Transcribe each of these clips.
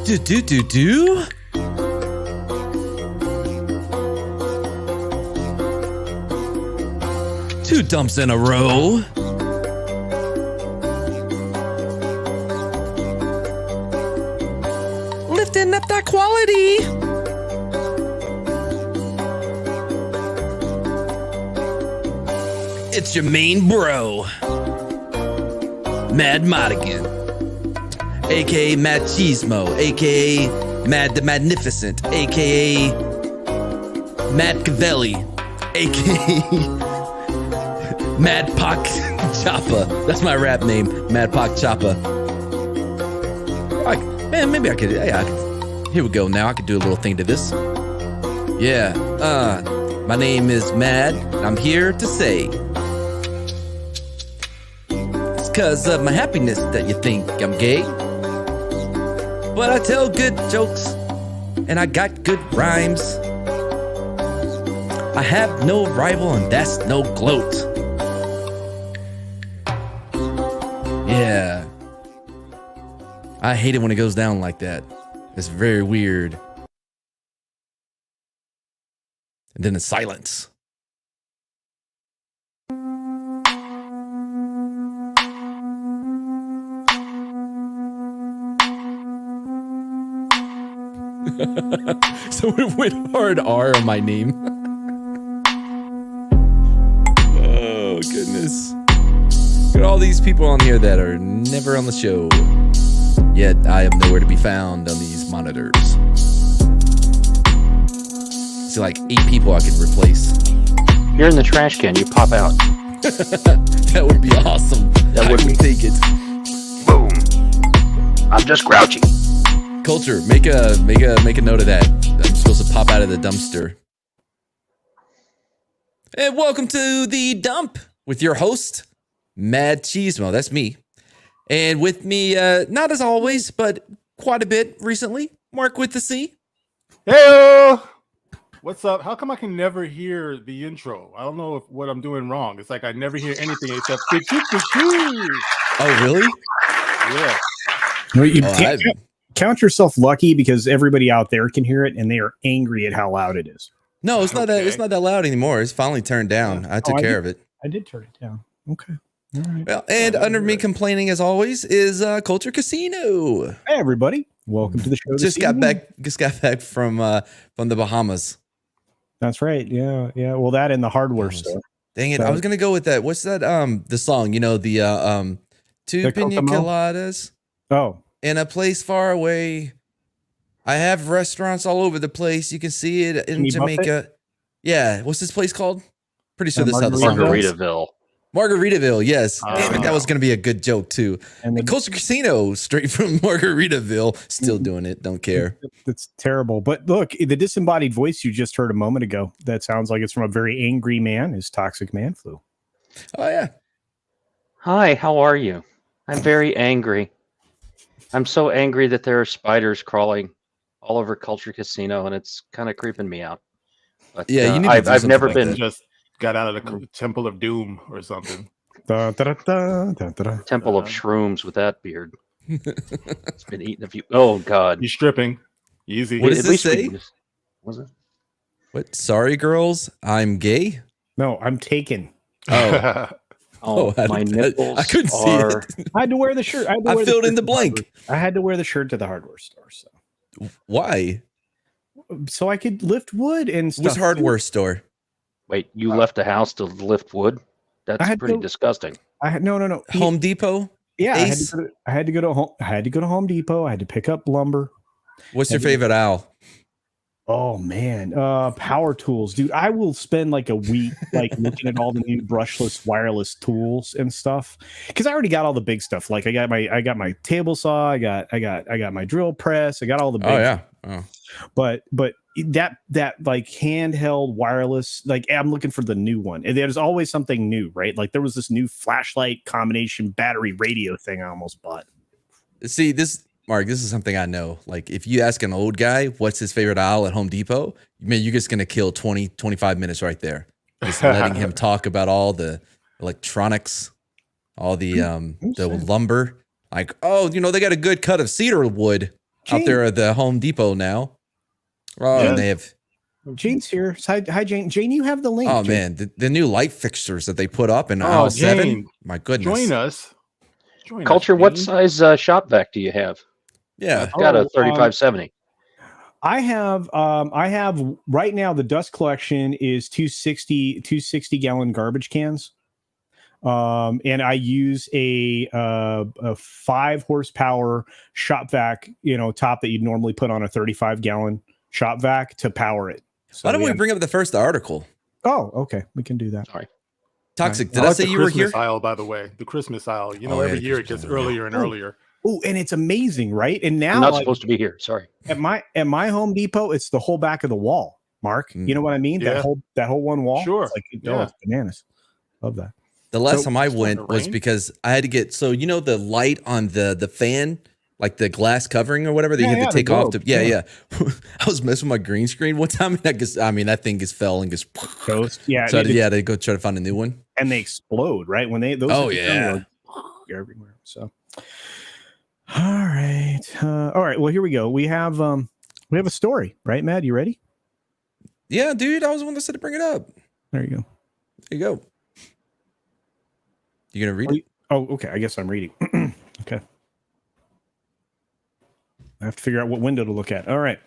Do. Two dumps in a row. Lifting up that quality. It's your main bro, Mad Martigan, aka Mad Cheesemo, aka Mad the Magnificent, aka Mad Cavelli, aka Mad Pac Choppa. That's my rap name, Mad Pac Choppa. Man, maybe I could. Here we go. Now I could do a little thing to this. Yeah. My name is Mad. And I'm here to say it's because of my happiness that you think I'm gay. But I tell good jokes, and I got good rhymes. I have no rival, and that's no gloat. Yeah. I hate it when it goes down like that. It's very weird. And then the silence. So it went hard R on my name. Oh, goodness. Look at all these people on here that are never on the show. Yet I am nowhere to be found on these monitors. See, like 8 people I could replace. You're in the trash can. You pop out. That would be awesome. That would take it. Boom. I'm just grouchy. Culture, make a note of that. I'm supposed to pop out of the dumpster. And welcome to the dump with your host, Mad Cheesemo. That's me. And with me, not as always, but quite a bit recently, Mark with the C. Hey, what's up? How come I can never hear the intro? I don't know what I'm doing wrong. It's like I never hear anything except Oh, really? Yeah. Well, you count yourself lucky because everybody out there can hear it, and they are angry at how loud it is. No, it's not that. It's not that loud anymore. It's finally turned down. I took care of it. I did turn it down. Okay. All right. Well, and under me complaining as always is Culture Casino. Hey everybody, welcome to the show. Just got back from the Bahamas. That's right. Yeah. Well, that and the hardware store. Dang it! I was gonna go with that. What's that? The song. You know the two pina coladas. Oh. In a place far away. I have restaurants all over the place. You can see it in Jamaica. Buffett? Yeah. What's this place called? Pretty sure this is how the song goes. Margaritaville, yes. Damn it, that was going to be a good joke, too. And Culture Casino, straight from Margaritaville, still doing it. Don't care. That's terrible. But look, the disembodied voice you just heard a moment ago, that sounds like it's from a very angry man, is Toxic Man Flu. Oh, yeah. Hi, how are you? I'm very angry. I'm so angry that there are spiders crawling all over Culture Casino, and it's kind of creeping me out. But, yeah, you need to I've never been just got out of the Temple of Doom or something. Temple of Shrooms with that beard. It's been eating a few. Oh God, he's stripping. Easy. What does this say? Was it? What? Sorry, girls. I'm gay. No, I'm taken. Oh. My nipples. I couldn't see it. I had to wear the shirt. I filled in the blank. I had to wear the shirt to the hardware store. So why? So I could lift wood and stuff. What's hardware store? Wait, you left the house to lift wood? That's pretty disgusting. No. Home Depot? Yeah, I had to go to Home Depot. I had to pick up lumber. What's your favorite aisle? Oh man, power tools, dude. I will spend like a week like looking at all the new brushless wireless tools and stuff because I already got all the big stuff. Like I got my table saw, I got my drill press, I got all the big stuff. But that like handheld wireless, like I'm looking for the new one. And there's always something new, right? Like there was this new flashlight combination battery radio thing I almost bought. See, Mark, this is something I know. Like, if you ask an old guy what's his favorite aisle at Home Depot, man, you're just going to kill 20, 25 minutes right there. Just letting him talk about all the electronics, all the lumber. Like, oh, they got a good cut of cedar wood. out there at the Home Depot now. Oh, Yeah. and they have. Jane's here. Hi, Jane. Jane, you have the link. Oh Jane. man, the new light fixtures that they put up in aisle 7. Jane, My goodness. join us. Culture, what Jane. size shop vac do you have? Yeah. I've got a 3570. I have right now the dust collection is 260 gallon garbage cans. And I use a 5 horsepower shop vac, top that you'd normally put on a 35 gallon shop vac to power it. So, Why don't we bring up the first article? Oh, okay. We can do that. Sorry. Toxic. I Did I like say the you were Christmas here? aisle, by the way. The Christmas aisle. Oh, Every yeah, year it Christmas gets aisle. earlier and earlier. Oh, and it's amazing, right? And now I'm not supposed to be here. Sorry. at my Home Depot, it's the whole back of the wall, Mark. You know what I mean? Yeah. That whole one wall. Sure. It's like, Yeah. it's bananas. Love that. The last So- time I It's went starting to was rain? because I had to get the light on the fan, like the glass covering or whatever that you have to the take off to globe. yeah. I was messing with my green screen one time and that thing just fell and just Ghost. Yeah. so they go try to find a new one. And they explode, right? When those Oh, hit the yeah. ground, they're everywhere. So all right. Well, here we go. We have a story, right, Matt? You ready? Yeah, dude, I was the one that said to bring it up. There you go. There you go. You gonna read it? Oh, okay. I guess I'm reading. Okay. I have to figure out what window to look at. All right.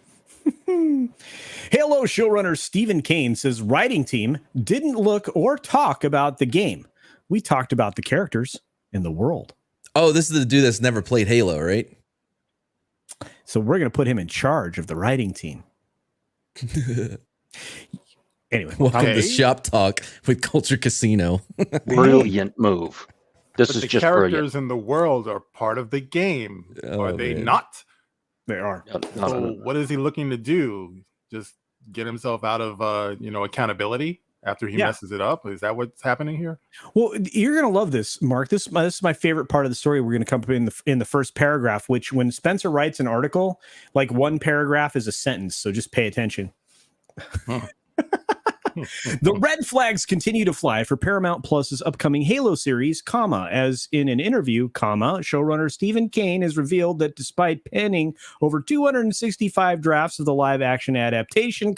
Hello, showrunner Stephen Kane says writing team didn't look or talk about the game. We talked about the characters in the world. Oh, this is the dude that's never played Halo, right? So we're going to put him in charge of the writing team. Anyway. Welcome Okay. to Shop Talk with Culture Casino. Brilliant move. This But is the just characters brilliant. in the world are part of the game. Oh, are they man. not? They are. So what is he looking to do? Just get himself out of accountability after he messes it up? Is that what's happening here? Well, you're going to love this, Mark. This is my favorite part of the story. We're going to come up in the first paragraph, which when Spencer writes an article, like one paragraph is a sentence. So just pay attention. The red flags continue to fly for Paramount Plus's upcoming Halo series, as in an interview, showrunner Stephen Kane has revealed that despite penning over 265 drafts of the live-action adaptation,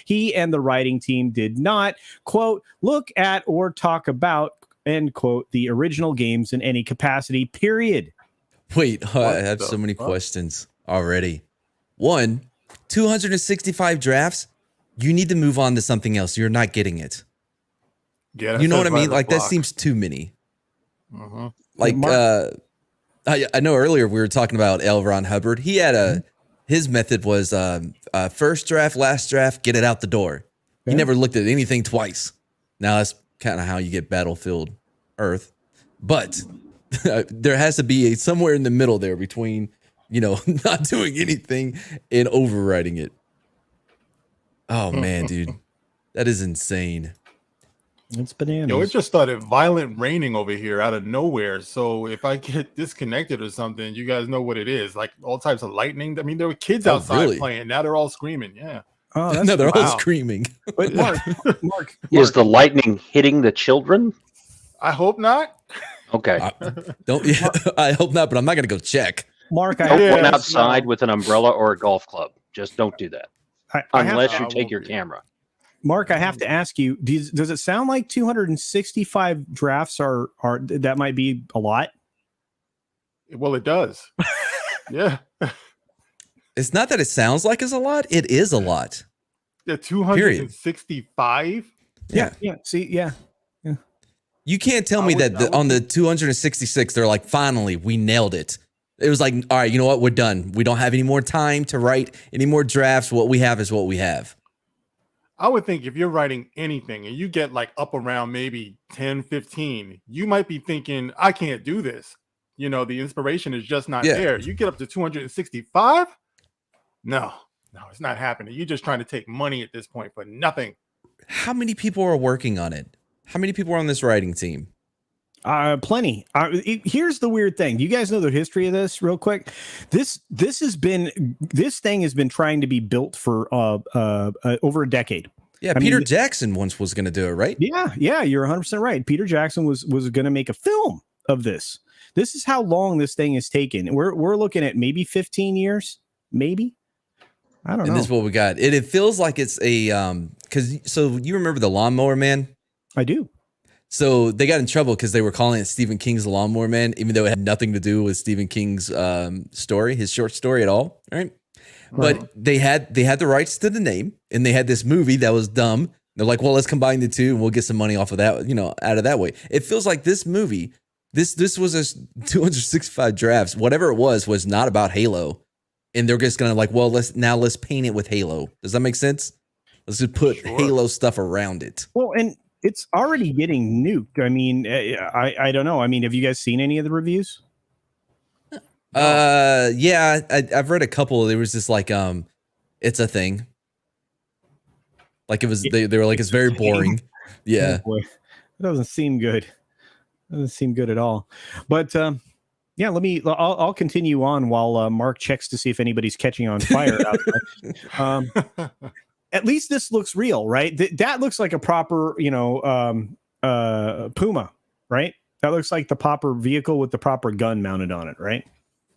he and the writing team did not, quote, look at or talk about, end quote, the original games in any capacity, period. Wait, I have the so many fuck? questions already. 1, 265 drafts. You need to move on to something else. You're not getting it. Yeah, You know what I mean? Like that seems too many. Mm-hmm. Like I know earlier we were talking about L. Ron Hubbard. He had his method was first draft, last draft, get it out the door. He Yeah. never looked at anything twice. Now that's kind of how you get Battlefield Earth. But there has to be somewhere in the middle there between, not doing anything and overwriting it. Oh man, dude. That is insane. It's bananas. It just started violent raining over here out of nowhere. So if I get disconnected or something, you guys know what it is. Like all types of lightning. I mean, there were kids Oh, outside really? playing. Now they're all screaming. Yeah. Oh, that's No, they're all wow. screaming. But Mark, Is the lightning hitting the children? I hope not. Okay. I hope not, but I'm not gonna go check. Mark, Don't Yeah, run it's outside not- with an umbrella or a golf club. Just don't do that. Unless to- you I take won't your be. camera. Mark, I have to ask you: does it sound like 265 drafts are that might be a lot? Well, it does. Yeah. It's not that it sounds like it's a lot. It is a lot. Yeah, 265. Yeah. Yeah. See, yeah. You can't tell I me would- that on the 266, they're like, finally, we nailed it. It was like, all right, you know what? We're done. We don't have any more time to write any more drafts. What we have is what we have. I would think if you're writing anything and you get like up around maybe 10, 15, you might be thinking, I can't do this. The inspiration is just not Yeah. there. You get up to 265? No, it's not happening. You're just trying to take money at this point for nothing. How many people are working on it? How many people are on this writing team? Plenty. Here's the weird thing. Do you guys know the history of this real quick? This thing has been trying to be built for over a decade. Yeah, I Peter mean- Jackson once was going to do it, right? Yeah, you're 100% right. Peter Jackson was going to make a film of this. This is how long this thing has taken. We're looking at maybe 15 years maybe. I don't know. And this is what we got. It feels like it's a so you remember the Lawnmower Man? I do. So they got in trouble because they were calling it Stephen King's Lawnmower Man, even though it had nothing to do with Stephen King's story, his short story at all. Right. But they had the rights to the name, and they had this movie that was dumb. They're like, well, let's combine the two and we'll get some money off of that, out of that way. It feels like this movie, this was a 265 drafts, whatever it was not about Halo. And they're just gonna well, let's paint it with Halo. Does that make sense? Let's just put Halo stuff around it. Well, and it's already getting nuked. I mean, I don't know. I mean, have you guys seen any of the reviews? Yeah, I've read a couple. There was just it's a thing. Like it was, they were like, it's very boring. Yeah. Oh boy. It doesn't seem good. Doesn't seem good at all. But yeah, I'll continue on while Mark checks to see if anybody's catching on fire out there. At least this looks real, right? That looks like a proper, Puma, right? That looks like the proper vehicle with the proper gun mounted on it, right?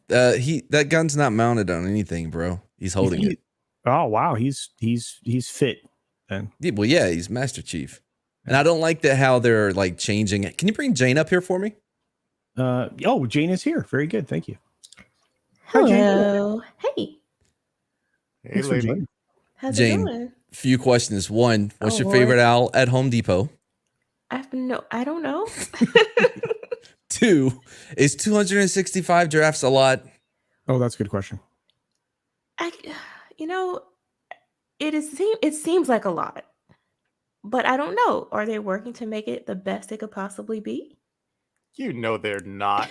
That gun's not mounted on anything, bro. He's holding it. Oh wow, he's fit. Then. Yeah, well, yeah, he's Master Chief, and I don't like how they're like changing it. Can you bring Jane up here for me? Jane is here. Very good, thank you. Hello. Hey. Hey, lady. How's Jane, it going? Few questions. One, what's your favorite owl at Home Depot? I don't know. 2, is 265 drafts a lot? Oh, that's a good question. It seems like a lot, but I don't know. Are they working to make it the best it could possibly be? You know they're not.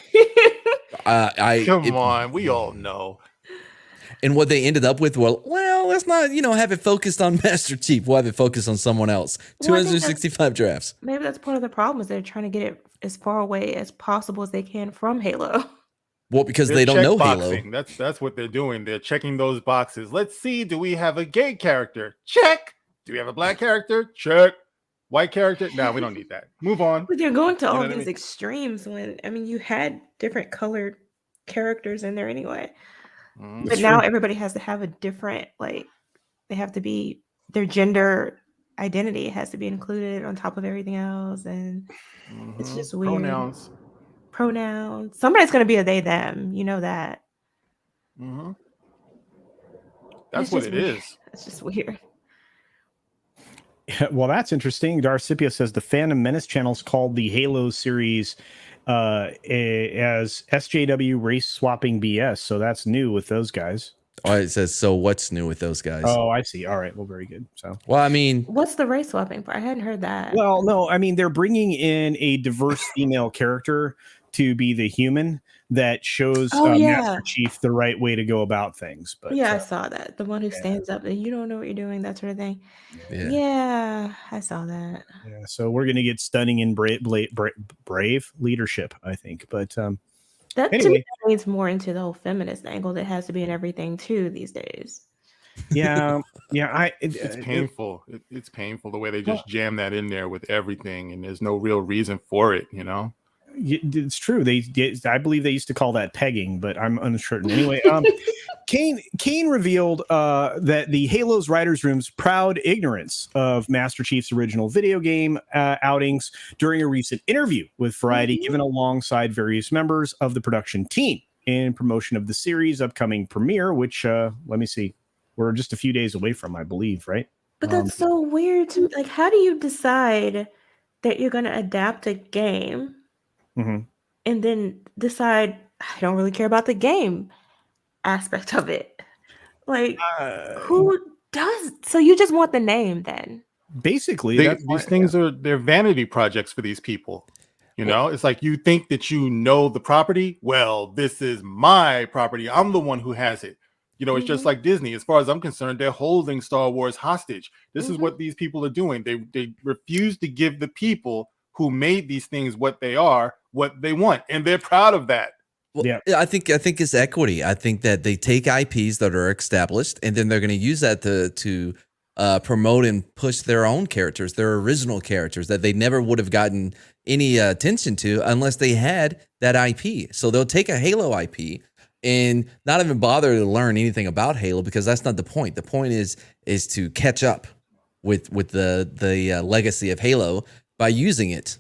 Come on, we all know. And what they ended up with, well, let's not, have it focused on Master Chief. We'll have it focused on someone else. 265 drafts. Maybe that's part of the problem is they're trying to get it as far away as possible as they can from Halo. Well, because they don't know Halo. That's what they're doing. They're checking those boxes. Let's see. Do we have a gay character? Check. Do we have a black character? Check. White character? No, we don't need that. Move on. But they're going to all these extremes when, you had different colored characters in there anyway. But now everybody has to have a different, they have to be, their gender identity has to be included on top of everything else. And it's just weird. Pronouns. Somebody's going to be a they, them. You know that. That's what it is. It's just weird. Well, that's interesting. Darcipia says the Phantom Menace channel's called the Halo series as SJW race swapping BS. So that's new with those guys. Oh, it says, so what's new with those guys? Oh, I see. All right. Well, very good. So, well, what's the race swapping part? I hadn't heard that. Well, no, they're bringing in a diverse female character to be the human that shows Master Chief the right way to go about things. But I saw that. The one who stands up and you don't know what you're doing, that sort of thing. Yeah, I saw that. Yeah, so we're gonna get stunning and brave leadership, I think. But that to me leads more into the whole feminist angle that has to be in everything too these days. Yeah. It's painful. It's painful the way they just jam that in there with everything, and there's no real reason for it. It's true. I believe they used to call that pegging, but I'm uncertain. Anyway, Kane revealed that the Halo's writers' room's proud ignorance of Master Chief's original video game outings during a recent interview with Variety, given alongside various members of the production team in promotion of the series' upcoming premiere, which let me see, we're just a few days away from, I believe, right? But that's so weird to me. How do you decide that you're going to adapt a game? And then decide I don't really care about the game aspect of it. Who does? So you just want the name then? Basically, these things they're vanity projects for these people. It's like you think that you know the property. Well, this is my property. I'm the one who has it. It's just like Disney. As far as I'm concerned, they're holding Star Wars hostage. This is what these people are doing. They refuse to give the people who made these things what they want, and they're proud of that. Well, yeah, I think it's equity. I think that they take IPs that are established, and then they're going to use that to promote and push their own characters, their original characters that they never would have gotten any attention to unless they had that IP. So they'll take a Halo IP and not even bother to learn anything about Halo, because that's not the point. The point is to catch up with the legacy of Halo by using it.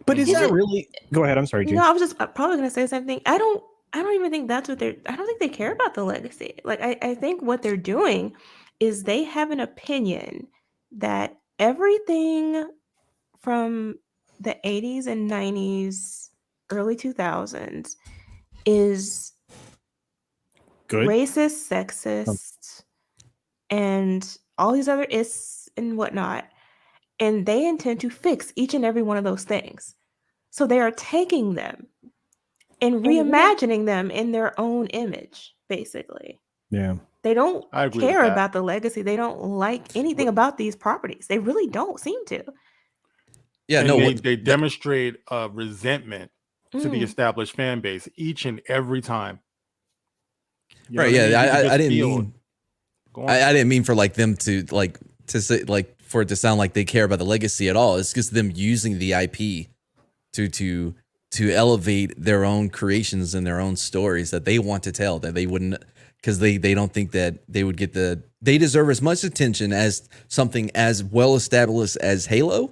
But is that really? Go ahead. I'm sorry, James. No, I was just probably going to say something. I don't even think that's what I don't think they care about the legacy. Like, I think what they're doing is they have an opinion that everything from the 80s and 90s, early 2000s is good, racist, sexist, and all these other ists and whatnot. And they intend to fix each and every one of those things. So they are taking them and reimagining them in their own image, basically. Yeah. They don't care about the legacy. They don't like anything about these properties. They really don't seem to. Yeah, and no, they demonstrate resentment to the established fan base each and every time. Right? Yeah, I didn't mean. I didn't mean for like them to say like for it to sound like they care about the legacy at all. It's just them using the IP to elevate their own creations and their own stories that they want to tell, that they wouldn't, because they don't think that they would get they deserve as much attention as something as well established as Halo,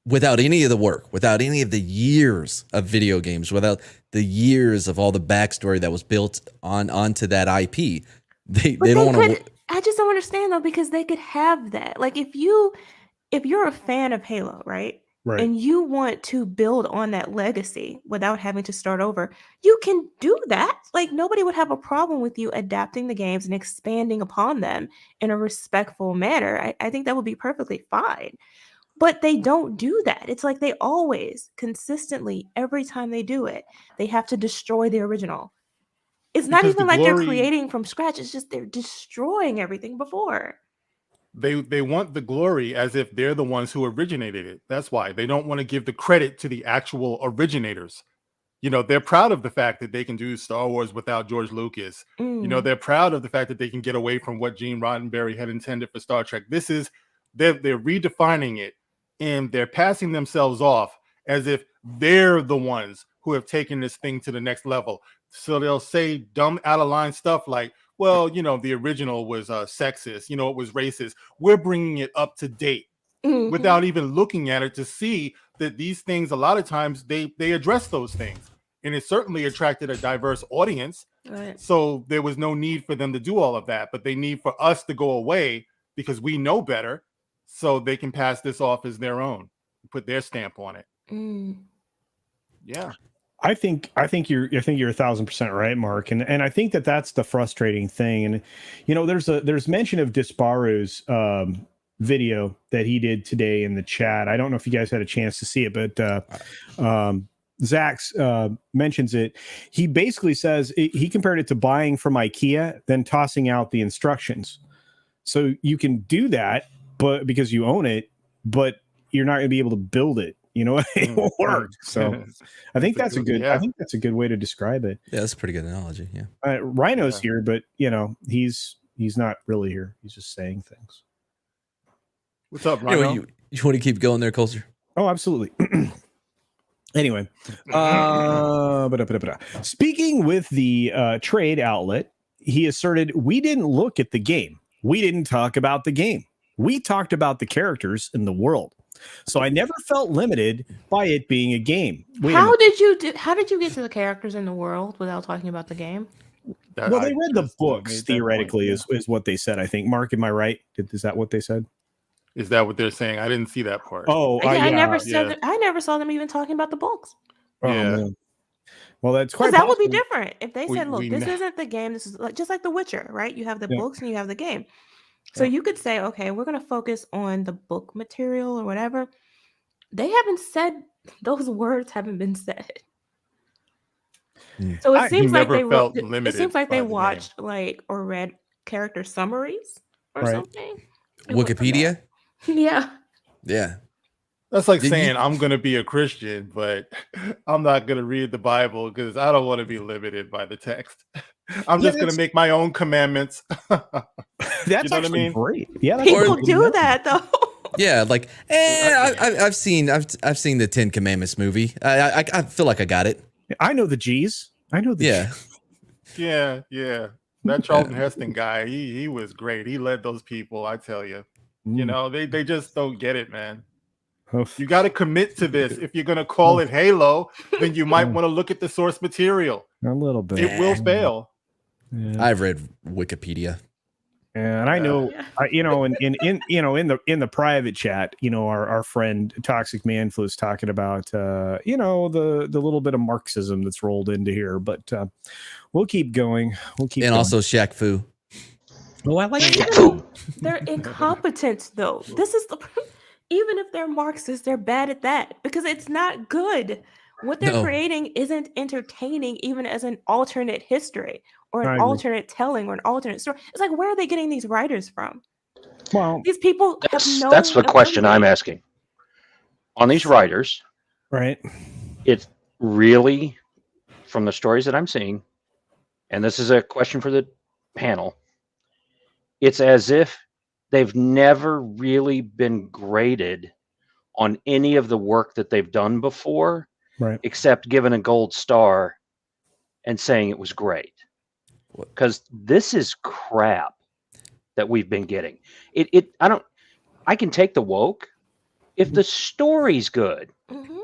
without any of the work, without any of the years of video games, without the years of all the backstory that was built onto that IP. They don't want to. I just don't understand though, because they could have that. Like if you're a fan of Halo, right? Right. And you want to build on that legacy without having to start over, you can do that. Like nobody would have a problem with you adapting the games and expanding upon them in a respectful manner. I think that would be perfectly fine. But they don't do that. It's like they always, consistently, every time they do it, they have to destroy the original. It's not even like they're creating from scratch. It's just they're destroying everything before. They want the glory as if they're the ones who originated it. That's why they don't want to give the credit to the actual originators. You know, they're proud of the fact that they can do Star Wars without George Lucas. You know, they're proud of the fact that they can get away from what Gene Roddenberry had intended for Star Trek. They're redefining it, and they're passing themselves off as if they're the ones who have taken this thing to the next level. So they'll say dumb out of line stuff like, well, you know, the original was sexist, you know, it was racist. We're bringing it up to date without even looking at it to see that these things, a lot of times they address those things, and it certainly attracted a diverse audience. Right. So there was no need for them to do all of that, but they need for us to go away because we know better, so they can pass this off as their own, put their stamp on it. Yeah. I think you're 1,000% right, Mark, and I think that's the frustrating thing. And you know, there's mention of Disparu's video that he did today in the chat. I don't know if you guys had a chance to see it, but Zach's mentions it. He basically says he compared it to buying from IKEA, then tossing out the instructions. So you can do that, but because you own it, but you're not going to be able to build it. You know, it won't work. So I think that's a good way to describe it. Yeah, that's a pretty good analogy. Yeah. Rhino's here, but you know, he's not really here. He's just saying things. What's up, Rhino? Anyway, you want to keep going there, Culture? Oh, absolutely. Anyway, speaking with the trade outlet, he asserted, "We didn't look at the game. We didn't talk about the game. We talked about the characters in the world. So I never felt limited by it being a game." How did you get to the characters in the world without talking about the game? Well, they read the books theoretically, is what they said. I think. Mark, am I right? Is that what they said? Is that what they're saying? I didn't see that part. Oh, I never saw them even talking about the books. Yeah. Man. Well, that's quite. That would be different if they said, "Look, this isn't the game. This is just like The Witcher, right? You have the books and you have the game." So you could say, okay, we're going to focus on the book material or whatever. They haven't said, those words haven't been said. So it seems like they watched or read character summaries or something. Wikipedia? Yeah. Yeah. That's like saying I'm going to be a Christian, but I'm not going to read the Bible because I don't want to be limited by the text. I'm just going to make my own commandments. That's actually great. Yeah, people do that though. Yeah, like I've seen the 10 Commandments movie. I feel like I got it. I know the G's. I know the G's. Yeah. That Charlton Heston guy, he was great. He led those people, I tell you. You know, they just don't get it, man. You got to commit to this. If you're going to call it Halo, then you might want to look at the source material. A little bit. It will fail. Yeah. I've read Wikipedia. And I know, in the private chat, our friend Toxic Manflu is talking about, the little bit of Marxism that's rolled into here, but we'll keep going. And also Shaq Fu. Oh, I like Shaq Fu. They're incompetent, though. This is even if they're Marxists, they're bad at that because it's not good. What they're creating isn't entertaining, even as an alternate history or an alternate telling or an alternate story. It's like, where are they getting these writers from? Well, these people have no. That's the question I'm asking. On these writers, right? It's really, from the stories that I'm seeing, and this is a question for the panel. It's as if they've never really been graded on any of the work that they've done before, right? Except given a gold star and saying it was great. Because this is crap that we've been getting. I can take the woke if the story's good. Mm-hmm.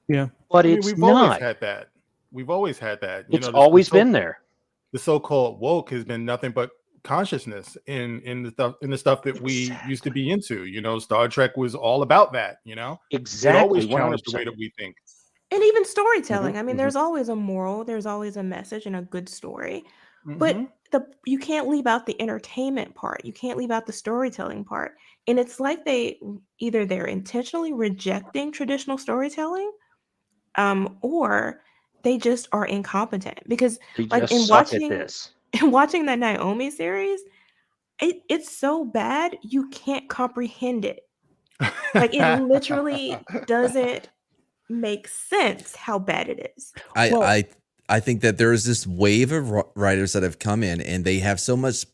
Yeah. But we've not. Always had that. We've always had that. It's always been there. The so-called woke has been nothing but consciousness in the stuff that we used to be into. Star Trek was all about that. Exactly. It always challenged the way that we think. And even storytelling. I mean, there's always a moral, there's always a message and a good story. But you can't leave out the entertainment part. You can't leave out the storytelling part. And it's like they're intentionally rejecting traditional storytelling, or they just are incompetent. Because like in watching that Naomi series, it's so bad you can't comprehend it. Like it literally doesn't make sense how bad it is. I think that there is this wave of writers that have come in and they have so much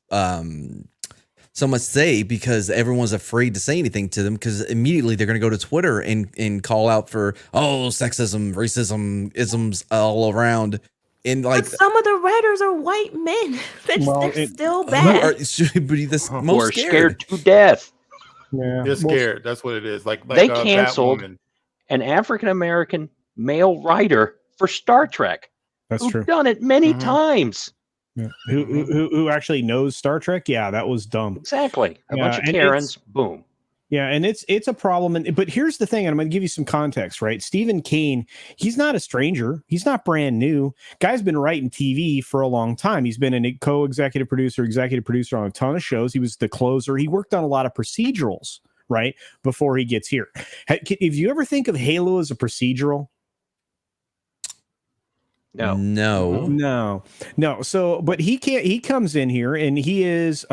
say because everyone's afraid to say anything to them because immediately they're going to go to Twitter and call out for sexism, racism, isms all around. And but some of the writers are white men. They're still bad. Should be the most who are scared to death. Yeah, they're scared. That's what it is. Like they canceled an African-American male writer for Star Trek. That's true. Done it many times. Yeah. Who actually knows Star Trek? Yeah, that was dumb. Exactly. A bunch of Karens. Boom. Yeah, and it's a problem. But here's the thing, and I'm going to give you some context, right? Stephen Kane, he's not a stranger. He's not brand new. Guy's been writing TV for a long time. He's been a co-executive producer, executive producer on a ton of shows. He was the closer. He worked on a lot of procedurals, right, before he gets here. If you ever think of Halo as a procedural, No. So, but he comes in here and he is,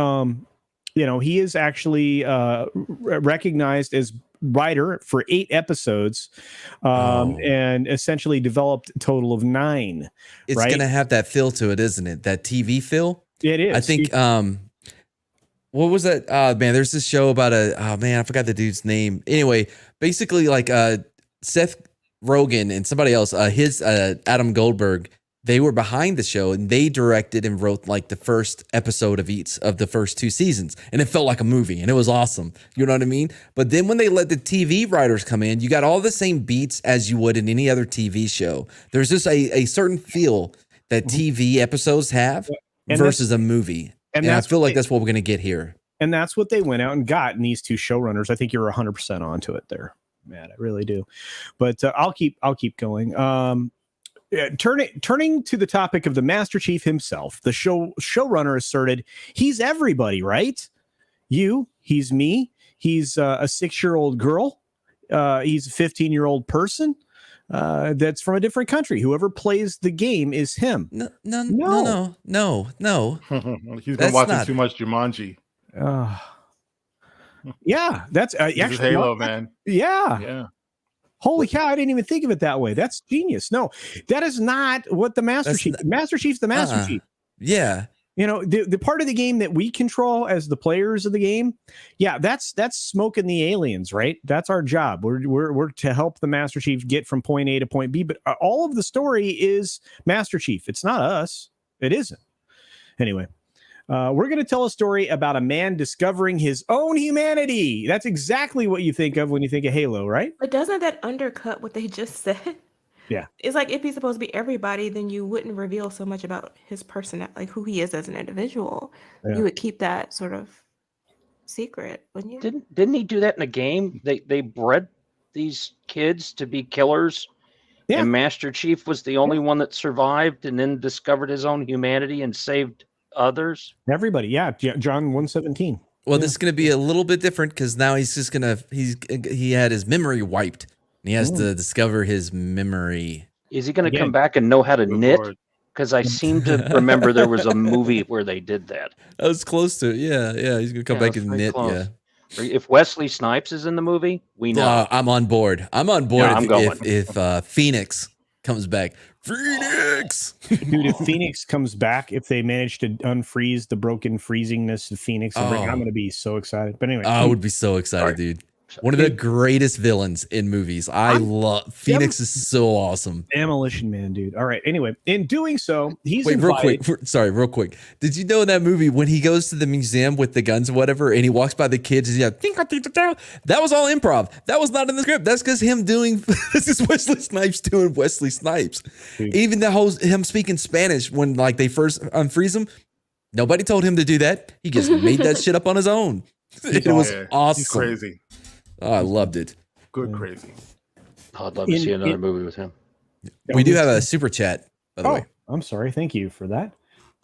he is actually recognized as writer for 8 episodes, and essentially developed a total of 9. It's going to have that feel to it, isn't it? That TV feel. It is. I think. What was that? Man, there's this show about I forgot the dude's name. Anyway, basically like Seth Rogen and somebody else, Adam Goldberg, they were behind the show and they directed and wrote like the first episode of each of the first 2 seasons. And it felt like a movie and it was awesome. You know what I mean? But then when they let the TV writers come in, you got all the same beats as you would in any other TV show. There's just a certain feel that TV episodes have versus a movie. And I feel like that's what we're going to get here. And that's what they went out and got in these 2 showrunners. I think you're 100% onto it there. Man, I really do. But I'll keep going. Turning to the topic of the Master Chief himself, the showrunner asserted he's everybody, right? He's me. He's a 6-year-old girl. He's a 15-year-old person that's from a different country. Whoever plays the game is him. No. He's been watching too much Jumanji. Yeah, that's actually Halo, man. Yeah. Holy cow! I didn't even think of it that way. That's genius. No, that is not what the Master Chief. Master Chief's the Master Chief. Yeah. The part of the game that we control as the players of the game. Yeah, that's smoking the aliens, right? That's our job. We're to help the Master Chief get from point A to point B. But all of the story is Master Chief. It's not us. It isn't. Anyway, we're going to tell a story about a man discovering his own humanity. That's exactly what you think of when you think of Halo, right? But doesn't that undercut what they just said? Yeah. It's like if he's supposed to be everybody, then you wouldn't reveal so much about his personality, like who he is as an individual. Yeah. You would keep that sort of secret, wouldn't you? Didn't he do that in a game? They bred these kids to be killers. Yeah. And Master Chief was the only one that survived and then discovered his own humanity and saved others. Everybody, yeah. John 1:17. Well, this is going to be a little bit different because now he's just going to he had his memory wiped and he has to discover his memory. Is he going to come back and know how to knit? Because I seem to remember there was a movie where they did that. I was close to it. Yeah. He's going to come back and knit. Close. Yeah. If Wesley Snipes is in the movie, we know. I'm on board. I'm on board Yeah, if Phoenix comes back. Phoenix! Dude, if Phoenix comes back, if they manage to unfreeze the broken freezingness of Phoenix, I'm going to be so excited. But anyway. I would be so excited, dude. One of the greatest villains in movies. I love Phoenix is so awesome. Demolition Man, dude. All right. Anyway, in doing so, he's real quick. Did you know in that movie when he goes to the museum with the guns or whatever, and he walks by the kids, and he's like, that was all improv. That was not in the script. That's because him doing. This is Wesley Snipes doing Wesley Snipes. Dude. Even the whole him speaking Spanish when like they first unfreeze him. Nobody told him to do that. He just made that shit up on his own. It was awesome. He's crazy. Oh, I loved it. Good crazy. I'd love to see another movie with him. We do have a super chat, by the way. I'm sorry. Thank you for that.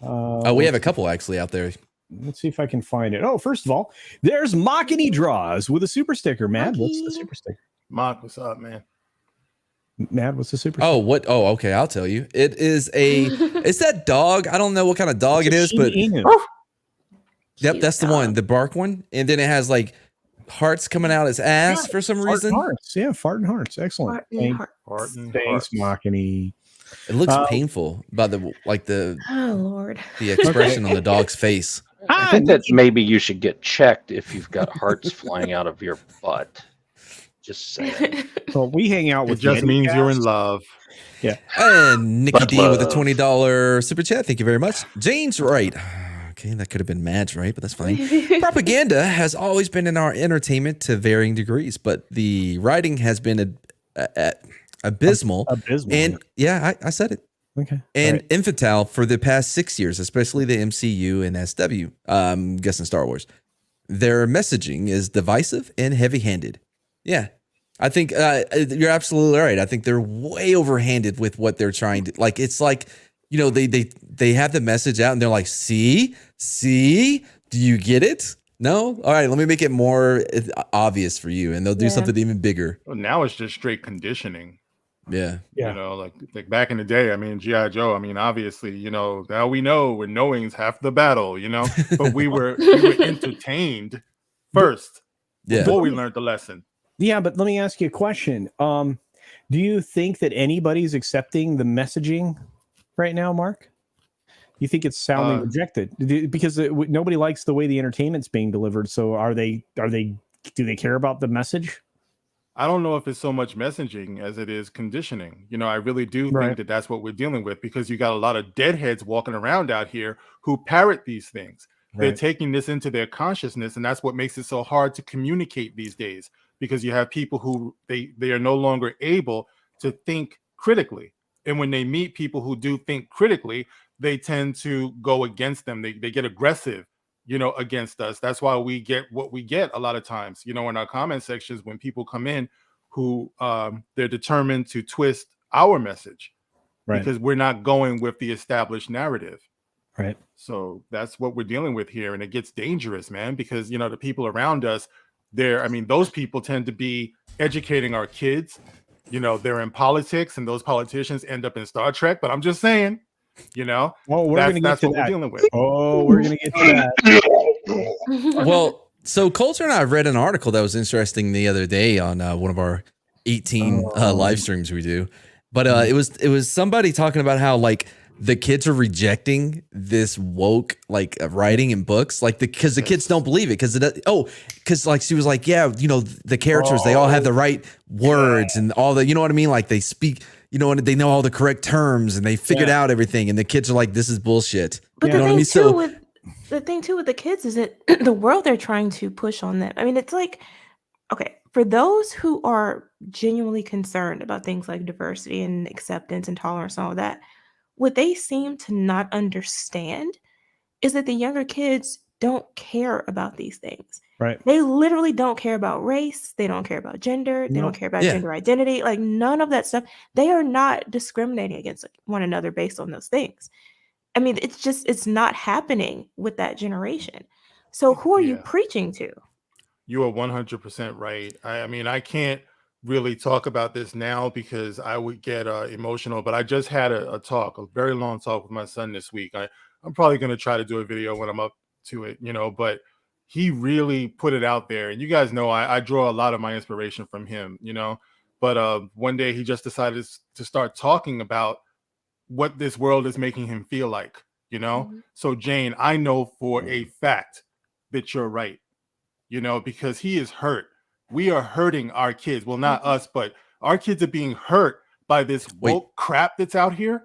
We have a couple actually out there. Let's see if I can find it. Oh, first of all, there's Makini Draws with a super sticker. Mad, what's the super sticker? Mock, what's up, man? Mad, what's the super sticker? Oh, what? Oh, okay. I'll tell you. It is it's that dog. I don't know what kind of dog it is, but yep, that's the one, the bark one. And then it has like hearts coming out his ass for some reason. Hearts. Yeah, fart and hearts. Excellent. Thanks, Makini. It looks painful by the oh Lord, the expression on the dog's face. I think that maybe you should get checked if you've got hearts flying out of your butt. Just saying. Well, we hang out with. It just means you're in love. Yeah. And Nikki D with a $20 super chat. Thank you very much. Jane's right. Okay, that could have been Mad's right, but that's fine. Propaganda has always been in our entertainment to varying degrees, but the writing has been abysmal. And yeah, I said it. Okay. And infantile for the past 6 years, especially the MCU and SW, I'm guessing Star Wars. Their messaging is divisive and heavy-handed. Yeah. I think you're absolutely right. I think they're way overhanded with what they're trying to, like, it's like, you know, they have the message out and they're like, see, do you get it? No? All right, let me make it more obvious for you. And they'll do something even bigger. Well, now it's just straight conditioning. Yeah. You know, like back in the day, I mean, G.I. Joe, I mean, obviously, you know, now we know when knowing's half the battle, you know, but we were entertained first before we learned the lesson. Yeah, but let me ask you a question. Do you think that anybody's accepting the messaging right now, Mark? You think it's soundly rejected because nobody likes the way the entertainment's being delivered? So do they care about the message? I don't know if it's so much messaging as it is conditioning. You know, I really do think that that's what we're dealing with, because you got a lot of deadheads walking around out here who parrot these things. They're taking this into their consciousness, and that's what makes it so hard to communicate these days, because you have people who they are no longer able to think critically. And when they meet people who do think critically, they tend to go against them. They get aggressive, you know, against us. That's why we get what we get a lot of times, you know, in our comment sections when people come in who they're determined to twist our message because we're not going with the established narrative. Right. So that's what we're dealing with here. And it gets dangerous, man, because, you know, the people around us, those people tend to be educating our kids. You know, they're in politics, and those politicians end up in Star Trek. But I'm just saying, you know, that's what we're dealing with. Oh, we're going to get to that. Well, so Coulter and I read an article that was interesting the other day on one of our 18 live streams we do. But it was somebody talking about how, like, the kids are rejecting this woke like writing in books, like because the kids don't believe it because like she was like, yeah, you know, the characters they all have the right words and all the, you know what I mean, like they speak, you know, and they know all the correct terms and they figured out everything, and the kids are like, this is bullshit. But you know what I mean? the thing too with the kids is that the world they're trying to push on them. I mean, it's like, okay, for those who are genuinely concerned about things like diversity and acceptance and tolerance and all of that, what they seem to not understand is that the younger kids don't care about these things. Right. They literally don't care about race. They don't care about gender. They don't care about gender identity. Like none of that stuff. They are not discriminating against one another based on those things. I mean, it's not happening with that generation. So who are you preaching to? You are 100% right. I mean, I can't really talk about this now because I would get emotional, but I just had a very long talk with my son this week. I'm probably going to try to do a video when I'm up to it, you know, but he really put it out there. And you guys know I draw a lot of my inspiration from him, you know, but one day he just decided to start talking about what this world is making him feel like, you know. So Jane, I know for a fact that you're right, you know, because he is hurt. We are hurting our kids. Well, not us, but our kids are being hurt by this woke crap that's out here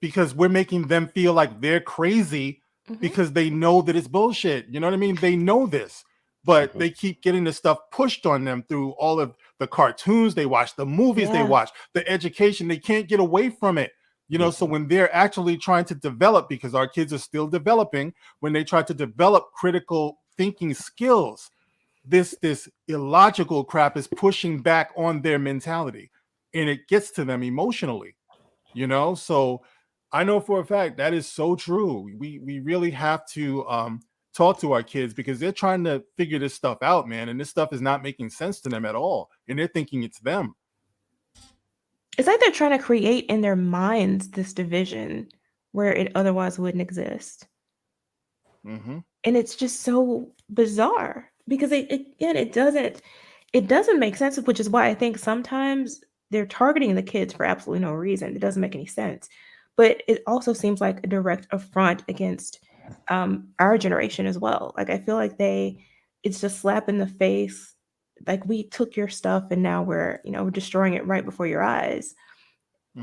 because we're making them feel like they're crazy because they know that it's bullshit. You know what I mean? They know this, but they keep getting this stuff pushed on them through all of the cartoons they watch, the movies they watch, the education. They can't get away from it. You know, so when they're actually trying to develop, because our kids are still developing, when they try to develop critical thinking skills, this illogical crap is pushing back on their mentality, and it gets to them emotionally, you know. So I know for a fact that is so true. We really have to talk to our kids because they're trying to figure this stuff out, man, and this stuff is not making sense to them at all, and they're thinking it's them. It's like they're trying to create in their minds this division where it otherwise wouldn't exist. And it's just so bizarre because it doesn't make sense, which is why I think sometimes they're targeting the kids for absolutely no reason. It doesn't make any sense. But it also seems like a direct affront against our generation as well. Like I feel like it's just slap in the face. Like we took your stuff and now we're destroying it right before your eyes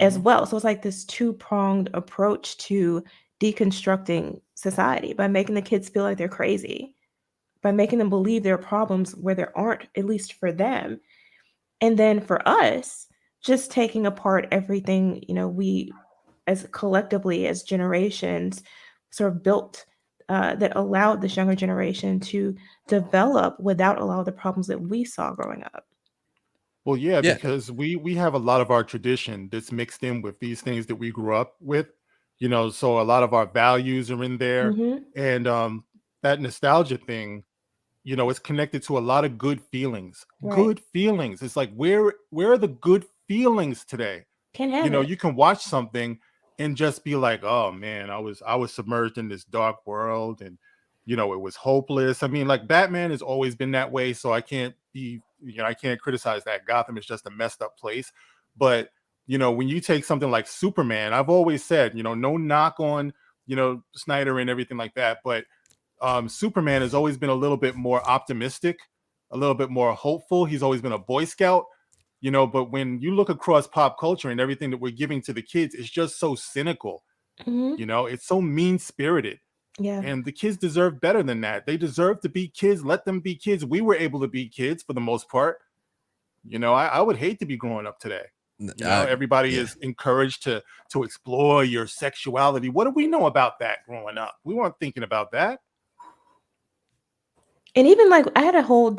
as well. So it's like this two-pronged approach to deconstructing society by making the kids feel like they're crazy, by making them believe there are problems where there aren't, at least for them. And then for us, just taking apart everything, we as collectively as generations sort of built that allowed this younger generation to develop without a lot of the problems that we saw growing up. Well, yeah, because we have a lot of our tradition that's mixed in with these things that we grew up with, so a lot of our values are in there. And that nostalgia thing, it's connected to a lot of good feelings. Right. Good feelings. It's like, where are the good feelings today? Can't have it. You can watch something and just be like, oh man, I was submerged in this dark world and it was hopeless. I mean, like Batman has always been that way, so I can't criticize that. Gotham is just a messed up place. But when you take something like Superman, I've always said, no knock on Snyder and everything like that, but Superman has always been a little bit more optimistic, a little bit more hopeful. He's always been a Boy Scout. But when you look across pop culture and everything that we're giving to the kids, it's just so cynical. It's so mean-spirited. Yeah. And the kids deserve better than that. They deserve to be kids. Let them be kids. We were able to be kids for the most part. I would hate to be growing up today. Everybody is encouraged to explore your sexuality. What do we know about that growing up? We weren't thinking about that. And even like I had a whole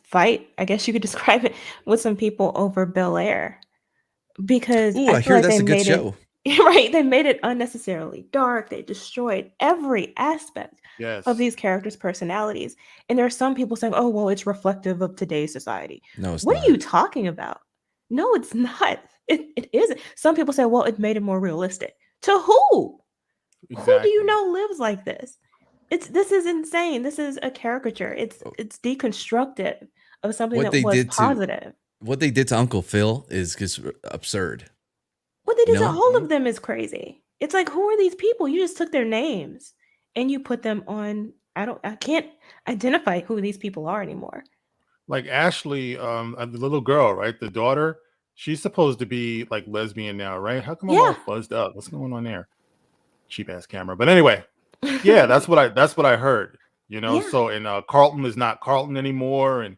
fight, I guess you could describe it, with some people over Bel-Air because I hear that's a good show. Right, they made it unnecessarily dark. They destroyed every aspect of these characters' personalities. And there are some people saying, "Oh, well, it's reflective of today's society." No, it's what not. Are you talking about? No, it's not. It isn't. Some people say, "Well, it made it more realistic." To who? Exactly. Who do you know lives like this? This is insane. This is a caricature. It's deconstructive of something that was positive. What they did to Uncle Phil is just absurd. What they did to all of them is crazy. It's like, who are these people? You just took their names and you put them on. I can't identify who these people are anymore. Like Ashley, the little girl, right? The daughter, she's supposed to be like lesbian now, right? How come I'm all fuzzed up? What's going on there? Cheap ass camera. But anyway, yeah, that's what I heard. You know, so and Carlton is not Carlton anymore. And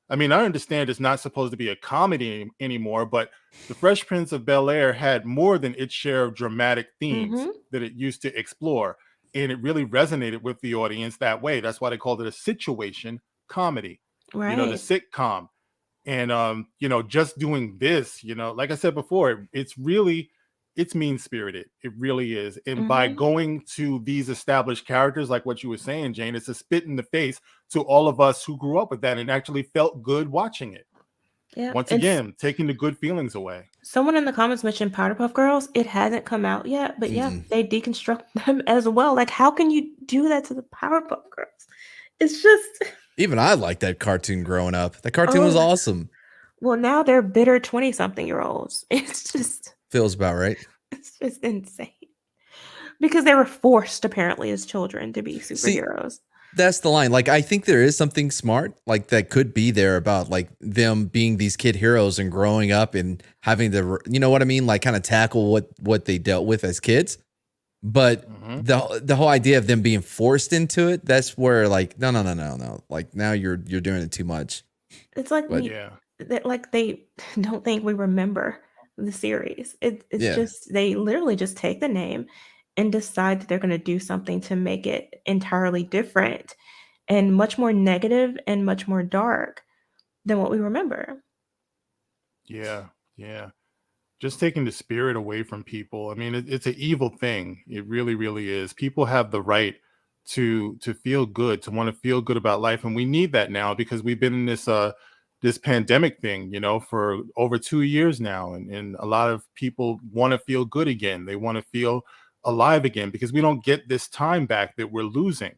I mean, I understand it's not supposed to be a comedy anymore, but the Fresh Prince of Bel-Air had more than its share of dramatic themes that it used to explore. And it really resonated with the audience that way. That's why they called it a situation comedy. Right. You know, the sitcom. And you know, just doing this, you know, like I said before, it's mean-spirited. It really is. And by going to these established characters, like what you were saying, Jane, it's a spit in the face to all of us who grew up with that and actually felt good watching it. Yeah. Once again, taking the good feelings away. Someone in the comments mentioned Powerpuff Girls. It hasn't come out yet, but they deconstruct them as well. Like, how can you do that to the Powerpuff Girls? It's just... Even I liked that cartoon growing up. That cartoon was awesome. Well, now they're bitter 20-something-year-olds. It's just... Feels about right. It's just insane. Because they were forced, apparently, as children to be superheroes. See, that's the line. Like, I think there is something smart, like, that could be there about, like, them being these kid heroes and growing up and having to, you know what I mean? Like, kind of tackle what they dealt with as kids. But the whole idea of them being forced into it, that's where, like, no. Like, now you're doing it too much. It's like, they don't think we remember the series. It's just, they literally just take the name and decide that they're going to do something to make it entirely different and much more negative and much more dark than what we remember. Yeah. Just taking the spirit away from people. I mean, it's an evil thing. It really, really is. People have the right to feel good, to want to feel good about life. And we need that now because we've been in this pandemic thing, you know, for over 2 years now. And a lot of people want to feel good again. They want to feel alive again because we don't get this time back that we're losing.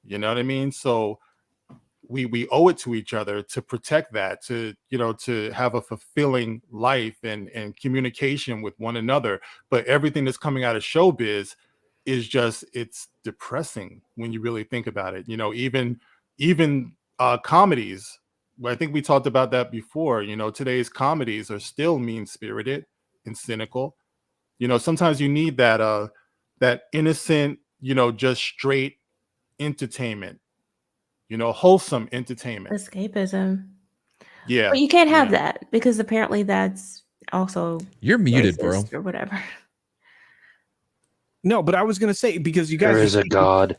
You know what I mean? So we owe it to each other to protect that, to, you know, to have a fulfilling life and communication with one another. But everything that's coming out of showbiz is just, it's depressing when you really think about it. You know, even comedies, I think we talked about that before, you know, today's comedies are still mean-spirited and cynical. You know, sometimes you need that innocent, you know, just straight entertainment. You know, wholesome entertainment. Escapism. Yeah. But you can't have that because apparently that's also... You're muted, bro. Or whatever. No, but I was going to say, because you guys... There is a God.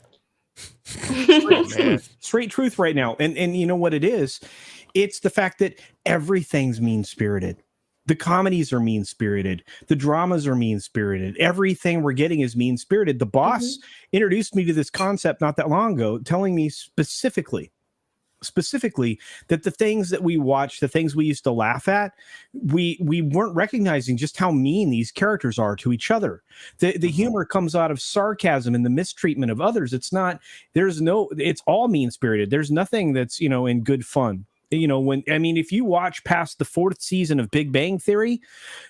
Straight truth right now. And you know what it is? It's the fact that everything's mean-spirited. The comedies are mean-spirited. The dramas are mean-spirited. Everything we're getting is mean-spirited. The boss introduced me to this concept not that long ago, telling me specifically that the things that we watch, the things we used to laugh at, we weren't recognizing just how mean these characters are to each other. The humor comes out of sarcasm and the mistreatment of others. It's all mean-spirited. There's nothing that's, you know, in good fun. You know, if you watch past the 4th season of Big Bang Theory,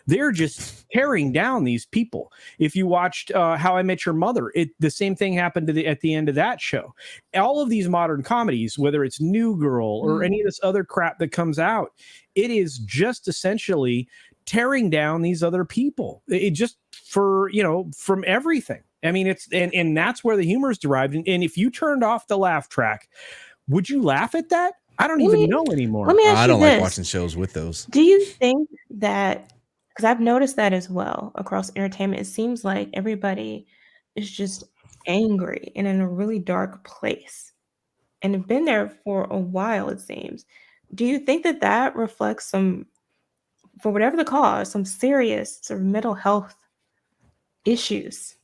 they're just tearing down these people. If you watched How I Met Your Mother, the same thing happened at the end of that show. All of these modern comedies, whether it's New Girl or any of this other crap that comes out, it is just essentially tearing down these other people. It just from everything. I mean, it's and that's where the humor is derived. And if you turned off the laugh track, would you laugh at that? I don't even know anymore. Let me ask you I don't this. like watching shows with those. Do you think that, because I've noticed that as well across entertainment, it seems like everybody is just angry and in a really dark place and have been there for a while, it seems. Do you think that reflects some, for whatever the cause, some serious sort of mental health issues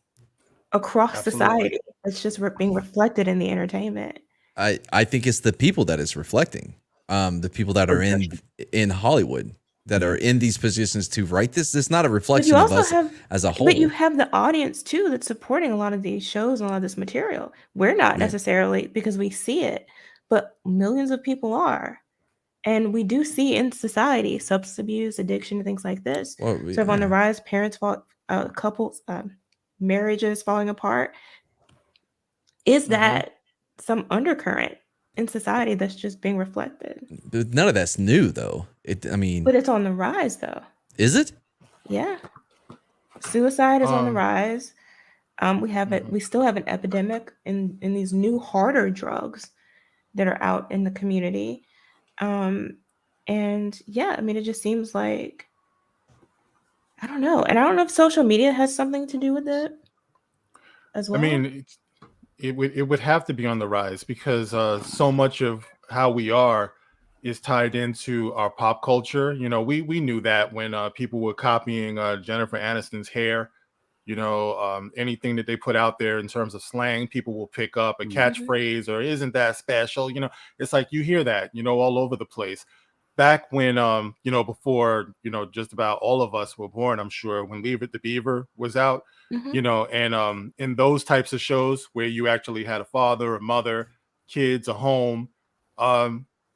across society that's just being reflected in the entertainment? I think it's the people that it's reflecting. The people that are in Hollywood that are in these positions to write this. It's not a reflection of us as a whole. But you have the audience too that's supporting a lot of these shows and a lot of this material. We're not necessarily because we see it, but millions of people are. And we do see in society substance abuse, addiction, and things like this sort of on the rise. Parents, couples, marriages falling apart. Is that some undercurrent in society that's just being reflected? But none of that's new, though. But it's on the rise, though. Is it? Yeah. Suicide is on the rise. We still have an epidemic in these new harder drugs that are out in the community. And yeah, I mean, it just seems like, I don't know. And I don't know if social media has something to do with it as well. I mean, it would have to be on the rise because so much of how we are is tied into our pop culture. You know, we knew that when people were copying Jennifer Aniston's hair, you know, anything that they put out there in terms of slang, people will pick up a catchphrase or isn't that special? You know, it's like you hear that, you know, all over the place. Back when, you know, before, you know, just about all of us were born, I'm sure, when Leave It to Beaver was out, you know, and in those types of shows where you actually had a father, a mother, kids, a home,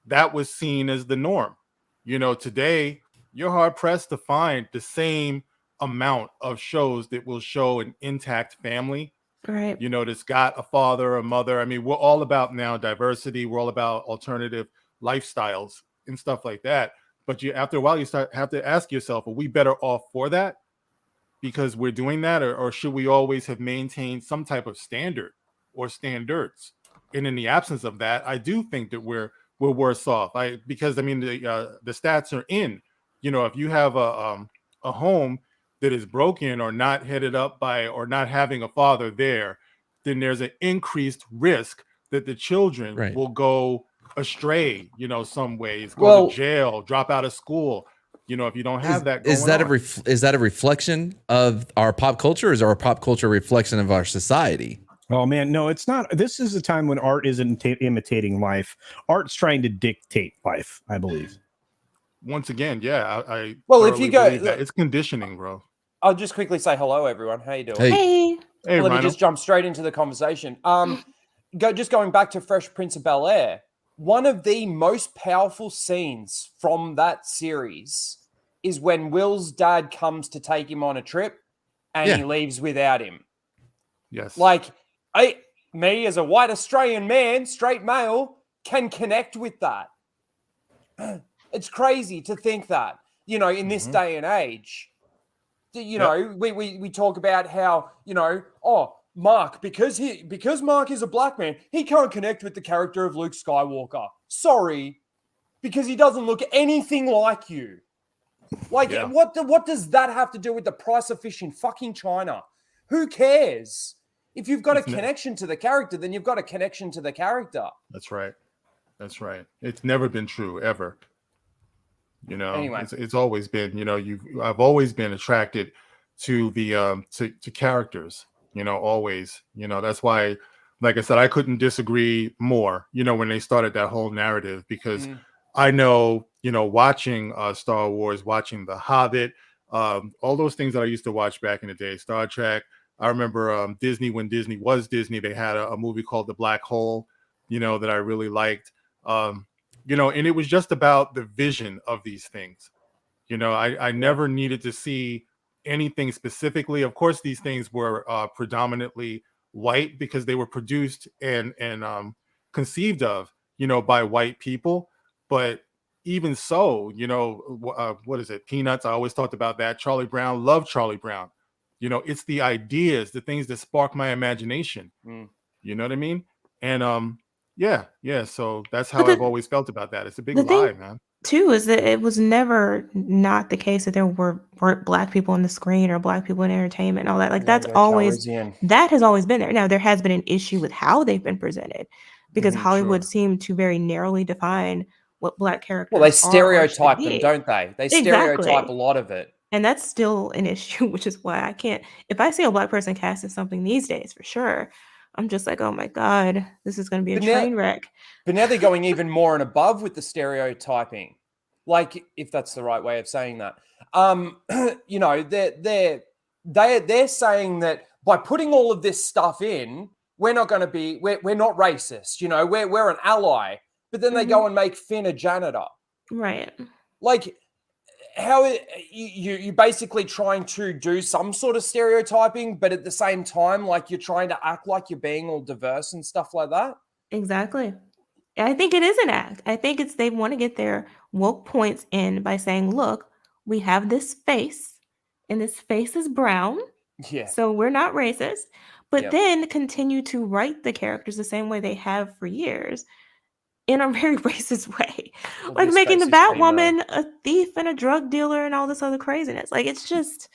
that was seen as the norm. You know, today, you're hard pressed to find the same amount of shows that will show an intact family, right? You know, that's got a father, a mother. I mean, we're all about now diversity. We're all about alternative lifestyles and stuff like that. But after a while, you have to ask yourself, are we better off for that because we're doing that, or should we always have maintained some type of standard or standards? And in the absence of that, I do think that we're worse off. Because I mean, the stats are in. You know, if you have a home that is broken or not headed up by or not having a father there, then there's an increased risk that the children will go astray, you know, some ways, go to jail, drop out of school. You know, if you don't have that going is that a reflection of our pop culture, or is our pop culture a reflection of our society? Oh man, no, it's not. This is a time when art isn't imitating life. Art's trying to dictate life, I believe. Once again, yeah, I well, if you go, it's conditioning, bro. I'll just quickly say hello, everyone. How you doing? Hey. Hey, let me just jump straight into the conversation. Going back to Fresh Prince of Bel-Air, one of the most powerful scenes from that series is when Will's dad comes to take him on a trip and he leaves without him. Yes. Like, me as a white Australian man, straight male, can connect with that. It's crazy to think that, you know, in this day and age. You know, we talk about how, you know, Mark, because Mark is a black man, he can't connect with the character of Luke Skywalker. Sorry, because he doesn't look anything like you. Like, what does that have to do with the price of fish in fucking China? Who cares? If you've got a connection to the character, then you've got a connection to the character. That's right. That's right. It's never been true, ever. You know, anyway. It's always been, you know, I've always been attracted to the to characters, you know, always. You know, that's why, like I said, I couldn't disagree more, you know, when they started that whole narrative, because I know, you know, watching Star Wars, watching The Hobbit, all those things that I used to watch back in the day, Star Trek. I remember Disney, when Disney was Disney, they had a movie called The Black Hole, you know, that I really liked. You know, and it was just about the vision of these things. You know, I never needed to see anything specifically. Of course, these things were predominantly white because they were produced and conceived of, you know, by white people. But even so, you know, what is it? Peanuts. I always talked about that. Charlie Brown, loved Charlie Brown. You know, it's the ideas, the things that spark my imagination. You know what I mean? And yeah. So that's how I've always felt about that. It's a big lie, man. Too, is that it was never not the case that there weren't black people on the screen or black people in entertainment and all that. Like that has always been there. Now there has been an issue with how they've been presented because Hollywood seemed to very narrowly define what black characters. Well, they stereotype them, don't they? They stereotype a lot of it. And that's still an issue, which is why I can't. If I see a black person cast in something these days, for sure, I'm just like, oh my God, this is going to be a train wreck. But now they're going even more and above with the stereotyping, like if that's the right way of saying that. You know, they're saying that by putting all of this stuff in, we're not going to be, we're not racist. You know, we're an ally. But then they go and make Finn a janitor. Right. Like, you're basically trying to do some sort of stereotyping, but at the same time, like you're trying to act like you're being all diverse and stuff like that. Exactly. I think it is an act. I think they want to get their woke points in by saying, look, we have this face, and this face is brown. Yeah. So we're not racist. But then continue to write the characters the same way they have for years in a very racist way. Well, like making the Batwoman a thief and a drug dealer and all this other craziness. Like it's just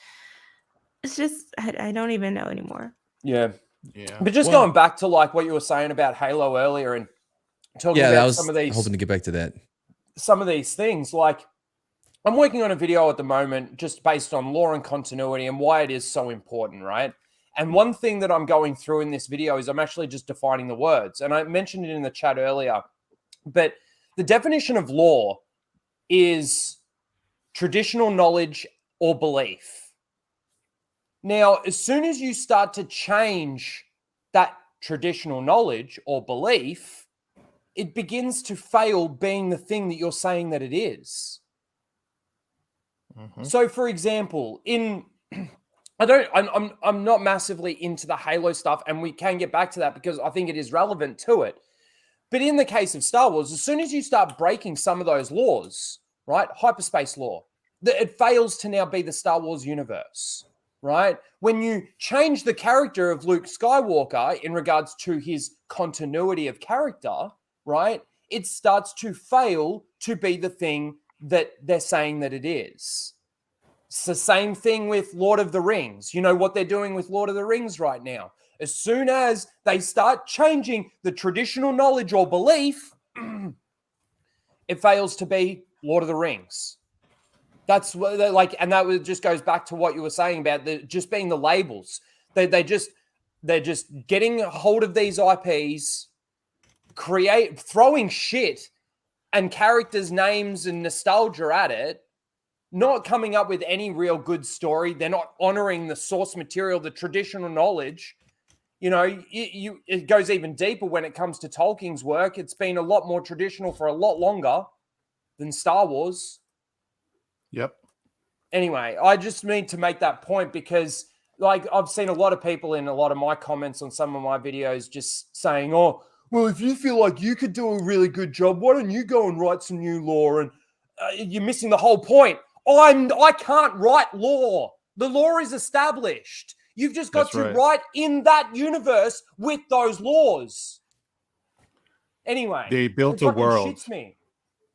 I don't even know anymore. Yeah. But just going back to like what you were saying about Halo earlier and talking about some of these, hoping to get back to that. Some of these things, like I'm working on a video at the moment just based on lore and continuity and why it is so important, right? And one thing that I'm going through in this video is I'm actually just defining the words. And I mentioned it in the chat earlier, but the definition of lore is traditional knowledge or belief. Now, as soon as you start to change that traditional knowledge or belief, it begins to fail being the thing that you're saying that it is. So, for example, I'm not massively into the Halo stuff, and we can get back to that because I think it is relevant to it. But in the case of Star Wars, as soon as you start breaking some of those laws, right? Hyperspace law, it fails to now be the Star Wars universe, right? When you change the character of Luke Skywalker in regards to his continuity of character, right? It starts to fail to be the thing that they're saying that it is. It's the same thing with Lord of the Rings. You know what they're doing with Lord of the Rings right now. As soon as they start changing the traditional knowledge or belief, it fails to be Lord of the Rings. That's what they're like, and that just goes back to what you were saying about just being the labels. They're just getting a hold of these IPs, throwing shit and characters' names and nostalgia at it, not coming up with any real good story. They're not honoring the source material, the traditional knowledge. You know, it goes even deeper when it comes to Tolkien's work. It's been a lot more traditional for a lot longer than Star Wars. Yep. Anyway, I just need to make that point because, like, I've seen a lot of people in a lot of my comments on some of my videos just saying, oh, well, if you feel like you could do a really good job, why don't you go and write some new lore? And you're missing the whole point. I can't write lore. The lore is established. You've just got to write in that universe with those laws. Anyway, they built a world.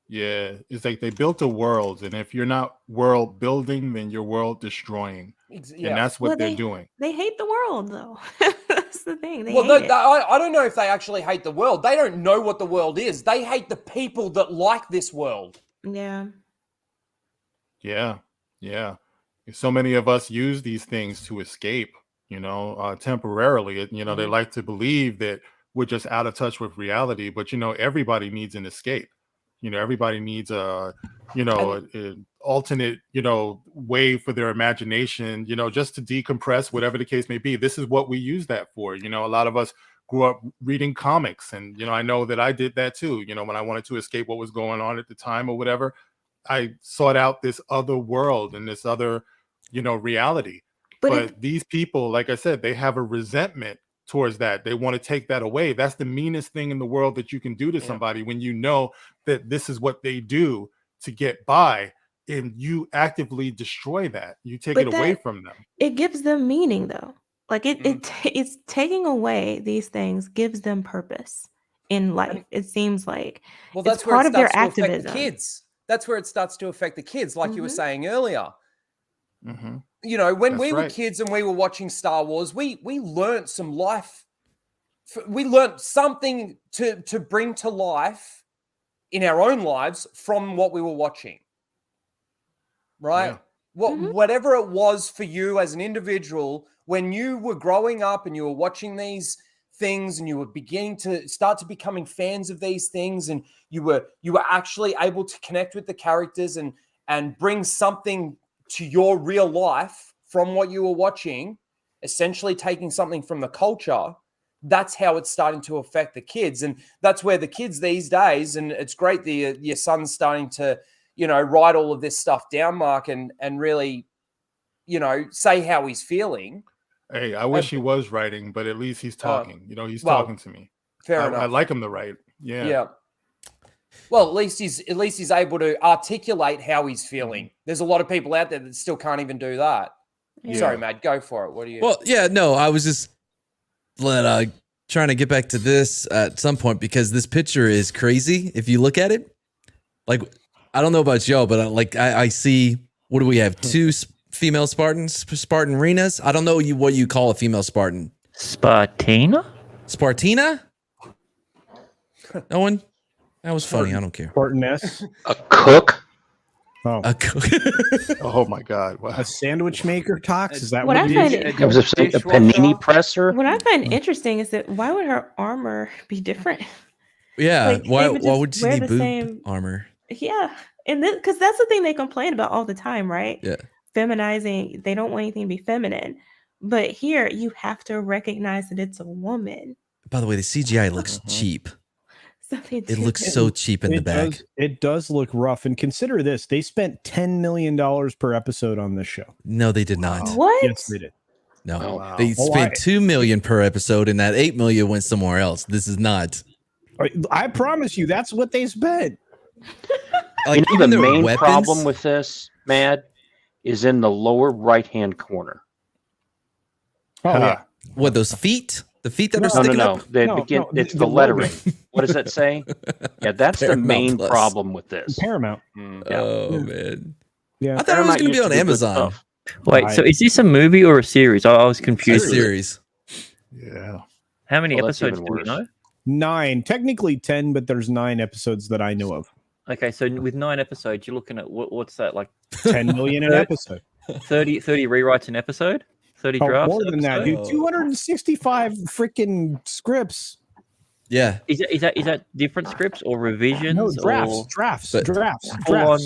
Yeah, it's like they built a world, and if you're not world building, then you're world destroying. And that's what they're doing. They hate the world, though. That's the thing. I don't know if they actually hate the world. They don't know what the world is. They hate the people that like this world. Yeah. Yeah. So many of us use these things to escape, temporarily. They like to believe that we're just out of touch with reality, but everybody needs an escape. Everybody needs an alternate, way for their imagination, just to decompress, whatever the case may be. This is what we use that for. A lot of us grew up reading comics, and, I know that I did that too. When I wanted to escape what was going on at the time or whatever, I sought out this other world and this other, reality. But these people, like I said, they have a resentment towards that. They want to take that away. That's the meanest thing in the world that you can do to somebody when you know that this is what they do to get by, and you actively destroy that. You take it away from them. It gives them meaning, though. Like it's taking away these things gives them purpose in life. It seems like that's part of their activism. The kids. That's where it starts to affect the kids, like you were saying earlier. When we were kids and we were watching Star Wars, we learned some life. We learned something to bring to life in our own lives from what we were watching. Right? Yeah. Whatever it was for you as an individual, when you were growing up and you were watching these things and you were beginning to start to becoming fans of these things, and you were actually able to connect with the characters and bring something to your real life from what you were watching, essentially taking something from the culture. That's how it's starting to affect the kids. And that's where the kids these days, and it's great that your son's starting to write all of this stuff down, Mark, and really, say how he's feeling. Hey, I wish he was writing, but at least he's talking. He's talking to me. Fair enough. I like him to write. Yeah. Yeah. Well, at least he's able to articulate how he's feeling. There's a lot of people out there that still can't even do that. Yeah. Sorry, Matt, go for it. What do you? Well, yeah, no, I was just trying to get back to this at some point because this picture is crazy. If you look at it, like, I don't know about y'all, but I see, what do we have? 2 female Spartans, Spartan Renas. I don't know what you call a female Spartan. Spartina? No one? That was funny. I don't care. Spartaness. A cook? Oh. A cook. Oh my God! Wow. A sandwich maker talks? Is that What what I it find is? It was a panini presser. What I find interesting is that why would her armor be different? Yeah. Like, why they would just would she wear need the boob same- armor? Yeah, and because that's the thing they complain about all the time, right? Yeah. Feminizing. They don't want anything to be feminine, but here you have to recognize that it's a woman. By the way, the CGI looks cheap. So It looks so cheap in the back. It does look rough. And consider this: they spent $10 million per episode on this show. No, they did not. What? Yes, they did. No, Oh, wow. they Oh, spent $2 million per episode, and that $8 million went somewhere else. This is not. I promise you, that's what they spent. Like, The main problem with this, Mad, is in the lower right-hand corner. Oh, yeah. What, those feet? The feet that are No, sticking up? It's the the lettering. logo. What does that say? Yeah, that's the Paramount main Plus. problem with this. Paramount. Oh, man. Yeah. I thought it was Paramount going to be used on do good Amazon. stuff. Wait, so is this a movie or a series? I was It's a confused. series. Yeah. How many Well, that's episodes even do we worse. know? 9, technically 10, but there's 9 episodes that I know of. Okay, so with 9 episodes, you're looking at what's that, like 10 million an episode. 30 rewrites an episode? 30 Oh, drafts? more than that, dude. Oh. 265 freaking scripts. Yeah. Is that different scripts or revisions? No, or drafts. full on?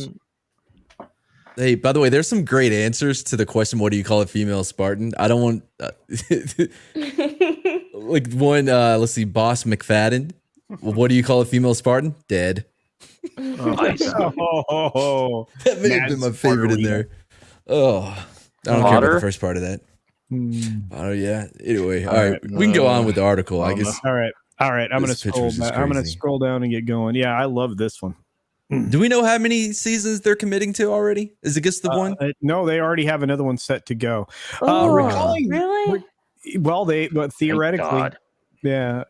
Hey, by the way, there's some great answers to the question, what do you call a female Spartan? I don't want... like one, let's see, Boss McFadden. What do you call a female Spartan? Dead. Nice. That may have been my favorite in there. Oh, I don't care about the first part of that. Oh, yeah. Anyway, all right. We can go on with the article, I guess. All right. I'm going to scroll back. I'm going to scroll down and get going. Yeah, I love this one. Do we know how many seasons they're committing to already? Is it just the one? No, they already have another one set to go. Really? But theoretically, yeah.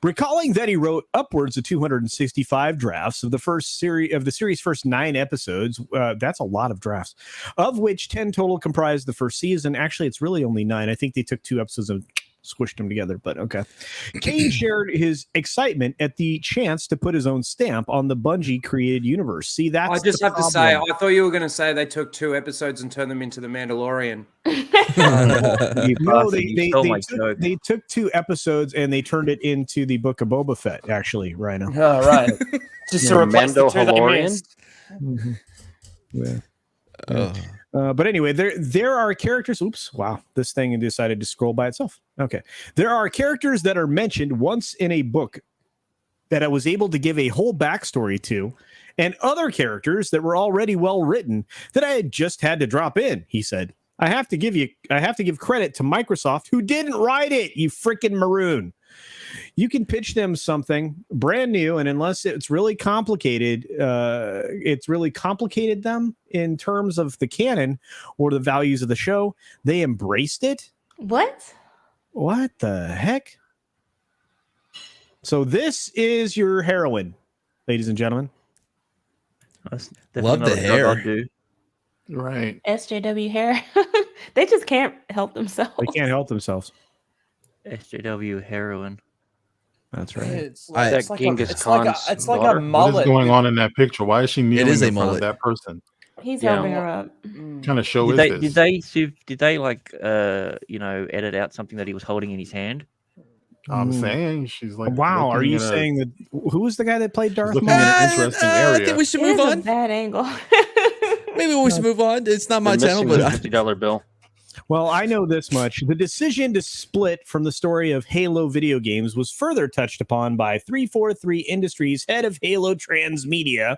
Recalling that he wrote upwards of 265 drafts of the series' first 9 episodes. That's a lot of drafts, of which 10 total comprised the first season. Actually, it's really only 9. I think they took 2 episodes and squished them together, but okay. Kane shared his excitement at the chance to put his own stamp on the Bungie created universe. See, that's I just have to say, I thought you were going to say they took 2 episodes and turned them into The Mandalorian. No, they took 2 episodes and they turned it into the Book of Boba Fett, actually, right now. Oh, right. Just to replace the 2 they missed. Yeah. But anyway, there are characters. Oops! Wow, this thing decided to scroll by itself. Okay, there are characters that are mentioned once in a book that I was able to give a whole backstory to, and other characters that were already well written that I had just had to drop in. He said, I have to give credit to Microsoft, who didn't write it. You freaking maroon. You can pitch them something brand new, and unless it's really complicated, them in terms of the canon or the values of the show. They embraced it. What the heck? So this is your heroine, ladies and gentlemen. Love the hair. Right. SJW hair. They just can't help themselves. They can't help themselves. SJW heroine. That's right. It's like a What mullet. is going on in that picture? Why is she kneeling is a in front of mullet. that person? He's helping her up. What kind of show Did is they this? did they like edit out something that he was holding in his hand? I'm saying she's like. Wow, are looking you in a- saying that? Who was the guy that played Darth looking Maul? in an interesting I area. think we should It move is a on. bad angle. Maybe we should move on. It's not my channel, but $50 bill. Well, I know this much. The decision to split from the story of Halo video games was further touched upon by 343 Industries head of Halo Transmedia,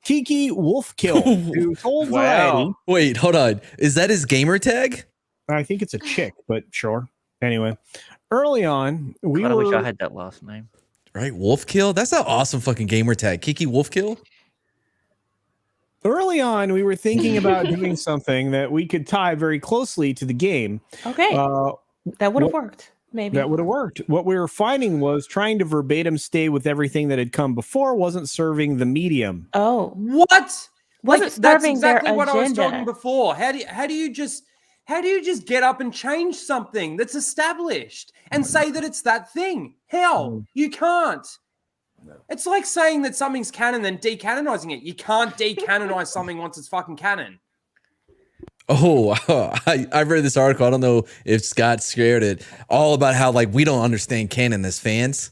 Kiki Wolfkill, who told Variety. Wait, hold on. Is that his gamer tag? I think it's a chick, but sure. Anyway, early on, I wish I had that last name. Right, Wolfkill? That's an awesome fucking gamer tag. Kiki Wolfkill? Early on, we were thinking about doing something that we could tie very closely to the game. Okay. That would have worked. Maybe. That would have worked. What we were finding was trying to verbatim stay with everything that had come before wasn't serving the medium. Oh. What? Wasn't that's serving exactly their what I was agenda. talking before. How do you just get up and change something that's established and say that it's that thing? How? You can't. It's like saying that something's canon and decanonizing it. You can't decanonize something once it's fucking canon. Oh, I read this article. I don't know if Scott shared it. All about how like we don't understand canon as fans.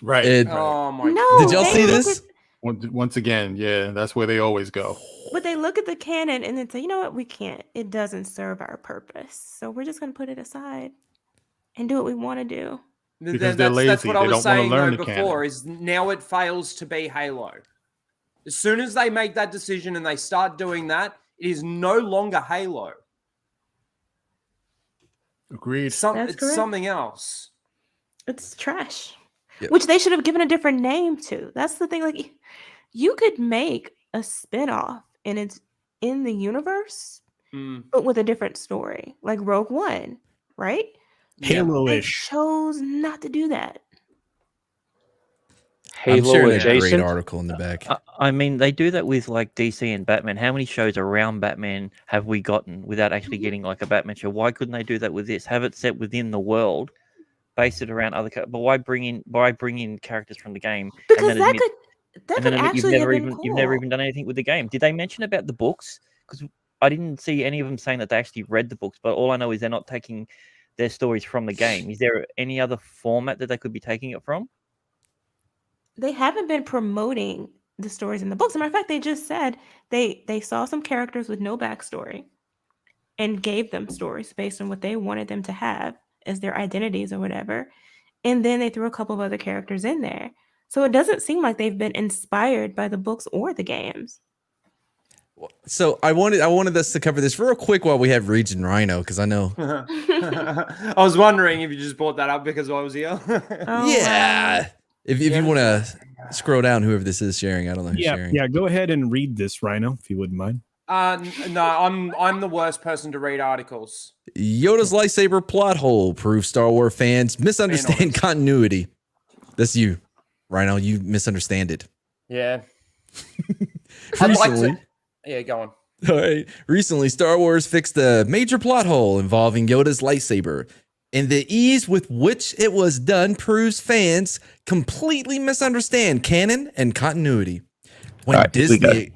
Right. Oh my No, Did y'all see this? Once again, yeah, that's where they always go. But they look at the canon and then say, you know what, we can't. It doesn't serve our purpose. So we're just going to put it aside and do what we want to do. Because they're lazy. That's what I They was don't wanna saying learn though the before, canon. is now it fails to be Halo. As soon as they make that decision and they start doing that, it is no longer Halo. Agreed. That's It's correct. something else. It's trash, Yep. which they should have given a different name to. That's the thing. Like, you could make a spinoff and it's in the universe, but with a different story, like Rogue One, right? They Halo-ish. chose not to do that. I'm Halo sharing a great adjacent. article in the back. I mean, they do that with like DC and Batman. How many shows around Batman have we gotten without actually getting like a Batman show? Why couldn't they do that with this? Have it set within the world, base it around other. But why bring in characters from the game? Because and then that admit, could and then admit actually have been cool. you've never even done anything with the game. Did they mention about the books? Because I didn't see any of them saying that they actually read the books. But all I know is they're not taking their stories from the game. Is there any other format that they could be taking it from? They haven't been promoting the stories in the books. As a matter of fact, they just said they saw some characters with no backstory and gave them stories based on what they wanted them to have as their identities or whatever. And then they threw a couple of other characters in there. So it doesn't seem like they've been inspired by the books or the games. So I wanted us to cover this real quick while we have Region Rhino, because I know. I was wondering if you just brought that up because I was here. Oh, Yeah. wow. If you want to scroll down, whoever this is sharing, I don't know who's sharing. Yeah. Go ahead and read this, Rhino, if you wouldn't mind. No, I'm the worst person to read articles. Yoda's lightsaber plot hole proves Star Wars fans misunderstand continuity. That's you, Rhino. You misunderstand it. Yeah. I'd like to. Yeah, go on. All right. Recently, Star Wars fixed a major plot hole involving Yoda's lightsaber, and the ease with which it was done proves fans completely misunderstand canon and continuity. When Disney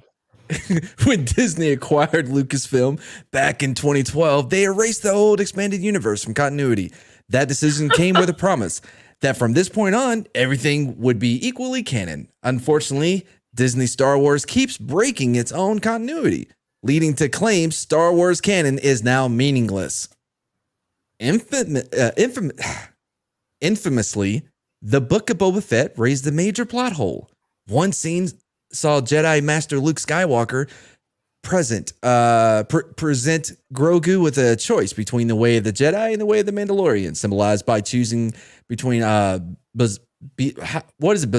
acquired Lucasfilm back in 2012, they erased the old expanded universe from continuity. That decision came with a promise that from this point on, everything would be equally canon. Unfortunately, Disney Star Wars keeps breaking its own continuity, leading to claims Star Wars canon is now meaningless. Infamously, the Book of Boba Fett raised a major plot hole. One scene saw Jedi Master Luke Skywalker present Grogu with a choice between the way of the Jedi and the way of the Mandalorian, symbolized by choosing between what is it,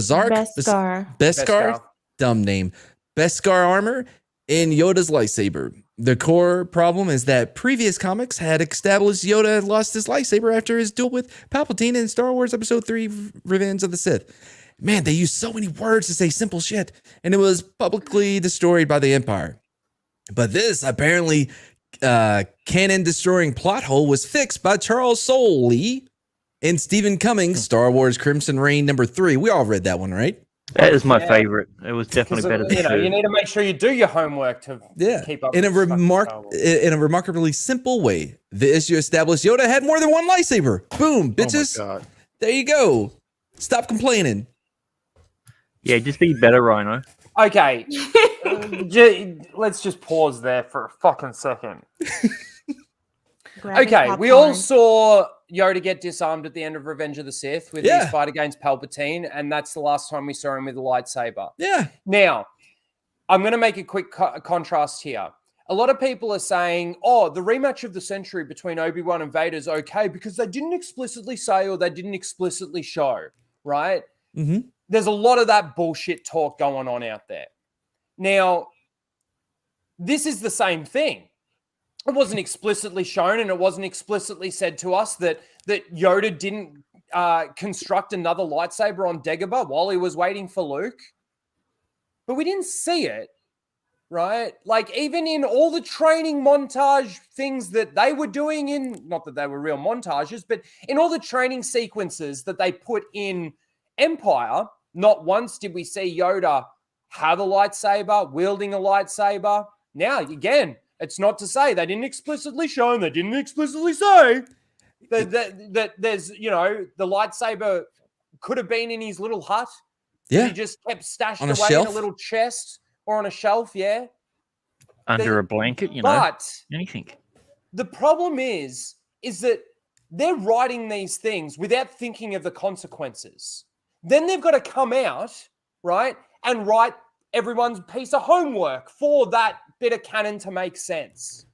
Beskar? Dumb name. Beskar armor and Yoda's lightsaber. The core problem is that previous comics had established Yoda had lost his lightsaber after his duel with Palpatine in Star Wars Episode 3, Revenge of the Sith. Man, they used so many words to say simple shit, and it was publicly destroyed by the Empire. But this apparently canon-destroying plot hole was fixed by Charles Soule and Stephen Cummings' Star Wars Crimson Reign #3. We all read that one, right? That is my favorite. It was definitely better than you need to make sure you do your homework to keep up. In a remarkably simple way, the issue established Yoda had more than one lightsaber. Boom, bitches. Oh my God. There you go. Stop complaining. Yeah, just be better, Rhino. Okay, let's just pause there for a fucking second. Okay, we all saw Yoda get disarmed at the end of Revenge of the Sith with his fight against Palpatine, and that's the last time we saw him with a lightsaber. Yeah. Now, I'm going to make a quick contrast here. A lot of people are saying, oh, the rematch of the century between Obi-Wan and Vader is okay because they didn't explicitly say or they didn't explicitly show, right? Mm-hmm. There's a lot of that bullshit talk going on out there. Now, this is the same thing. It wasn't explicitly shown and it wasn't explicitly said to us that Yoda didn't construct another lightsaber on Dagobah while he was waiting for Luke. But we didn't see it, right? Like, even in all the training montage things that they were doing in, not that they were real montages, but in all the training sequences that they put in Empire, not once did we see Yoda have a lightsaber, wielding a lightsaber. Now, again, it's not to say they didn't explicitly show and they didn't explicitly say that there's, you know, the lightsaber could have been in his little hut. Yeah. He just kept stashed On a away shelf? in a little chest or on a shelf, yeah. Under a blanket, you know, But anything. the problem is that they're writing these things without thinking of the consequences. Then they've got to come out, right, and write everyone's piece of homework for that bit of canon to make sense.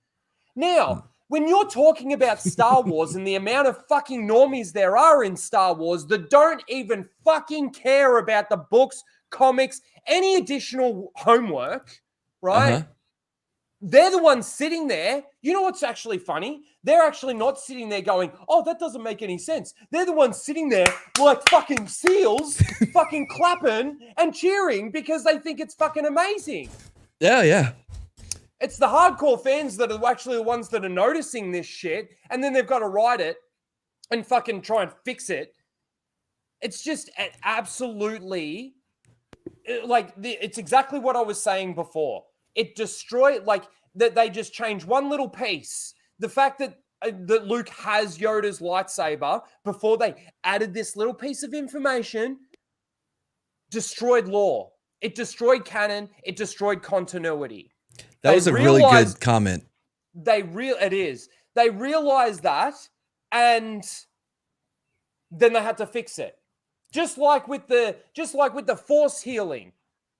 Now, when you're talking about Star Wars and the amount of fucking normies there are in Star Wars that don't even fucking care about the books, comics, any additional homework, right? Uh-huh. They're the ones sitting there. You know what's actually funny? They're actually not sitting there going, oh, that doesn't make any sense. They're the ones sitting there like fucking seals, fucking clapping and cheering because they think it's fucking amazing. Yeah, yeah. It's the hardcore fans that are actually the ones that are noticing this shit, and then they've got to write it and fucking try and fix it. It's just absolutely, like, it's exactly what I was saying before. It destroyed, like, that they just changed one little piece. The fact that Luke has Yoda's lightsaber before they added this little piece of information destroyed lore. It destroyed canon. It destroyed continuity. That was a really good comment. It is. They realized that, and then they had to fix it. Just like with the force healing,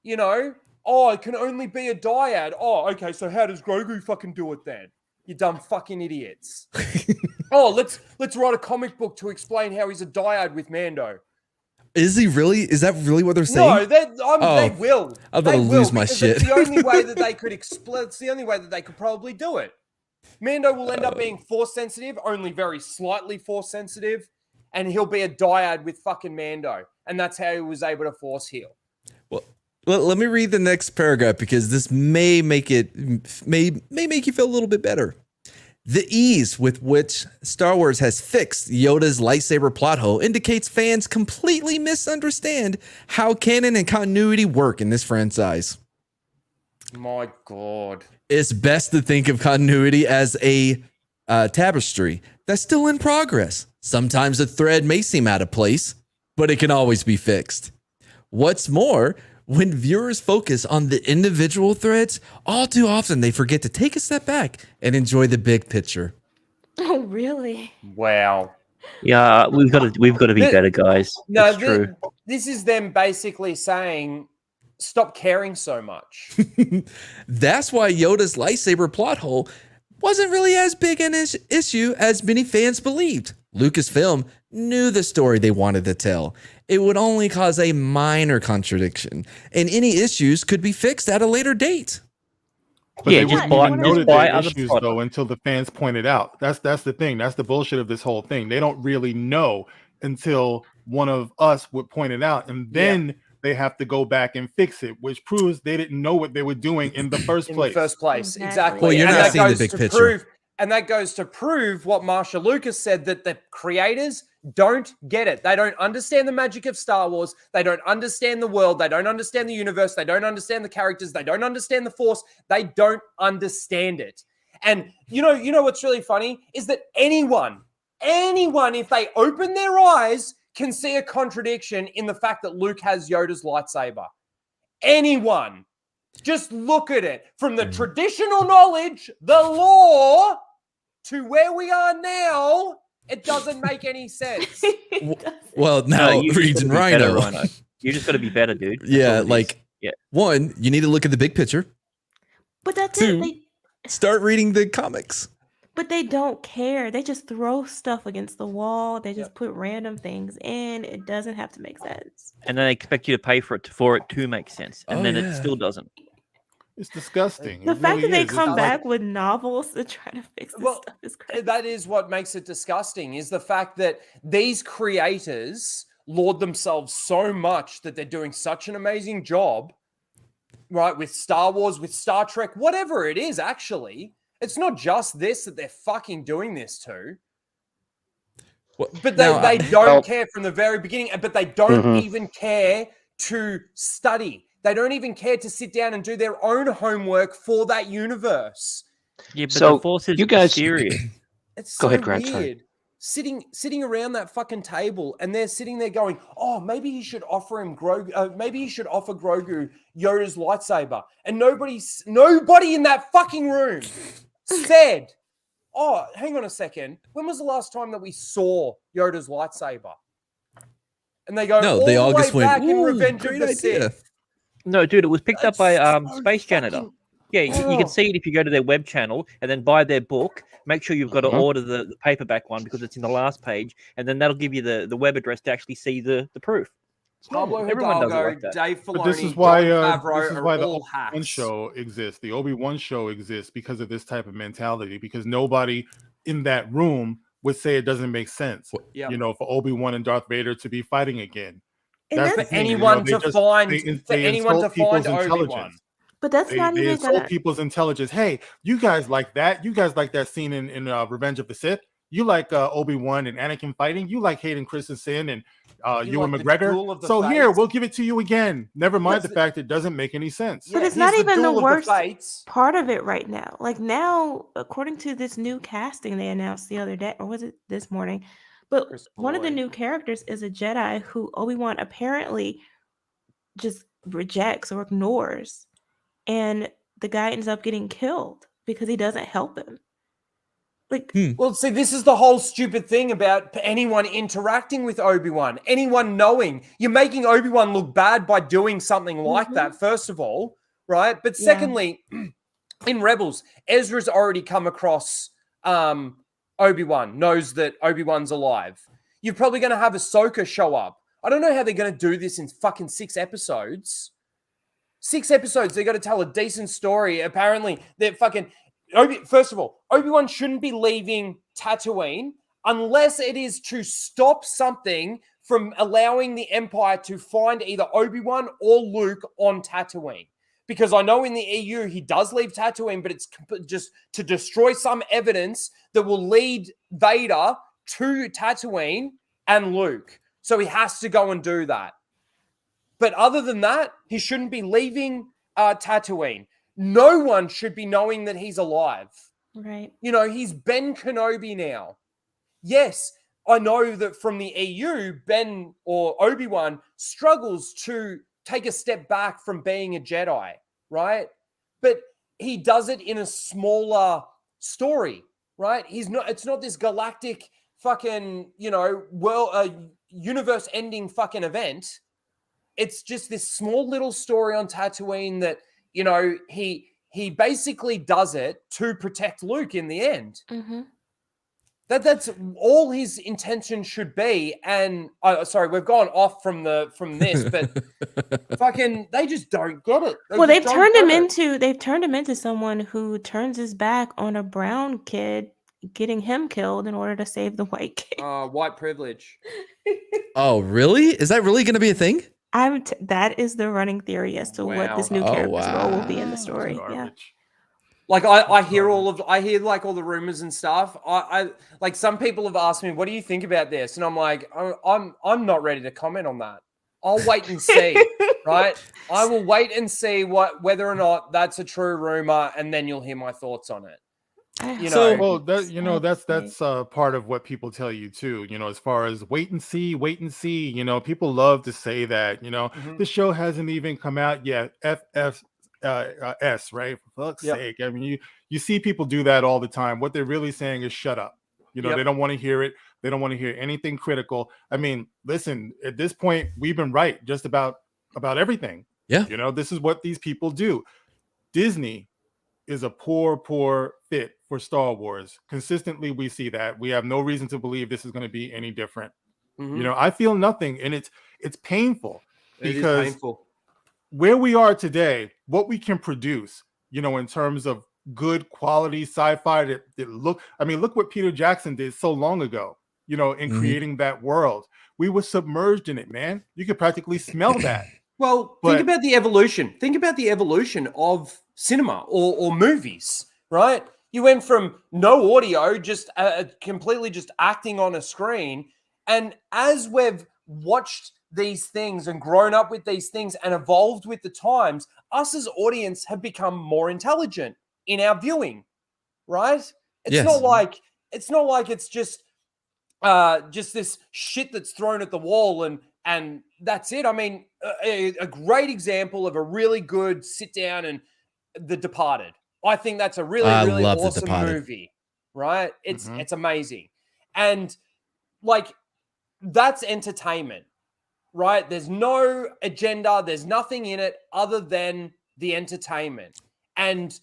you know. Oh, it can only be a dyad. Oh, okay. So how does Grogu fucking do it then? You dumb fucking idiots. Oh, let's write a comic book to explain how he's a dyad with Mando. Is he really? Is that really what they're saying? No, they will. I'm about to lose my shit. It's the only way that they could it's the only way that they could probably do it. Mando will end up being force sensitive, only very slightly force sensitive, and he'll be a dyad with fucking Mando, and that's how he was able to force heal. Well, let me read the next paragraph because this may make you feel a little bit better. The ease with which Star Wars has fixed Yoda's lightsaber plot hole indicates fans completely misunderstand how canon and continuity work in this franchise. My God. It's best to think of continuity as a tapestry that's still in progress. Sometimes a thread may seem out of place, but it can always be fixed. What's more, when viewers focus on the individual threads, all too often they forget to take a step back and enjoy the big picture. Oh, really? Wow. Yeah, we've got to be better, guys. No, it's true. This is them basically saying, stop caring so much. That's why Yoda's lightsaber plot hole wasn't really as big an issue as many fans believed. Lucasfilm knew the story they wanted to tell. It would only cause a minor contradiction, and any issues could be fixed at a later date. But yeah, they just wouldn't even noted buy their other issues products. though until the fans pointed out. That's the thing. That's the bullshit of this whole thing. They don't really know until one of us would point it out, and then they have to go back and fix it, which proves they didn't know what they were doing in the first place. Exactly. Well, you're not seeing the big picture. And that goes to prove what Marsha Lucas said, that the creators don't get it. They don't understand the magic of Star Wars. They don't understand the world. They don't understand the universe. They don't understand the characters. They don't understand the Force. They don't understand it. And you know what's really funny is that anyone, if they open their eyes, can see a contradiction in the fact that Luke has Yoda's lightsaber. Anyone. Just look at it. From the traditional knowledge, the lore, to where we are now, it doesn't make any sense. Well, now you just Region gotta be better, Rhino. Rhino. You just got to be better, dude. That's Yeah, all it is. like One, you need to look at the big picture. But that's Two, it. start reading the comics. But they don't care. They just throw stuff against the wall. They just put random things in. It doesn't have to make sense. And then they expect you to pay for it to make sense, and then it still doesn't. It's disgusting. The fact that they come back with novels to try to fix this stuff is crazy. That is what makes it disgusting, is the fact that these creators laud themselves so much that they're doing such an amazing job, right, with Star Wars, with Star Trek, whatever it is, actually. It's not just this that they're fucking doing this to. Well, but they don't care from the very beginning, but they don't even care to study. They don't even care to sit down and do their own homework for that universe. Yeah, but the Force is mysterious. It's so weird. Sitting around that fucking table, and they're sitting there going, "Oh, maybe he should offer him Grogu. Maybe he should offer Grogu Yoda's lightsaber." And nobody in that fucking room said, "Oh, hang on a second. When was the last time that we saw Yoda's lightsaber?" And they go, "No, they all just went, back in Revenge of the Sith." No, dude, it was picked up by Space Janitor. Yeah, you can see it if you go to their web channel and then buy their book. Make sure you've got to order the paperback one because it's in the last page, and then that'll give you the web address to actually see the proof. Pablo Everyone does it Hidalgo, like that. Dave Filoni, But this is why Favreau the all Obi-Wan show exists. The Obi-Wan show exists because of this type of mentality. Because nobody in that room would say it doesn't make sense. Yep. You know, for Obi-Wan and Darth Vader to be fighting again. That's for anyone to find Obi-Wan. But that's not they even insult people's intelligence. Hey, you guys like that? You guys like that scene in Revenge of the Sith? You like Obi-Wan and Anakin fighting? You like Hayden Christensen and Ewan McGregor? So here, we'll give it to you again. Never mind the fact it doesn't make any sense. But it's not even the worst part of it right now. Like now, according to this new casting they announced the other day, or was it this morning? But one of the new characters is a Jedi who Obi-Wan apparently just rejects or ignores. And the guy ends up getting killed because he doesn't help him. Like, well, see, this is the whole stupid thing about anyone interacting with Obi-Wan, anyone knowing. You're making Obi-Wan look bad by doing something like that, first of all, right? But secondly, in Rebels, Ezra's already come across Obi-Wan, knows that Obi-Wan's alive. You're probably going to have Ahsoka show up. I don't know how they're going to do this in fucking 6 episodes. 6 episodes, they got to tell a decent story. Apparently, they're fucking... First of all, Obi-Wan shouldn't be leaving Tatooine unless it is to stop something from allowing the Empire to find either Obi-Wan or Luke on Tatooine. Because I know in the EU, he does leave Tatooine, but it's just to destroy some evidence that will lead Vader to Tatooine and Luke. So he has to go and do that. But other than that, he shouldn't be leaving Tatooine. No one should be knowing that he's alive. Right. You know, he's Ben Kenobi now. Yes, I know that from the EU, Ben or Obi-Wan struggles to take a step back from being a Jedi, right? But he does it in a smaller story, right? It's not this galactic fucking, universe-ending fucking event. It's just this small little story on Tatooine that, he basically does it to protect Luke in the end. Mm-hmm. That's all his intention should be. And sorry, we've gone off from this, but fucking, they just don't get it. They've turned him into someone who turns his back on a brown kid, getting him killed in order to save the white kid. White privilege. Oh, really? Is that really going to be a thing? That is the running theory as to what this new character's role will be in the story. Yeah. Like I hear all the rumors and stuff. I like some people have asked me, what do you think about this? And I'm like, I'm not ready to comment on that. I'll wait and see. Right? I will wait and see whether or not that's a true rumor, and then you'll hear my thoughts on it. That's part of what people tell you too, as far as wait and see, people love to say that, the show hasn't even come out yet. FFS, right? For fuck's sake. I mean, you see people do that all the time. What they're really saying is shut up. They don't want to hear it. They don't want to hear anything critical. I mean, listen, at this point, we've been right just about everything. Yeah. You know, this is what these people do. Disney is a poor fit for Star Wars. Consistently, we see that. We have no reason to believe this is going to be any different. You know, I feel nothing, and it's painful because painful. Where we are today, what we can produce, you know, in terms of good quality sci-fi that look what Peter Jackson did so long ago, you know, in creating that world. We were submerged in it, man. You could practically smell that. Well, think about the evolution. Think about the evolution of cinema or movies, right? You went from no audio, just completely just acting on a screen. And as we've watched these things and grown up with these things and evolved with the times, us as audience have become more intelligent in our viewing, right? It's not like it's just this shit that's thrown at the wall and that's it. I mean, a great example of a really good sit down and The Departed. I think that's a really awesome movie, right? It's amazing. And like, that's entertainment, right? There's no agenda. There's nothing in it other than the entertainment. And,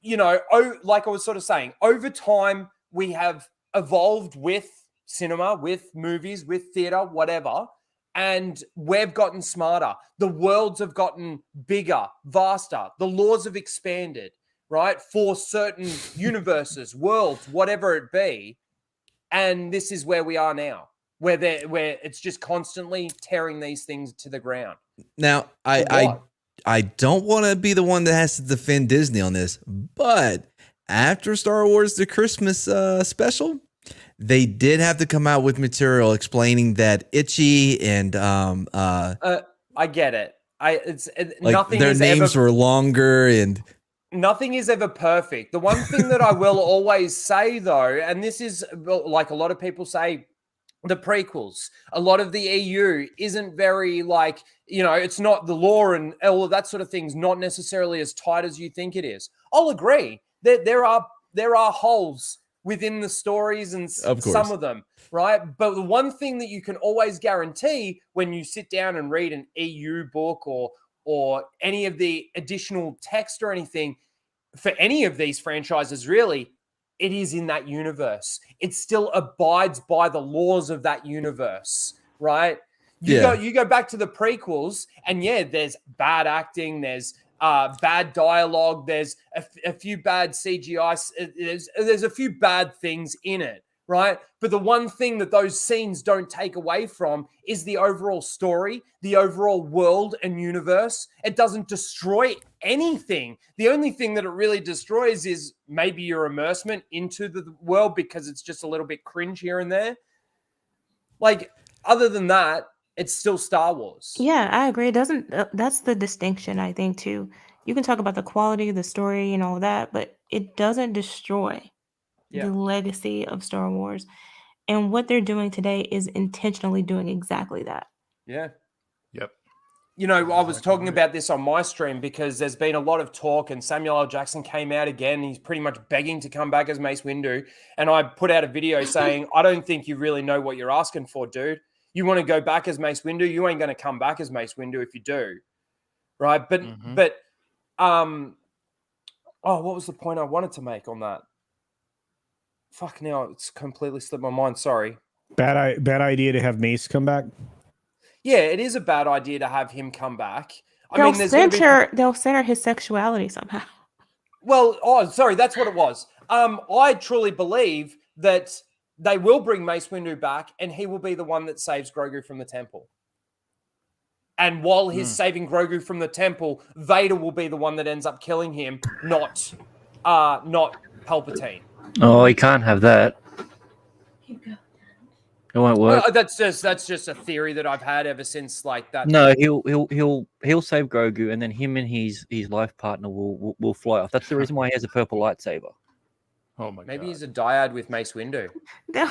you know, like I was sort of saying, over time, we have evolved with cinema, with movies, with theater, whatever. And we've gotten smarter. The worlds have gotten bigger, vaster. The laws have expanded, right? For certain universes, worlds, whatever it be. And this is where we are now, where it's just constantly tearing these things to the ground. Now, I don't want to be the one that has to defend Disney on this, but after Star Wars The Christmas special, they did have to come out with material explaining that Itchy and I get it. Nothing. Their names were longer and nothing is ever perfect. The one thing that I will always say, though, and this is like a lot of people say, the prequels, a lot of the EU isn't very like, you know, it's not the law and all of that sort of things, not necessarily as tight as you think it is. I'll agree that there are holes within the stories and some of them, right? But the one thing that you can always guarantee when you sit down and read an EU book or any of the additional text or anything for any of these franchises, really, it is in that universe. It still abides by the laws of that universe, right? You go back to the prequels, and there's bad acting, there's bad dialogue, there's a few bad CGI, there's a few bad things in it, right? But the one thing that those scenes don't take away from is the overall story, the overall world and universe. It doesn't destroy anything. The only thing that it really destroys is maybe your immersement into the world because it's just a little bit cringe here and there. Like, other than that, it's still Star Wars. Yeah, I agree. It doesn't. That's the distinction, I think, too. You can talk about the quality of the story and all that, but it doesn't destroy the legacy of Star Wars. And what they're doing today is intentionally doing exactly that. Yeah. Yep. You know, I was talking about this on my stream because there's been a lot of talk, and Samuel L. Jackson came out again. He's pretty much begging to come back as Mace Windu. And I put out a video saying, I don't think you really know what you're asking for, dude. You want to go back as Mace Windu? You ain't going to come back as Mace Windu if you do. Right? But what was the point I wanted to make on that? Fuck, now it's completely slipped my mind. Sorry. Bad idea to have Mace come back. Yeah, it is a bad idea to have him come back. They'll center his sexuality somehow. Well, sorry, that's what it was. I truly believe that they will bring Mace Windu back, and he will be the one that saves Grogu from the temple. And while he's saving Grogu from the temple, Vader will be the one that ends up killing him, not Palpatine. Oh, he can't have that. It won't work. That's just a theory that I've had ever since like that. No, he'll save Grogu, and then him and his life partner will fly off. That's the reason why he has a purple lightsaber. Oh my god. Maybe he's a dyad with Mace Windu. They'll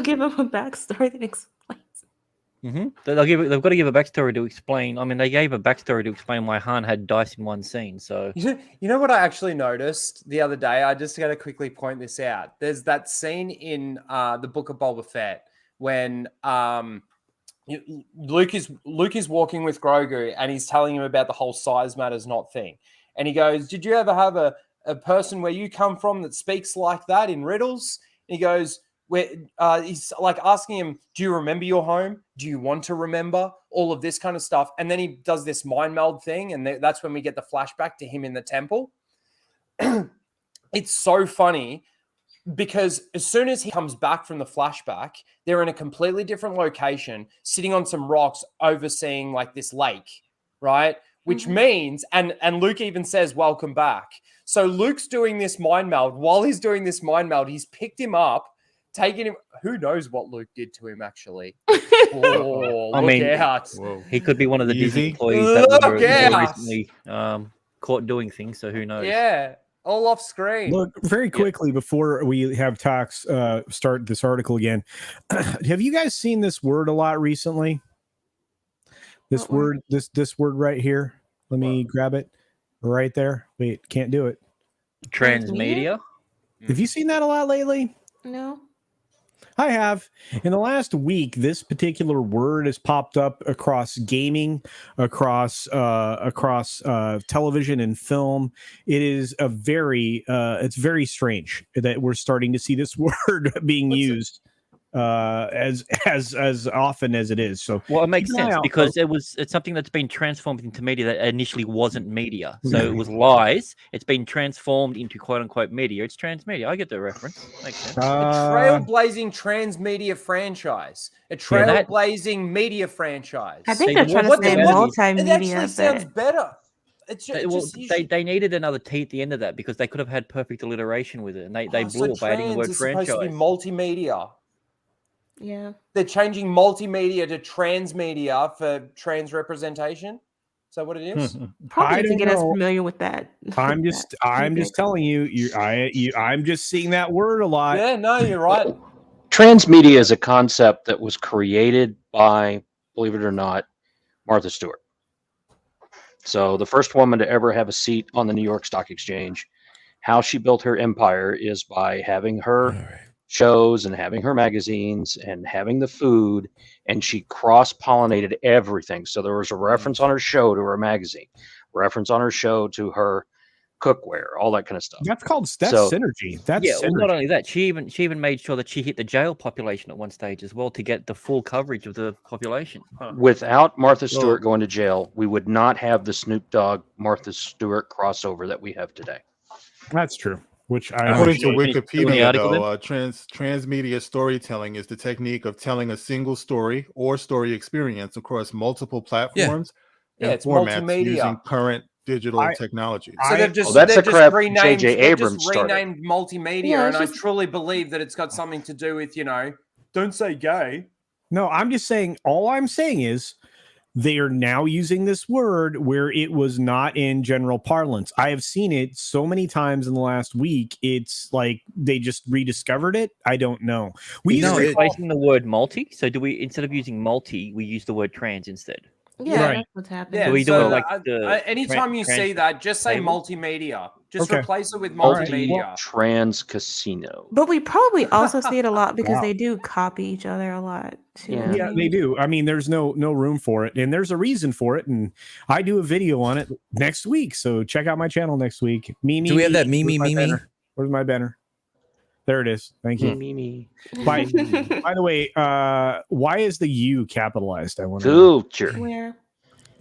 give him a backstory that explains. Mm-hmm. They've got to give a backstory to explain. I mean, they gave a backstory to explain why Han had dice in one scene. So you know what I actually noticed the other day? I just got to quickly point this out. There's that scene in the Book of Boba Fett when Luke is walking with Grogu, and he's telling him about the whole size matters not thing. And he goes, "Did you ever have a person where you come from that speaks like that in riddles?" And he goes, he's like asking him, "Do you remember your home? Do you want to remember?" All of this kind of stuff. And then he does this mind meld thing, and that's when we get the flashback to him in the temple. It's so funny because as soon as he comes back from the flashback, they're in a completely different location, sitting on some rocks, overseeing like this lake, right? Which means, and Luke even says, "Welcome back." So Luke's doing this mind meld. While he's doing this mind meld, he's picked him up, taken him. Who knows what Luke did to him, actually? Oh, I mean, out. He could be one of the Disney Easy. employees that were Out. recently caught doing things, so who knows? Yeah, all off screen. Look, very quickly before we have talks start this article again, have you guys seen this word a lot recently? This word, this word right here. Let me grab it right there. Wait, can't do it. Transmedia. Have you seen that a lot lately? No. I have. In the last week, this particular word has popped up across gaming, across television and film. It is it's very strange that we're starting to see this word being used as often as it is. So, well, it makes sense because it's something that's been transformed into media that initially wasn't media. So it was lies. It's been transformed into quote unquote media. It's transmedia. I get the reference. Makes sense. A trailblazing transmedia franchise. A trailblazing media franchise. I think they're trying to say multimedia. It actually sounds better. They needed another T at the end of that because they could have had perfect alliteration with it, and they blew it by adding the word franchise. Supposed to be multimedia. Yeah. They're changing multimedia to transmedia for trans representation. Is that what it is? Probably to get us familiar with that. I'm just telling you, I'm just seeing that word a lot. Yeah, no, you're right. Transmedia is a concept that was created by, believe it or not, Martha Stewart. So the first woman to ever have a seat on the New York Stock Exchange. How she built her empire is by having her shows and having her magazines and having the food, and she cross-pollinated everything. So there was a reference on her show to her magazine, reference on her show to her cookware, all that kind of stuff. That's synergy. That's synergy. Well, not only that, she even made sure that she hit the jail population at one stage as well to get the full coverage of the population. Without Martha Stewart going to jail, we would not have the Snoop Dogg Martha Stewart crossover that we have today. That's true. Which according to Wikipedia, though, transmedia storytelling is the technique of telling a single story or story experience across multiple platforms and formats using current digital technologies. So they've just renamed multimedia, and I truly believe that it's got something to do with, don't say gay. No, I'm just saying. All I'm saying is, they are now using this word where it was not in general parlance. I have seen it so many times in the last week. It's like they just rediscovered it. I don't know. We replacing the word multi. So do we, instead of using multi, we use the word trans instead? Yeah, that's what's happening. Yeah, so anytime you see that, just say multimedia. Just replace it with multimedia. Trans casino. But we probably also see it a lot because they do copy each other a lot too. Yeah, they do. I mean, there's no room for it, and there's a reason for it. And I do a video on it next week, so check out my channel next week. Do we have that Mimi? Where's my banner? There it is. Thank you. Mimi. By the way, why is the U capitalized? I want to Culture. Where?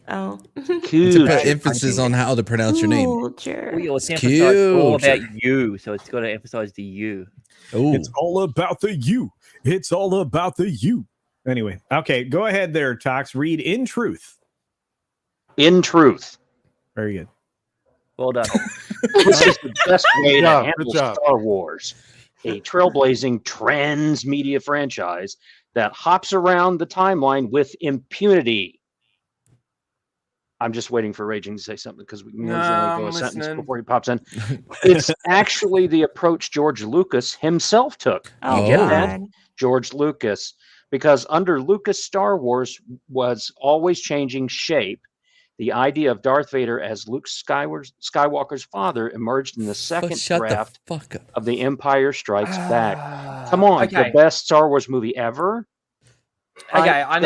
Oh. To put emphasis on how to pronounce your name. It's all about you, so it's got to emphasize the U. Oh, it's all about the U. It's all about the U. Anyway, okay, go ahead there, Tox. Read in truth. In truth. Very good. Well done. This is the best way to handle Star Wars. A trailblazing transmedia franchise that hops around the timeline with impunity. I'm just waiting for Raging to say something because we can usually go a sentence before he pops in. It's actually the approach George Lucas himself took. Oh, get that? George Lucas. Because under Lucas, Star Wars was always changing shape. The idea of Darth Vader as Luke Skywalker's father emerged in the second draft of The Empire Strikes Back. Come on, the best Star Wars movie ever. Okay, I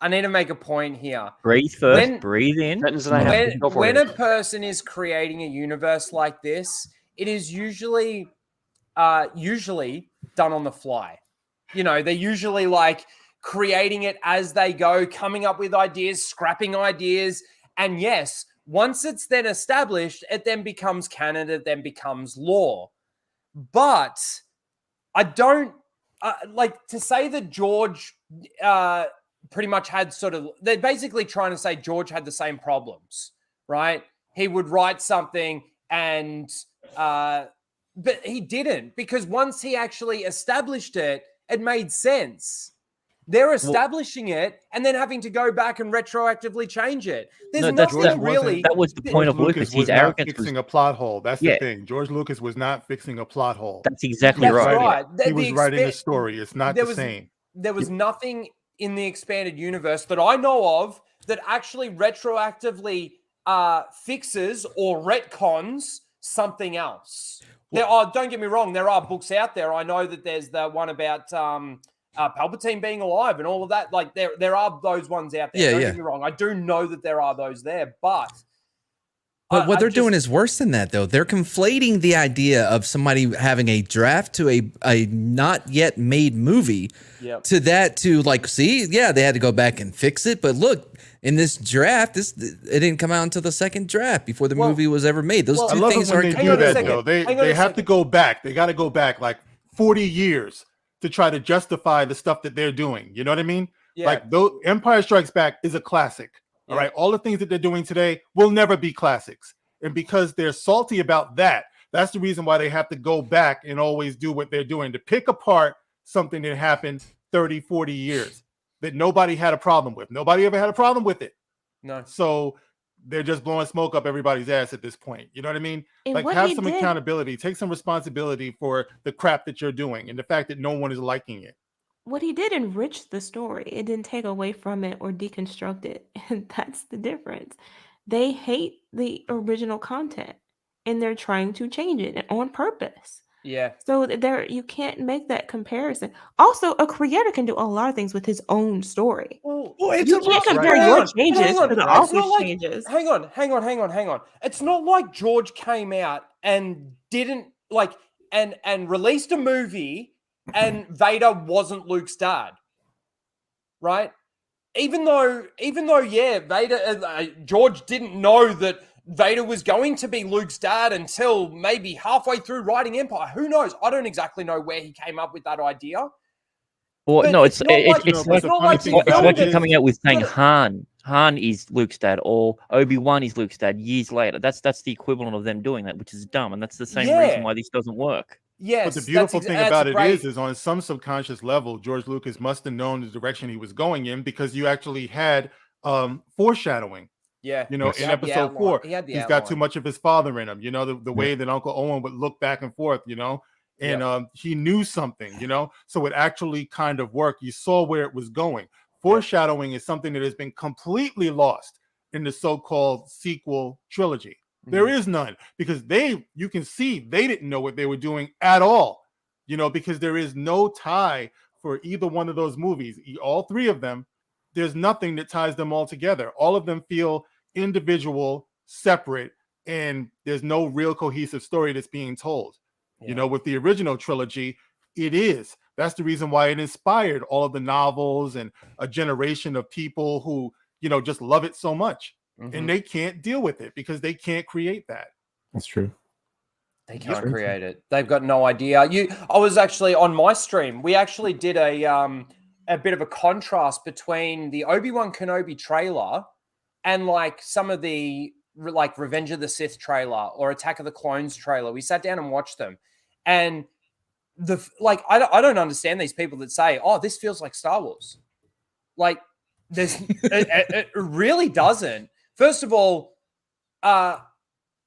need to make a point here. Breathe first. Breathe in. When a person is creating a universe like this, it is usually done on the fly. You know, they're usually like creating it as they go, coming up with ideas, scrapping ideas, and yes, once it's then established, it then becomes canon. It then becomes law. But I don't like to say that George pretty much had they're basically trying to say George had the same problems, right? He would write something and, but he didn't, because once he actually established it, it made sense. They're establishing it and then having to go back and retroactively change it. There's nothing really. That was the point of Lucas. His arrogance fixing a plot hole. That's the thing. George Lucas was not fixing a plot hole. That's exactly right. He was writing a story. It's not the same. There was nothing in the expanded universe that I know of that actually retroactively fixes or retcons something else. Don't get me wrong. There are books out there. I know that there's the one about Palpatine being alive and all of that. Like there are those ones out there. Don't get me wrong. I do know that there are those there, but what they're doing is worse than that, though. They're conflating the idea of somebody having a draft to a not yet made movie to like, see, they had to go back and fix it. But look, in this draft, it didn't come out until the second draft before the movie was ever made. Those two things are though. They have to go back. They got to go back like 40 years to try to justify the stuff that they're doing. You know what I mean? Yeah. Like Empire Strikes Back is a classic. All right. All the things that they're doing today will never be classics. And because they're salty about that, that's the reason why they have to go back and always do what they're doing, to pick apart something that happened 30, 40 years that nobody had a problem with. Nobody ever had a problem with it. No. So they're just blowing smoke up everybody's ass at this point. You know what I mean? And like, have some accountability, take some responsibility for the crap that you're doing and the fact that no one is liking it. What he did enriched the story. It didn't take away from it or deconstruct it. And that's the difference. They hate the original content and they're trying to change it on purpose. Yeah. So you can't make that comparison. Also, a creator can do a lot of things with his own story. Well, you can't compare your changes to the author's changes. Hang on. It's not like George came out and didn't like and released a movie and Vader wasn't Luke's dad, right? Even though, Vader, George didn't know that Vader was going to be Luke's dad until maybe halfway through writing Empire. Who knows? I don't exactly know where he came up with that idea. Well, no, it's like you're coming out with saying Han is Luke's dad, or Obi-Wan is Luke's dad years later. That's the equivalent of them doing that, which is dumb, and that's the same reason why this doesn't work. Yes, but the beautiful thing about it is on some subconscious level, George Lucas must have known the direction he was going in, because you actually had foreshadowing. Yeah, in episode 4, he's got too much of his father in him. The way that Uncle Owen would look back and forth. And he knew something. So it actually kind of worked. You saw where it was going. Foreshadowing is something that has been completely lost in the so-called sequel trilogy. There is none, because you can see they didn't know what they were doing at all, because there is no tie for either one of those movies. All three of them, there's nothing that ties them all together. All of them feel individual, separate, and there's no real cohesive story that's being told. With the original trilogy, it is. That's the reason why it inspired all of the novels and a generation of people who, just love it so much. And they can't deal with it because they can't create that. That's true. They can't create it. They've got no idea. I was actually on my stream. We actually did a bit of a contrast between the Obi-Wan Kenobi trailer and like some of the like Revenge of the Sith trailer or Attack of the Clones trailer. We sat down and watched them, and I don't understand these people that say, "Oh, this feels like Star Wars." Like, it really doesn't. First of all, Star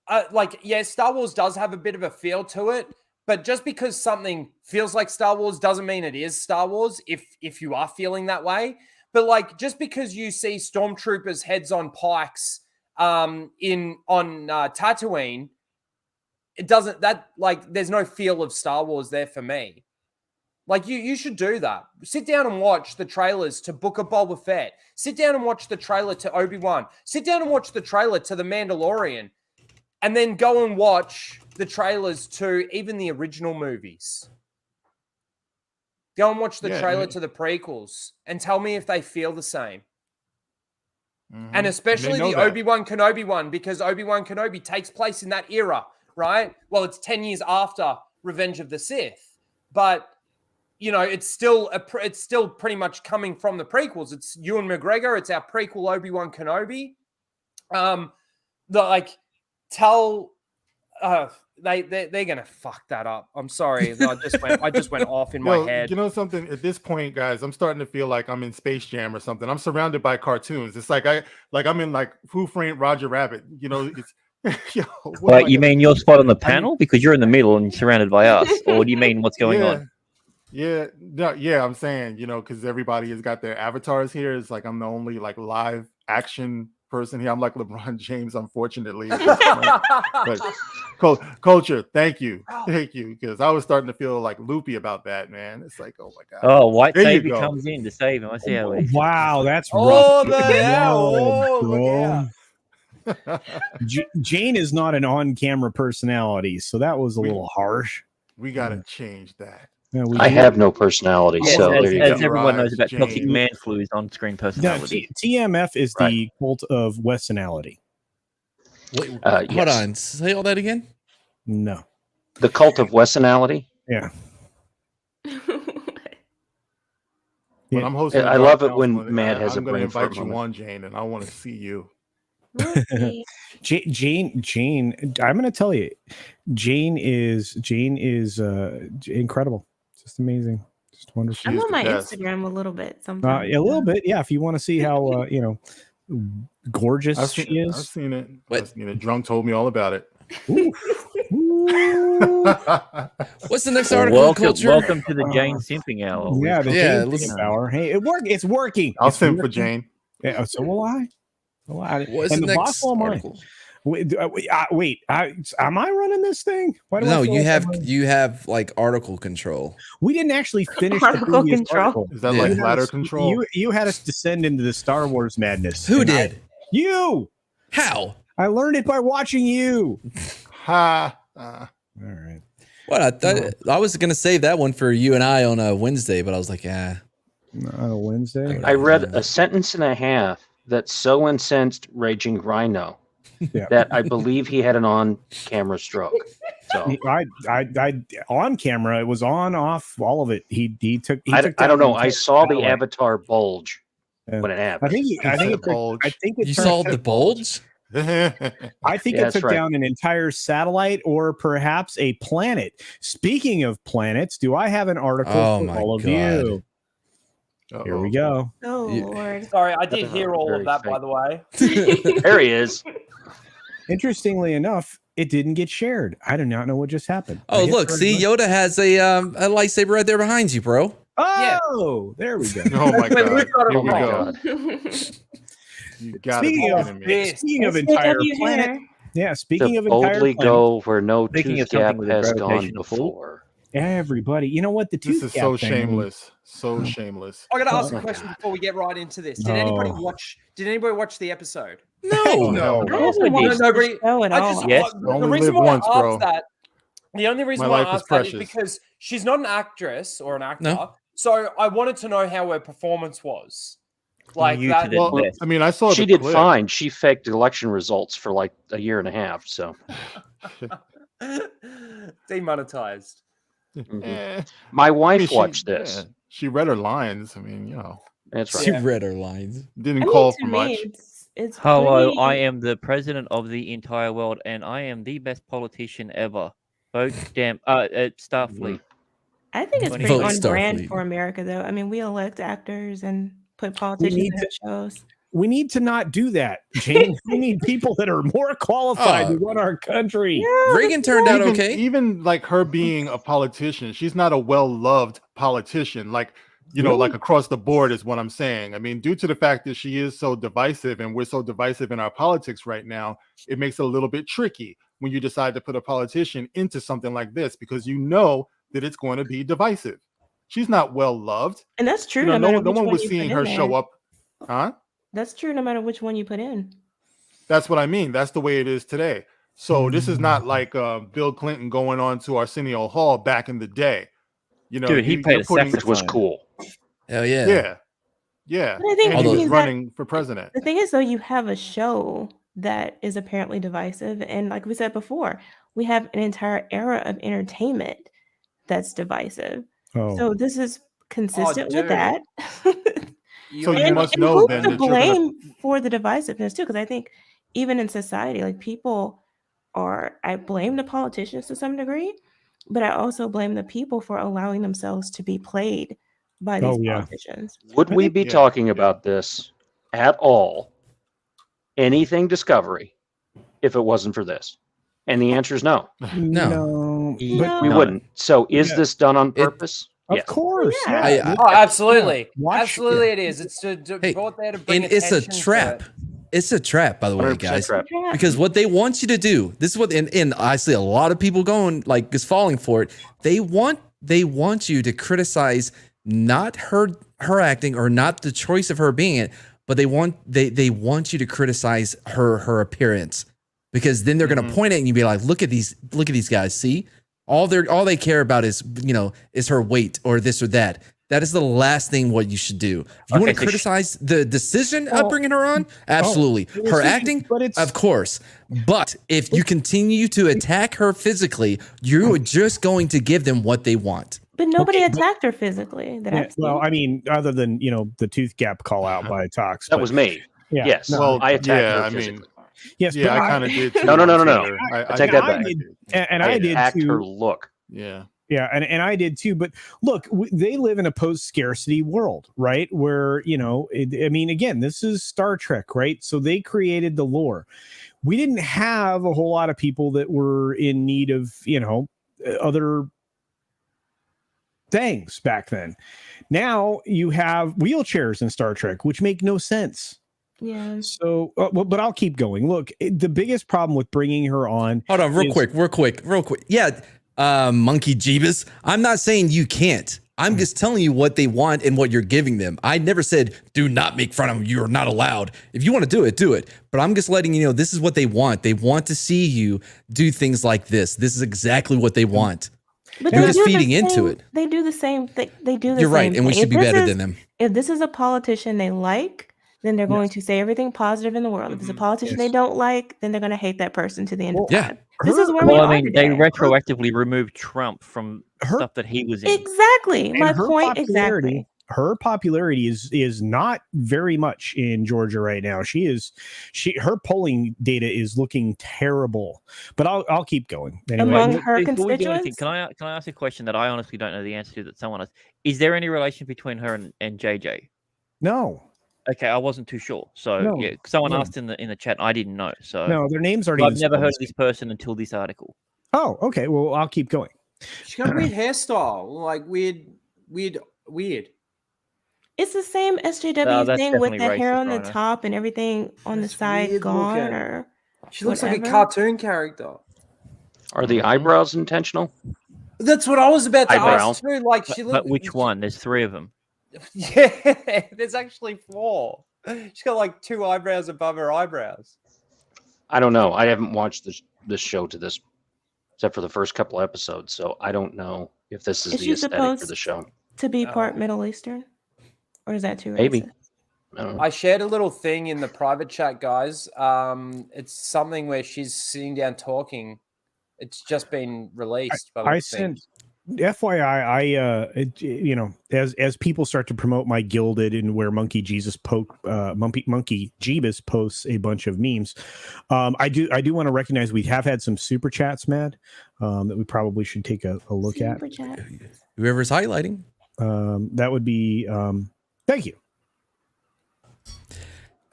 Wars does have a bit of a feel to it, but just because something feels like Star Wars doesn't mean it is Star Wars, if you are feeling that way. But like, just because you see stormtroopers' heads on pikes on Tatooine, it doesn't, there's no feel of Star Wars there for me. Like you should do that. Sit down and watch the trailers to Book of Boba Fett. Sit down and watch the trailer to Obi-Wan. Sit down and watch the trailer to The Mandalorian. And then go and watch the trailers to even the original movies. Go and watch the trailer to the prequels and tell me if they feel the same. And especially the Obi-Wan Kenobi one, because Obi-Wan Kenobi takes place in that era, right? Well, it's 10 years after Revenge of the Sith, but you know, it's still pretty much coming from the prequels. It's Ewan McGregor. It's our prequel Obi-Wan Kenobi. They're gonna fuck that up. I'm sorry. I just went off in my head. You know something? At this point, guys, I'm starting to feel like I'm in Space Jam or something. I'm surrounded by cartoons. It's like I'm in like Who Framed Roger Rabbit. You know, it's Wait, you mean your spot on the panel because you're in the middle and surrounded by us, or do you mean what's going on? Yeah, I'm saying, you know, because everybody has got their avatars here. It's like I'm the only like live action person here. I'm like LeBron James, unfortunately. But culture, thank you, because I was starting to feel like loopy about that, man. It's like, oh my god. Oh, White Savior comes in to save him. I see how it is. Wow, that's rough. Jane is not an on-camera personality, so that was a little harsh. We gotta change that. Yeah, I have no personality, so there you go. As everyone knows about toxic man flu is on-screen personality. TMF is the cult of Westonality. Wait, hold on. Say all that again? No. The cult of Westonality? Yeah. When I'm hosting, I love it when Matt has a brain fart. I'm going to invite you on, Jane, and I want to see you. Jane, I'm going to tell you, Jane is incredible. Just amazing. Just wonderful. I'm on my Instagram a little bit sometimes. A little bit, yeah. If you want to see how gorgeous she is. I've seen it. Drunk told me all about it. What's the next article? Welcome to the Jane simping hour. Yeah, the Jane simping hour. Hey, it's working. I'll simp for Jane. Yeah, so will I. What's the next article? Wait, am I running this thing? No, you have like article control. We didn't actually finish article control. Article. Is that like ladder control? You had us descend into the Star Wars madness. Who did? You. How? I learned it by watching you. Ha. All right. What I was gonna save that one for you and I on a Wednesday, but I was like, on a Wednesday. I read a sentence and a half that so incensed Raging Rhino that I believe he had an on-camera stroke. So I on camera, it was on, off, all of it. He took. I don't know. I saw the avatar bulge when it happened. I think it you saw the bulge. I think it took down an entire satellite or perhaps a planet. Speaking of planets, do I have an article for all of you? Here we go. Oh, Lord. Sorry, I did hear all of that, by the way. There he is. Interestingly enough, it didn't get shared. I do not know what just happened. Oh, look. See, Yoda has a lightsaber right there behind you, bro. Oh, there we go. Oh, my God. Oh, my God. You got Speaking of entire planet. Yeah, speaking of entire boldly planet. go where no tooth gap has gone before. Everybody, you know what? The tooth This is gap so thing, shameless. So shameless. I gotta ask a question before we get right into this. Did anybody watch the episode? No. Nobody. Yes. The reason why I asked that, the only reason why I asked that is because she's not an actress or an actor. No. So I wanted to know how her performance was. Like that. Well, I mean, I saw she did fine. She faked election results for like a year and a half. So demonetized. My wife watched this. Yeah, she read her lines. I mean, you know, that's right. She read her lines. Didn't call for much. It's Hello, pretty... I am the president of the entire world, and I am the best politician ever. Vote Starfleet. I think it's pretty on brand for America, though. I mean, we elect actors and put politicians in shows. We need to not do that, James. We need people that are more qualified to run our country. Yeah, Reagan turned out okay. Even like her being a politician, she's not a well-loved politician. Like, you know, like across the board is what I'm saying. I mean, due to the fact that she is so divisive and we're so divisive in our politics right now, it makes it a little bit tricky when you decide to put a politician into something like this because you know that it's going to be divisive. she's not well loved. And that's true. You know, no matter no which one one was you seeing put her in show there. up. Huh? That's true no matter which one you put in. That's what I mean. That's the way it is today. So this is not like Bill Clinton going on to Arsenio Hall back in the day. You know, Dude, he played a saxophone. Which was cool. Hell yeah. Yeah. Yeah. But I think And he was that- running for president. The thing is, though, you have a show that is apparently divisive. And like we said before, we have an entire era of entertainment that's divisive. Oh. So this is consistent with dude. that. So you and, must and know who's then to that you're gonna- blame for the divisiveness too, because I think even in society, like people are, I blame the politicians to some degree, but I also blame the people for allowing themselves to be played by these politicians. Would we be Yeah. talking about this at all, anything Discovery, if it wasn't for this? And the answer is no. No. No. We wouldn't. So is this done on purpose? Of course. Yeah. Yeah. Oh, absolutely. Watch- Absolutely, it is. It's Hey, brought there to bring And it's a attention to trap. it. It's a trap, by the way, 100% guys. trap. Because what they want you to do, this is what, and I see a lot of people going like just falling for it. They want you to criticize not her acting or not the choice of her being it, but they want you to criticize her appearance, because then they're going to point at it and you be like, look at these guys. See, all they care about is her weight or this or that. That is the last thing what you should do. If you want to criticize the decision of bringing her on, absolutely. Her acting, of course. But if you continue to attack her physically, you are just going to give them what they want. But nobody attacked her physically. That I've seen. Well, I mean, other than the tooth gap call out by Tox. That was me. Yeah. Yes. Well, I attacked yeah, her I mean, physically. Yes, Yeah, but I kind of did too. No. I take that back. and I I did attacked too. her look. Yeah. Yeah, and I did too. But look, they live in a post-scarcity world, right? Where, I mean, again, this is Star Trek, right? So they created the lore. We didn't have a whole lot of people that were in need of, other things back then. Now you have wheelchairs in Star Trek, which make no sense. Yeah. So, but I'll keep going. Look, the biggest problem with bringing her on. Hold on, real quick. Yeah. Monkey Jeebus. I'm not saying you can't. I'm just telling you what they want and what you're giving them. I never said do not make fun of them. You're not allowed. If you want to do it, do it. But I'm just letting you know this is what they want. They want to see you do things like this. This is exactly what they want. But You're they just do the feeding into same- it. They do the same thing. They do the You're same right, and we thing. should be If this better is- than them. If this is a politician they like, then they're going to say everything positive in the world. If it's a politician they don't like, then they're going to hate that person to the end of yeah. time. This is where we Well, are I mean, they today. retroactively removed Trump from stuff that he was in. Exactly. And My her point popularity- exactly. Her popularity is not very much in Georgia right now. Her polling data is looking terrible. But I'll keep going. Anyway. Among her Before we do anything, constituents? can I ask a question that I honestly don't know the answer to, that someone else? Is there any relation between her and JJ? No. Okay, I wasn't too sure. So No, yeah, someone no. asked in the chat. I didn't know. So No, their names aren't I've even never heard of spelled. this person until this article. Oh, okay. Well, I'll keep going. She got a weird hairstyle, like weird. It's the same SJW No, that's thing with definitely the hair racist, on the Rhino. top and everything on the That's side weird gone, looking. or She looks like a whatever. cartoon character. Are the eyebrows intentional? That's what I was about to Eyebrows. ask too. Like she But looks. which one? There's 3 of them. Yeah, there's actually 4. She's got like 2 eyebrows above her eyebrows. I don't know. I haven't watched this show to this, except for the first couple episodes. So I don't know if this is Is the she aesthetic for the supposed show. to be part Middle Eastern, or is that too Maybe. racist? I don't know. I shared a little thing in the private chat, guys. It's something where she's sitting down talking. It's just been released. By the I looks of sent things. FYI, as people start to promote my Gilded and where Monkey Jeebus posts a bunch of memes, I do want to recognize we have had some super chats, Matt, that we probably should take a look at. Super chat. Whoever's highlighting. That would be thank you.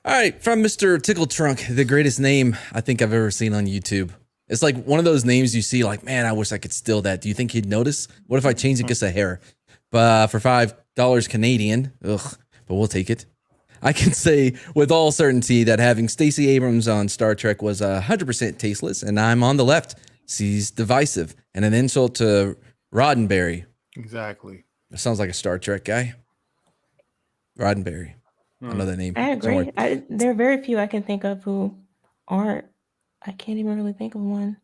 All right, from Mr. Tickle Trunk, the greatest name I think I've ever seen on YouTube. It's like one of those names you see like, man, I wish I could steal that. Do you think he'd notice? What if I change it just a hair? But for $5 Canadian, but we'll take it. I can say with all certainty that having Stacey Abrams on Star Trek was 100% tasteless, and I'm on the left. She's divisive and an insult to Roddenberry. Exactly. That sounds like a Star Trek guy. Roddenberry. I know that name. I agree. There are very few I can think of who aren't. I can't even really think of one.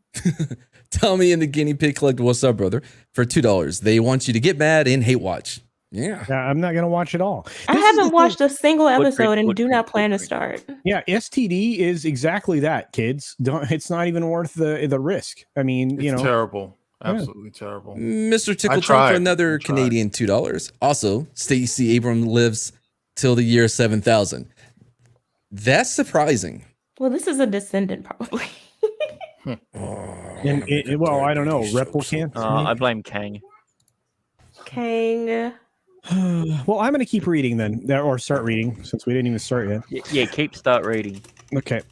Tommy and the Guinea Pig Collector. What's up, brother? For $2. They want you to get mad and hate watch. Yeah. I'm not going to watch it all. I haven't watched a single episode and do not plan to start. Yeah, STD is exactly that, kids. It's not even worth the risk. I mean, it's terrible. Absolutely terrible. Mr. Tickle Trump for another Canadian $2. Also, Stacey Abrams lives till the year 7000. That's surprising. Well, this is a descendant, probably. Well, I don't know. Replicant? I blame Kang. Kang. Well, I'm going to keep reading then, or start reading, since we didn't even start yet. Yeah, start reading. Okay.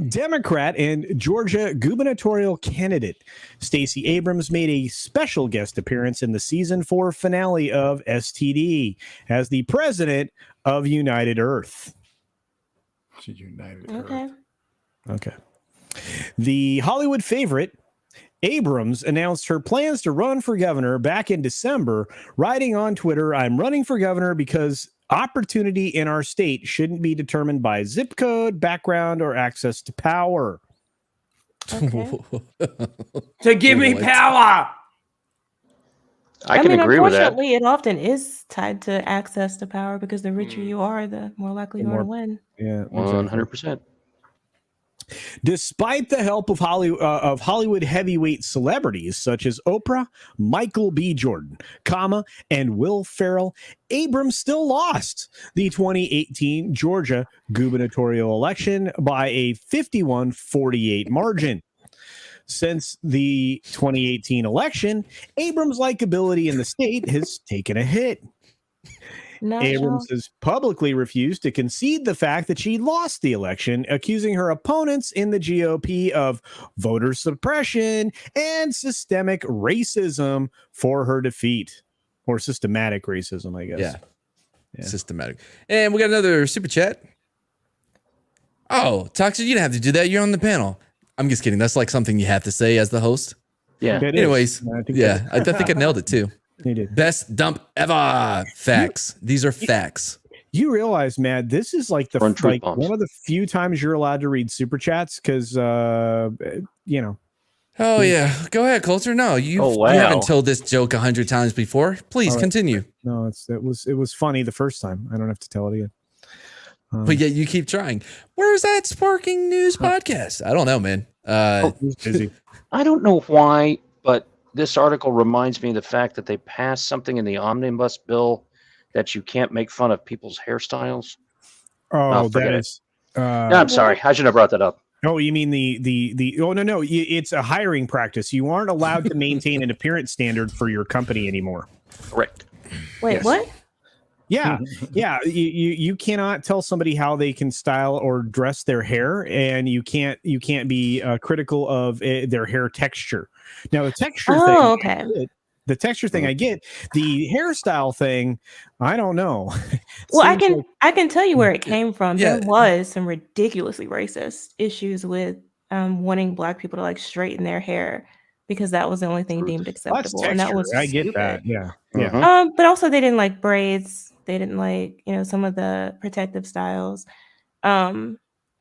Democrat and Georgia gubernatorial candidate Stacey Abrams made a special guest appearance in the season 4 finale of STD as the president of United Earth. United Okay. Earth. Okay. The Hollywood favorite Abrams announced her plans to run for governor back in December, writing on Twitter, "I'm running for governor because opportunity in our state shouldn't be determined by zip code, background, or access to power." Okay. To give me power. I can agree with that. Unfortunately, it often is tied to access to power because the richer you are, the more likely you are to win. Yeah, 100%. Despite the help of Hollywood heavyweight celebrities such as Oprah, Michael B. Jordan, and Will Ferrell, Abrams still lost the 2018 Georgia gubernatorial election by a 51-48 margin. Since the 2018 election, Abrams' likability in the state has taken a hit. Abrams has publicly refused to concede the fact that she lost the election, accusing her opponents in the GOP of voter suppression and systemic racism for her defeat. Or systematic racism, I guess. Yeah. Systematic. And we got another super chat. Oh, Toxic, you didn't have to do that. You're on the panel. I'm just kidding. That's like something you have to say as the host. Yeah. Anyways, I think I nailed it too. You did. Best dump ever. Facts. These are facts. You realize, Matt, this is like one of the few times you're allowed to read super chats because, you know. Oh yeah, go ahead, Coulter. No, you haven't told this joke 100 times before. Please continue. No, it was funny the first time. I don't have to tell it again. But yet you keep trying. Where's that Sporking News podcast? I don't know, man. Busy. I don't know why, but this article reminds me of the fact that they passed something in the omnibus bill that you can't make fun of people's hairstyles. Oh, that is. No, I'm sorry. I shouldn't have brought that up. Oh, you mean the? Oh no, it's a hiring practice. You aren't allowed to maintain an appearance standard for your company anymore. Correct. Wait, what? Yeah. You cannot tell somebody how they can style or dress their hair, and you can't be critical of their hair texture. Now the texture thing. Okay. The texture thing I get. The hairstyle thing, I don't know. Well, I can tell you where it came from. Yeah. There was some ridiculously racist issues with wanting Black people to like straighten their hair because that was the only thing deemed acceptable, and that was I get that. Yeah. But also they didn't like braids. They didn't like some of the protective styles.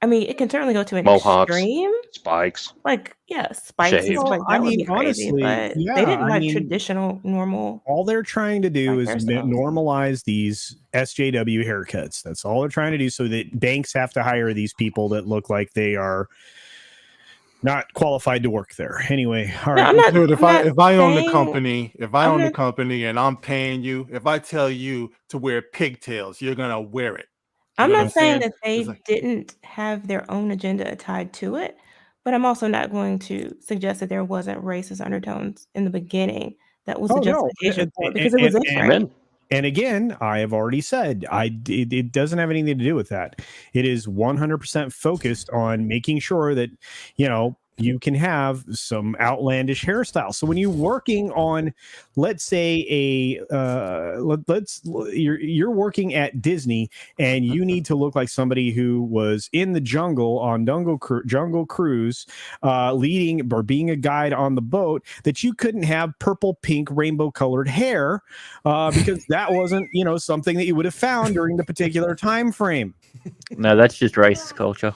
I mean, it can certainly go to an extreme. Spikes. Like, spikes. Like, that would be crazy, honestly, but they didn't like traditional, normal. All they're trying to do is normalize these SJW haircuts. That's all they're trying to do so that banks have to hire these people that look like they are not qualified to work there. Anyway, all right. Dude, if I own the company, own the company and I'm paying you, if I tell you to wear pigtails, you're going to wear it. I'm not saying that they didn't have their own agenda tied to it, but I'm also not going to suggest that there wasn't racist undertones in the beginning. That was the justification for it because it was different. And again, I have already said it doesn't have anything to do with that. It is 100% focused on making sure that you you can have some outlandish hairstyles. So when you're working on, let's say you're working at Disney and you need to look like somebody who was in the jungle on Jungle Cruise, leading or being a guide on the boat, that you couldn't have purple, pink, rainbow colored hair because that wasn't, something that you would have found during the particular time frame. No, that's just racist culture.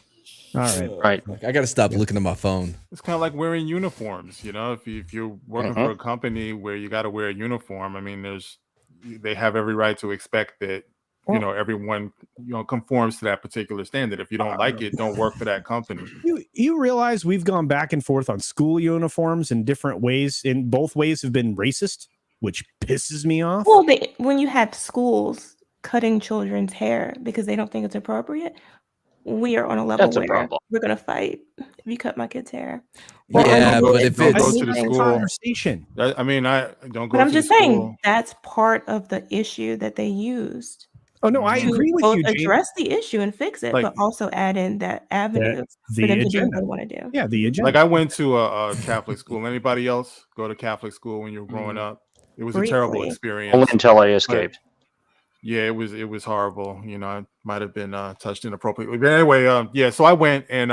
All right. Right. I got to stop looking at my phone. It's kind of like wearing uniforms, if you're working for a company where you got to wear a uniform, I mean, they have every right to expect that, everyone, conforms to that particular standard. If you don't like it, don't work for that company. You realize we've gone back and forth on school uniforms in different ways, and both ways have been racist, which pisses me off. Well, when you have schools cutting children's hair because they don't think it's appropriate, we are on a level where we're going to fight if you cut my kid's hair. Yeah, but if don't it's go to the school conversation, I don't go. But I'm to just the saying school. that's part of the issue that they used. Oh no, I agree with you. Address the issue and fix it, but also add in that avenue for them to do what they want to do. Yeah, the agenda. Like I went to a Catholic school. Anybody else go to Catholic school when you were growing up? It was a terrible experience. Only until I escaped. Yeah, it was horrible. I might have been touched inappropriately. But anyway, so I went and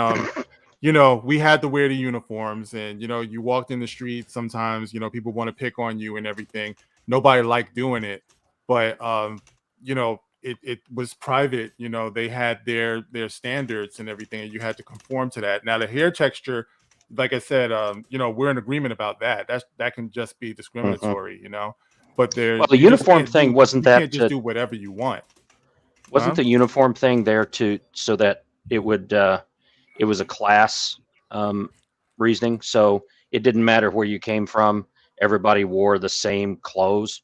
we had to wear the uniforms, and you walked in the street. Sometimes people want to pick on you and everything. Nobody liked doing it, but it was private. They had their standards and everything, and you had to conform to that. Now the hair texture, like I said, we're in agreement about that. That can just be discriminatory, But the uniform thing wasn't that you can't just do whatever you want. Wasn't the uniform thing there so that it would it was a class reasoning, so it didn't matter where you came from, everybody wore the same clothes.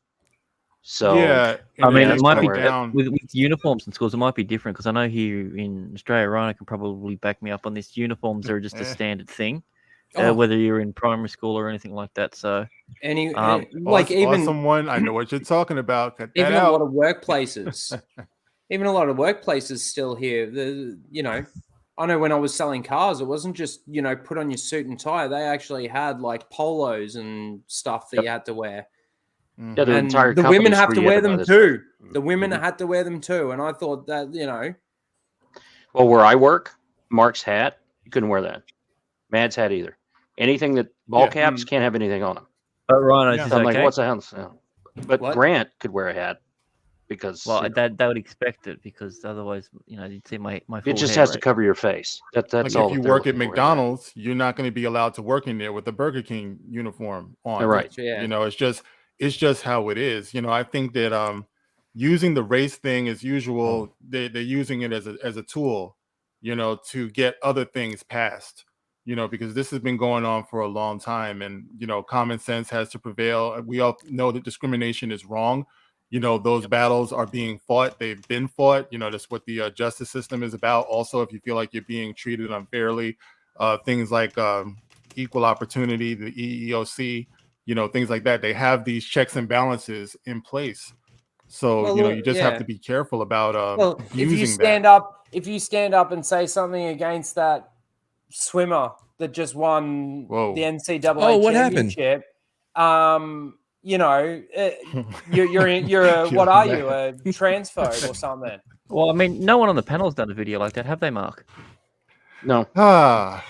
So yeah, I mean, it might be with uniforms in schools. It might be different because I know here in Australia, Ryan can probably back me up on this. Uniforms are just a standard thing, whether you're in primary school or anything like that. So, even someone, I know what you're talking about. Even a lot of workplaces, still here. I know when I was selling cars, it wasn't just put on your suit and tie. They actually had like polos and stuff that you had to wear. Yeah, the women have to wear them too. The women had to wear them too, and I thought that Well, where I work, Mark's hat, you couldn't wear that. Mad's hat either. Anything that ball caps can't have anything on them. But Rhino, I'm like, what's the hell? But Grant could wear a hat because that would expect it because otherwise, you'd see my. It just has to cover your face. That's like all. If you work at McDonald's, you're not going to be allowed to work in there with the Burger King uniform on. Right. Yeah. It's just how it is. I think that using the race thing as usual, they're using it as a tool, to get other things passed, because this has been going on for a long time, and common sense has to prevail. We all know that discrimination is wrong. Those battles are being fought. They've been fought. That's what the justice system is about. Also, if you feel like you're being treated unfairly, things like equal opportunity, the EEOC, things like that. They have these checks and balances in place. So, you just have to be careful about if you stand up and say something against that swimmer that just won the NCAA championship, you're a what are you, a transphobe or something? Well, I mean, no one on the panel's done a video like that, have they, Mark? No. Yeah.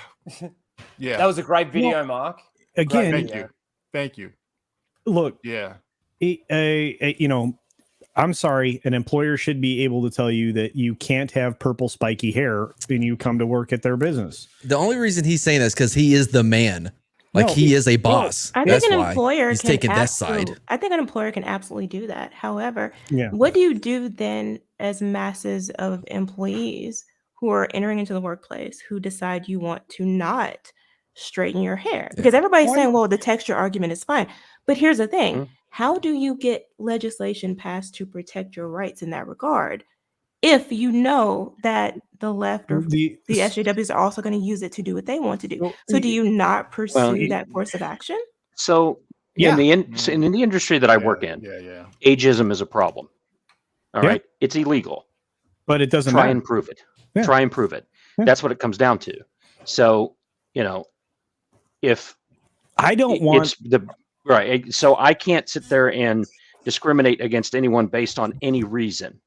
That was a great video, Mark. Again, Thank you. Look, I'm sorry, an employer should be able to tell you that you can't have purple spiky hair when you come to work at their business. The only reason he's saying this because he is the man. He is a boss. I think an employer he's taking that side. I think an employer can absolutely do that. However, what do you do then as masses of employees who are entering into the workplace who decide you want to not straighten your hair? Because everybody's saying, well, the texture argument is fine. But here's the thing. How do you get legislation passed to protect your rights in that regard if you know that the left or the SJWs are also going to use it to do what they want to do? So do you not pursue that course of action? So in the industry that I work in, ageism is a problem. All right. It's illegal. But it doesn't try matter. and prove it. Yeah. Try and prove it. That's what it comes down to. So, if I don't want it's the right. So I can't sit there and discriminate against anyone based on any reason.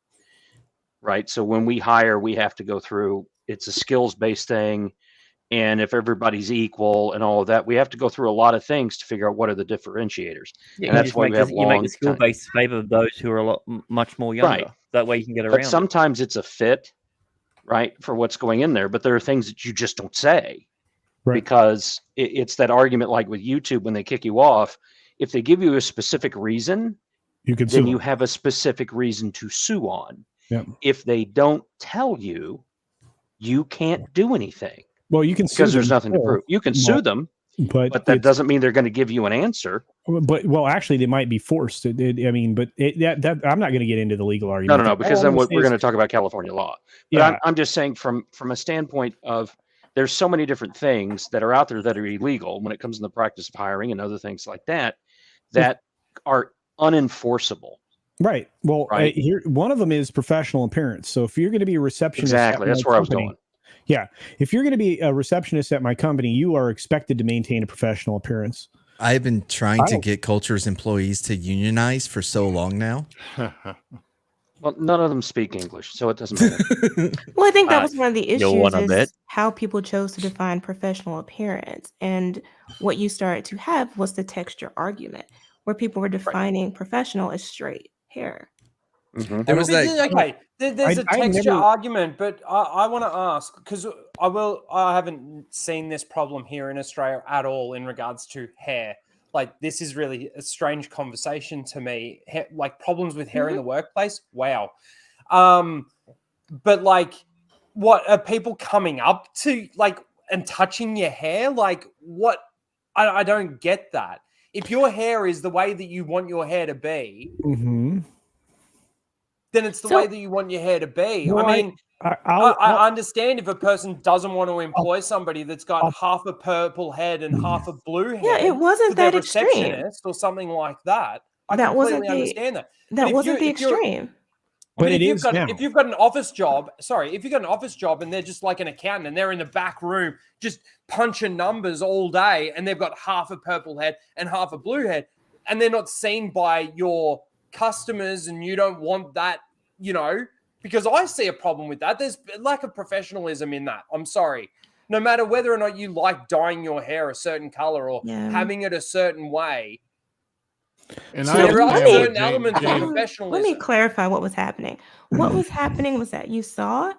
Right. So when we hire, we have to go through, it's a skills based thing. And if everybody's equal and all of that, we have to go through a lot of things to figure out what are the differentiators. Yeah, and that's why we have you make the skill base favor those who are a lot much more younger. Right. That way you can get around. But sometimes it's a fit, right, for what's going in there. But there are things that you just don't say. Right. Because it's that argument like with YouTube when they kick you off. If they give you a specific reason, then you have a specific reason to sue on. Yep. If they don't tell you, you can't do anything. Well, you can sue because there's nothing to prove. You can sue them, but that doesn't mean they're going to give you an answer. But actually, they might be forced. I'm not going to get into the legal argument. No, because then we're going to talk about California law. But yeah. I'm just saying from a standpoint of there's so many different things that are out there that are illegal when it comes to the practice of hiring and other things like that are unenforceable. Right. Well, right? Here one of them is professional appearance. So if you're going to be a receptionist, exactly, that's where I was going. Yeah, if you're going to be a receptionist at my company, you are expected to maintain a professional appearance. I've been trying to get Culture's employees to unionize for so long now. Well, none of them speak English, so it doesn't matter. Well, I think that was one of the issues is how people chose to define professional appearance. And what you started to have was the texture argument, where people were defining professional as straight hair. Mm-hmm. There was okay. There's a texture argument, but I want to ask because I haven't seen this problem here in Australia at all in regards to hair. Like this is really a strange conversation to me. Like problems with hair in the workplace. Wow. But like, what are people coming up to like and touching your hair? Like what? I don't get that. If your hair is the way that you want your hair to be. Mm-hmm. Then it's the way that you want your hair to be. Well, I mean, I understand if a person doesn't want to employ somebody that's got half a purple head and half a blue head. Yeah, it wasn't that extreme. Or something like that. I that completely understand that. That wasn't the extreme. But if you've got an office job, if you've got an office job and they're just like an accountant and they're in the back room just punching numbers all day and they've got half a purple head and half a blue head and they're not seen by your customers and you don't want that, because I see a problem with that. There's a lack of professionalism in that. I'm sorry. No matter whether or not you like dyeing your hair a certain color or having it a certain way. And so there are certain elements of professionalism. Let me clarify what was happening. What was happening was that you saw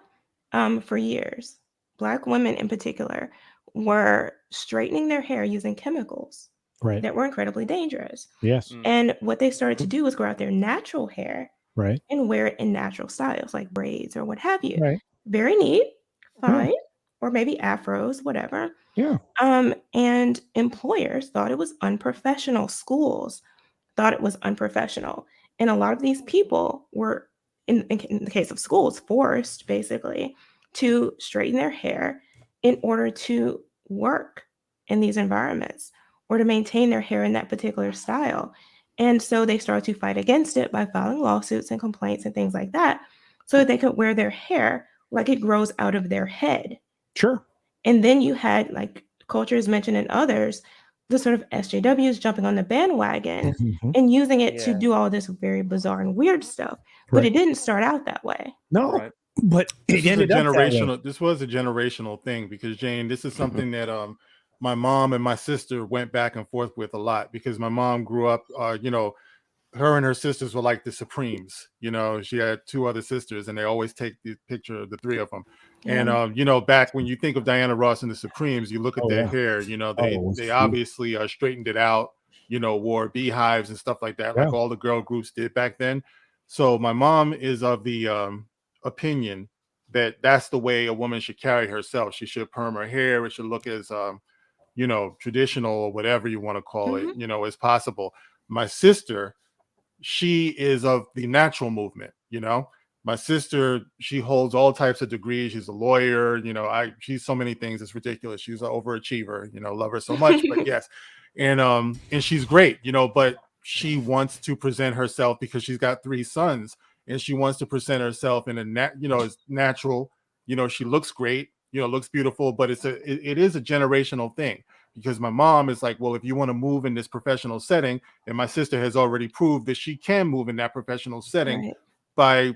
for years, Black women in particular were straightening their hair using chemicals. Right. That were incredibly dangerous. Yes. And what they started to do was grow out their natural hair, right, and wear it in natural styles like braids or what have you. Right. Very neat, fine, or maybe afros, whatever. Yeah. And employers thought it was unprofessional. Schools thought it was unprofessional, and a lot of these people were, in the case of schools, forced basically to straighten their hair in order to work in these environments, or to maintain their hair in that particular style. And so they started to fight against it by filing lawsuits and complaints and things like that so that they could wear their hair like it grows out of their head. Sure. And then you had, like Culture has mentioned and others, the sort of SJWs jumping on the bandwagon and using it to do all this very bizarre and weird stuff. But it didn't start out that way. No, but it ended up that way. This was a generational thing because, Jane, this is something that my mom and my sister went back and forth with a lot because my mom grew up, her and her sisters were like the Supremes. She had two other sisters and they always take the picture of the three of them. And, back when you think of Diana Ross and the Supremes, you look at their hair, they obviously straightened it out, wore beehives and stuff like that, like all the girl groups did back then. So my mom is of the opinion that that's the way a woman should carry herself. She should perm her hair. It should look as, traditional or whatever you want to call it, as possible. My sister, she is of the natural movement, My sister, she holds all types of degrees. She's a lawyer, she's so many things. It's ridiculous. She's an overachiever, love her so much, but yes. And she's great, but she wants to present herself because she's got three sons and she wants to present herself in a as natural, she looks great, looks beautiful, but it is a generational thing. because my mom is like, well, if you want to move in this professional setting, and my sister has already proved that she can move in that professional setting by,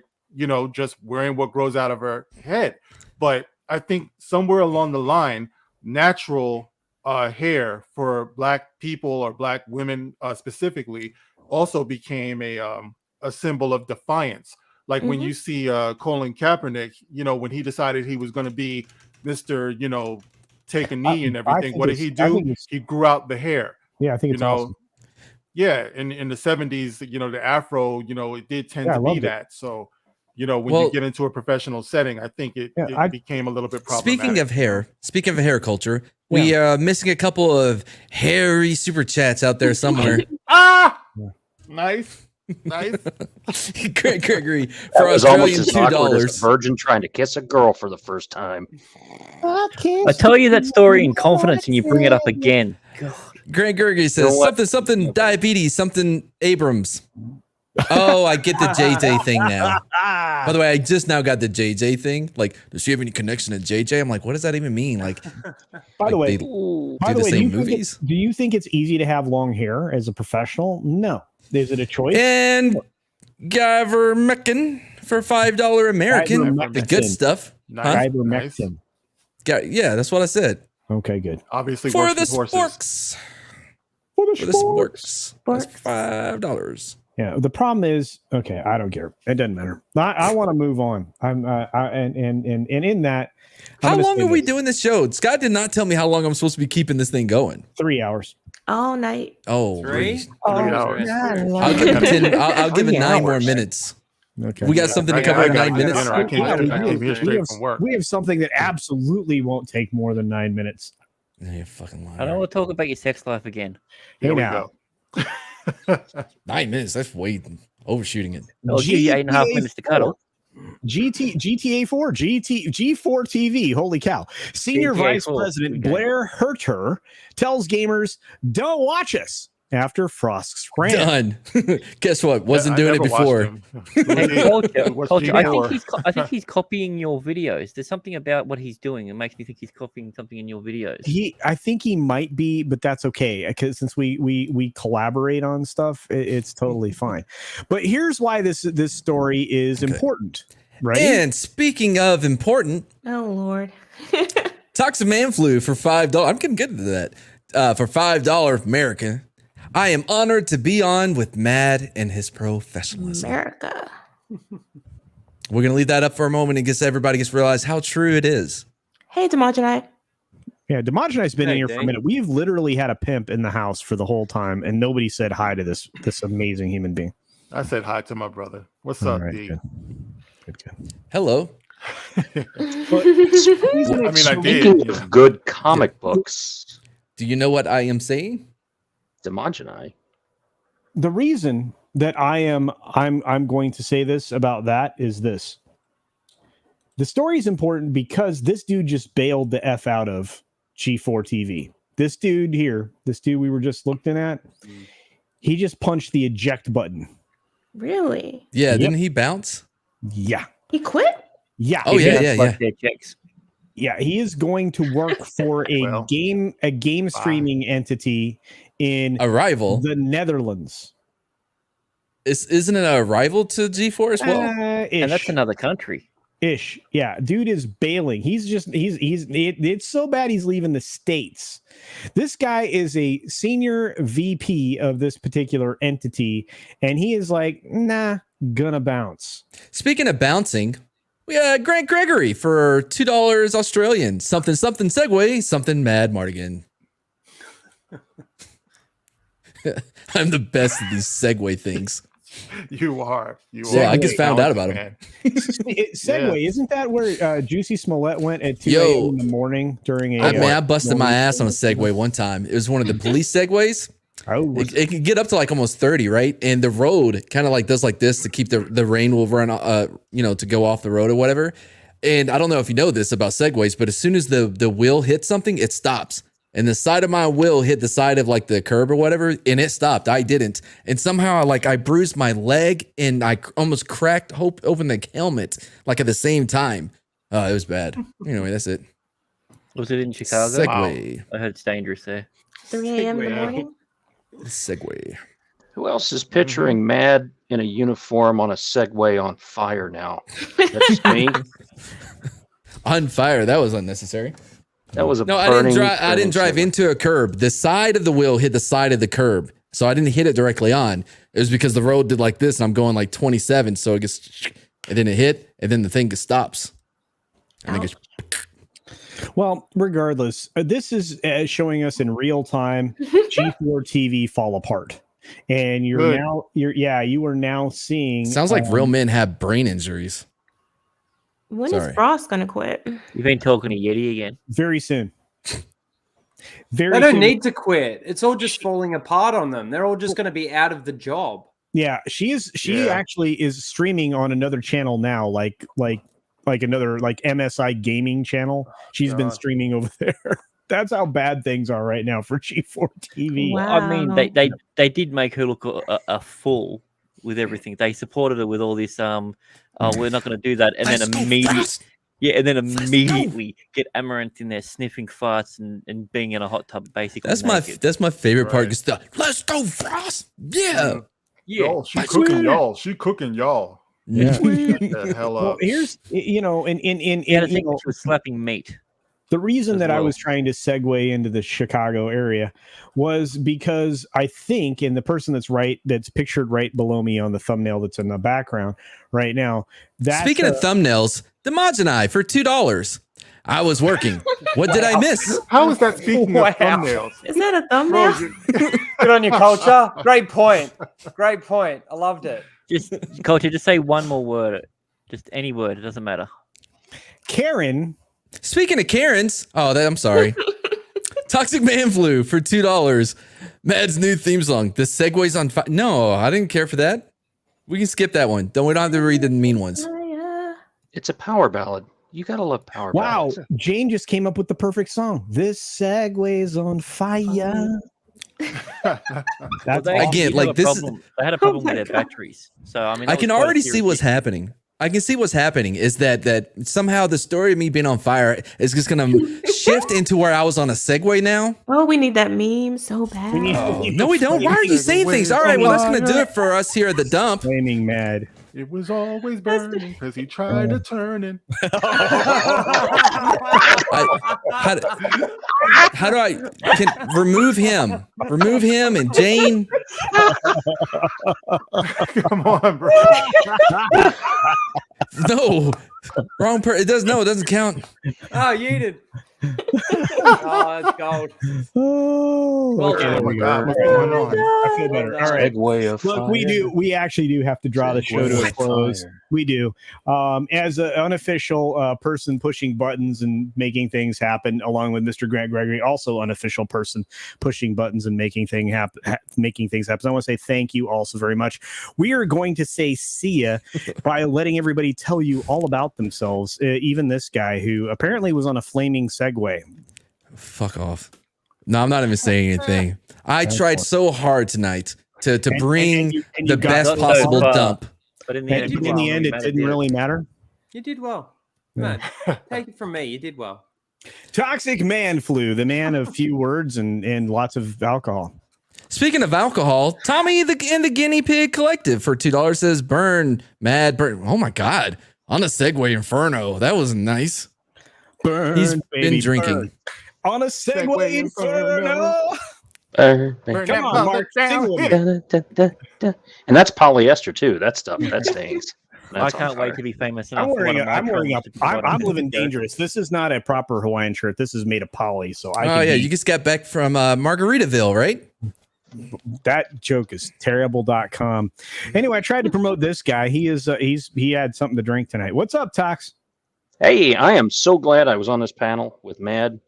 just wearing what grows out of her head. But I think somewhere along the line, natural hair for Black people or Black women specifically also became a symbol of defiance. Like when you see Colin Kaepernick, when he decided he was going to be Mr., take a knee and everything, what did he do? He grew out the hair. Yeah, I think it's awesome. Yeah, in the 70s, the Afro, it did tend to be that. So, when you get into a professional setting, I think it became a little bit problematic. Speaking of hair culture, we are missing a couple of hairy super chats out there somewhere. Nice. Greg Gregory for Australian $2. Virgin trying to kiss a girl for the first time. I tell you that story in confidence, and you bring it up again. God. Greg Gregory says something diabetes, something Abrams. Oh, I get the JJ thing now. By the way, I just now got the JJ thing. Like, does she have any connection to JJ? I'm like, what does that even mean? Like, by the way, do you think it's easy to have long hair as a professional? No. Is it a choice? And Guyver Meccan for $5 American. The good stuff. Nice. Yeah, that's what I said. Okay, good. Obviously, for the sporks. For the sporks. That's $5. Yeah, the problem is, okay, I don't care. It doesn't matter. I want to move on. And in that, how long are we doing this show? Scott did not tell me how long I'm supposed to be keeping this thing going. 3 hours. All night. Oh, 3 hours. I'll give him 10. I'll give it 9 more minutes. Okay. We got something to cover in 9 minutes. I came here straight from work. We have something that absolutely won't take more than 9 minutes. You're fucking lying. I don't want to talk about your sex life again. Here we go. 9 minutes. That's way overshooting it. I'll give you 8.5 minutes to cuddle. GTA 4, G4 TV. Holy cow. Senior GTA Vice 4. President Blair Herter tells gamers, don't watch us after Frost's rant. Done. Guess what? Wasn't doing it before. Culture. I think he's copying your videos. There's something about what he's doing that makes me think he's copying something in your videos. I think he might be, but that's okay because since we collaborate on stuff, it's totally fine. But here's why this story is important. Right. And speaking of important, oh Lord, Toxic Man Flu for $5. I'm getting good at that. For $5 American. I am honored to be on with Mad and his professionalism. America. We're going to leave that up for a moment and guess everybody gets to realize how true it is. Hey, Demogenite. Yeah, Demogenite's been in here for a minute. We've literally had a pimp in the house for the whole time, and nobody said hi to this amazing human being. I said hi to my brother. What's up, D? Good. Hello. I did. Speaking of good comic books, do you know what I am saying? Demogenite. The reason that I'm going to say this about that is this. The story is important because this dude just bailed the F out of G4 TV. This dude we were just looking at, he just punched the eject button. Really? Yeah, yep. Didn't he bounce? Yeah. He quit? Yeah. Oh, yeah. Yeah, he is going to work for a game streaming entity in Arrival, the Netherlands. Isn't it a rival to G4 as well? And that's another country. Ish. Yeah, dude is bailing. It's so bad he's leaving the States. This guy is a senior VP of this particular entity, and he is like, nah, gonna bounce. Speaking of bouncing, we got Grant Gregory for $2 Australian. Something segue, something mad Martigan. I'm the best at these segue things. You are. Yeah, I just found out about him. Segway, isn't that where Juicy Smollett went at 2 a.m. in the morning during a... I busted my ass on a Segway one time. It was one of the police Segways. Oh, it can get up to like almost 30, right? And the road kind of like does like this to keep the rain will run, to go off the road or whatever. And I don't know if you know this about Segways, but as soon as the wheel hits something, it stops. And the side of my wheel hit the side of like the curb or whatever, and it stopped. I didn't. And somehow I bruised my leg and I almost cracked open the helmet like at the same time. It was bad. Anyway, that's it. Was it in Chicago? Segway. I heard it's dangerous there. 3 a.m. in the morning. Segway. Who else is picturing Mad in a uniform on a Segway on fire now? That's just me. On fire. That was unnecessary. That was a No, burning, I didn't drive Segway. into a curb. The side of the wheel hit the side of the curb. So I didn't hit it directly on. It was because the road did like this and I'm going like 27. So it gets, and then it hit and then the thing just stops. And it goes, Well, regardless, this is showing us in real time G4 TV fall apart. And you are now seeing. sounds like real men have brain injuries. When Sorry. is Frost gonna quit? You've been talking to Yeti again. Very soon. They don't need to quit. It's all just falling apart on them. They're all just going to be out of the job. Yeah, she actually is streaming on another channel now, like another like MSI gaming channel. She's been streaming over there. That's how bad things are right now for G4 TV. Wow. I mean, they did make her look a fool with everything. They supported her with all this. We're not going to do that, and then immediately get Amaranth in there sniffing farts and being in a hot tub, basically. That's my favorite part. Is let's go, Frost. Yeah. Yo, she cooking y'all. She cooking y'all. Yeah. Shut the hell up. Well, here's she was slapping meat. The reason that I well. was trying to segue into the Chicago area was because I think, and the person that's pictured right below me on the thumbnail that's in the background right now. Speaking of thumbnails, the mods and I for $2. I was working. What did I miss? How is that speaking of thumbnails? Is that a thumbnail? Good on your culture. Great point. Great point. I loved it. Just Culture, just say one more word. Just any word. It doesn't matter. Karen. Speaking of Karens, I'm sorry. Toxic Man Flu for $2. Mad's new theme song. The Segway's on fire. No, I didn't care for that. We can skip that one. We don't have to read the mean ones. It's a power ballad. You gotta love power Wow, ballads. Jane just came up with the perfect song. This Segway's on fire. That's Again, like this. They had a problem with their batteries. So I mean, I can already see what's happening. I can see what's happening is that somehow the story of me being on fire is just going to shift into where I was on a Segway now. Oh, we need that meme so bad. No, we don't. Why are you saying things? All right, well, that's going to do it for us here at the dump. Flaming mad. It was always burning because he tried to turn it. How do I remove him? Remove him and Jane. Come on, bro. No, wrong person. It doesn't count. Oh, you did. Oh, that's gold. Oh, Okay, Oh my God, what's going on? I feel better. All right. Segway of Look, we actually do have to draw the show to a close. We do. As an unofficial person pushing buttons and making things happen, along with Mr. Grant Gregory, also unofficial person pushing buttons and making things happen. So I want to say thank you also very much. We are going to say see ya by letting everybody tell you all about themselves. Even this guy who apparently was on a flaming Segway. Fuck off. No, I'm not even saying anything. I tried so hard tonight to bring you the got best so possible far. dump. But in the end, It didn't really matter. You did well. Man, take it from me. You did well. Toxic Man Flu, the man of few words and lots of alcohol. Speaking of alcohol, Tommy and the Guinea Pig Collective for $2 says burn. Oh my God. On a Segway Inferno. That was nice. Burn, He's baby, been drinking. burn. On a Segway Inferno. Come on, Mark. Sing with me. And that's polyester too. That stuff that stings. I can't wait to be famous enough. I'm living dangerous. This is not a proper Hawaiian shirt. This is made of poly. So You just got back from Margaritaville, right? That joke is terrible.com. Anyway, I tried to promote this guy. He had something to drink tonight. What's up, Tox? Hey, I am so glad I was on this panel with Mad.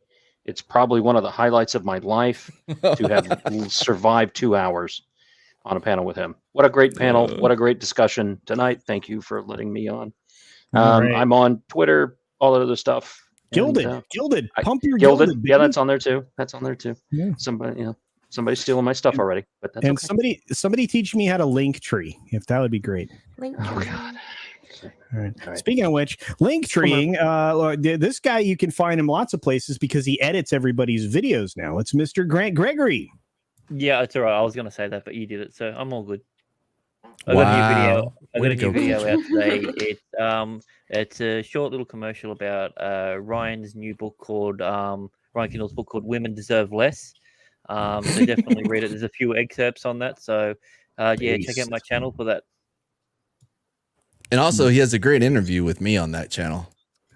It's probably one of the highlights of my life to have survived 2 hours on a panel with him. What a great panel. What a great discussion tonight. Thank you for letting me on. Right. I'm on Twitter, all that other stuff. Gilded. And, Pump your Gilded. Gilded. Yeah, that's on there too. Yeah. Somebody's stealing my stuff already, but that's And okay. somebody teach me how to link tree. If that would be great. Link Oh tree. God. All right. Speaking of which, link treeing. This guy, you can find him lots of places because he edits everybody's videos now. It's Mr. Grant Gregory. Yeah, it's all right. I was going to say that, but you did it, so I'm all good. I Wow. got a new video out today. It's a short little commercial about Ryan's new book called Ryan Kindle's book called Women Deserve Less. So definitely read it. There's a few excerpts on that. So check out my channel for that. And also, he has a great interview with me on that channel.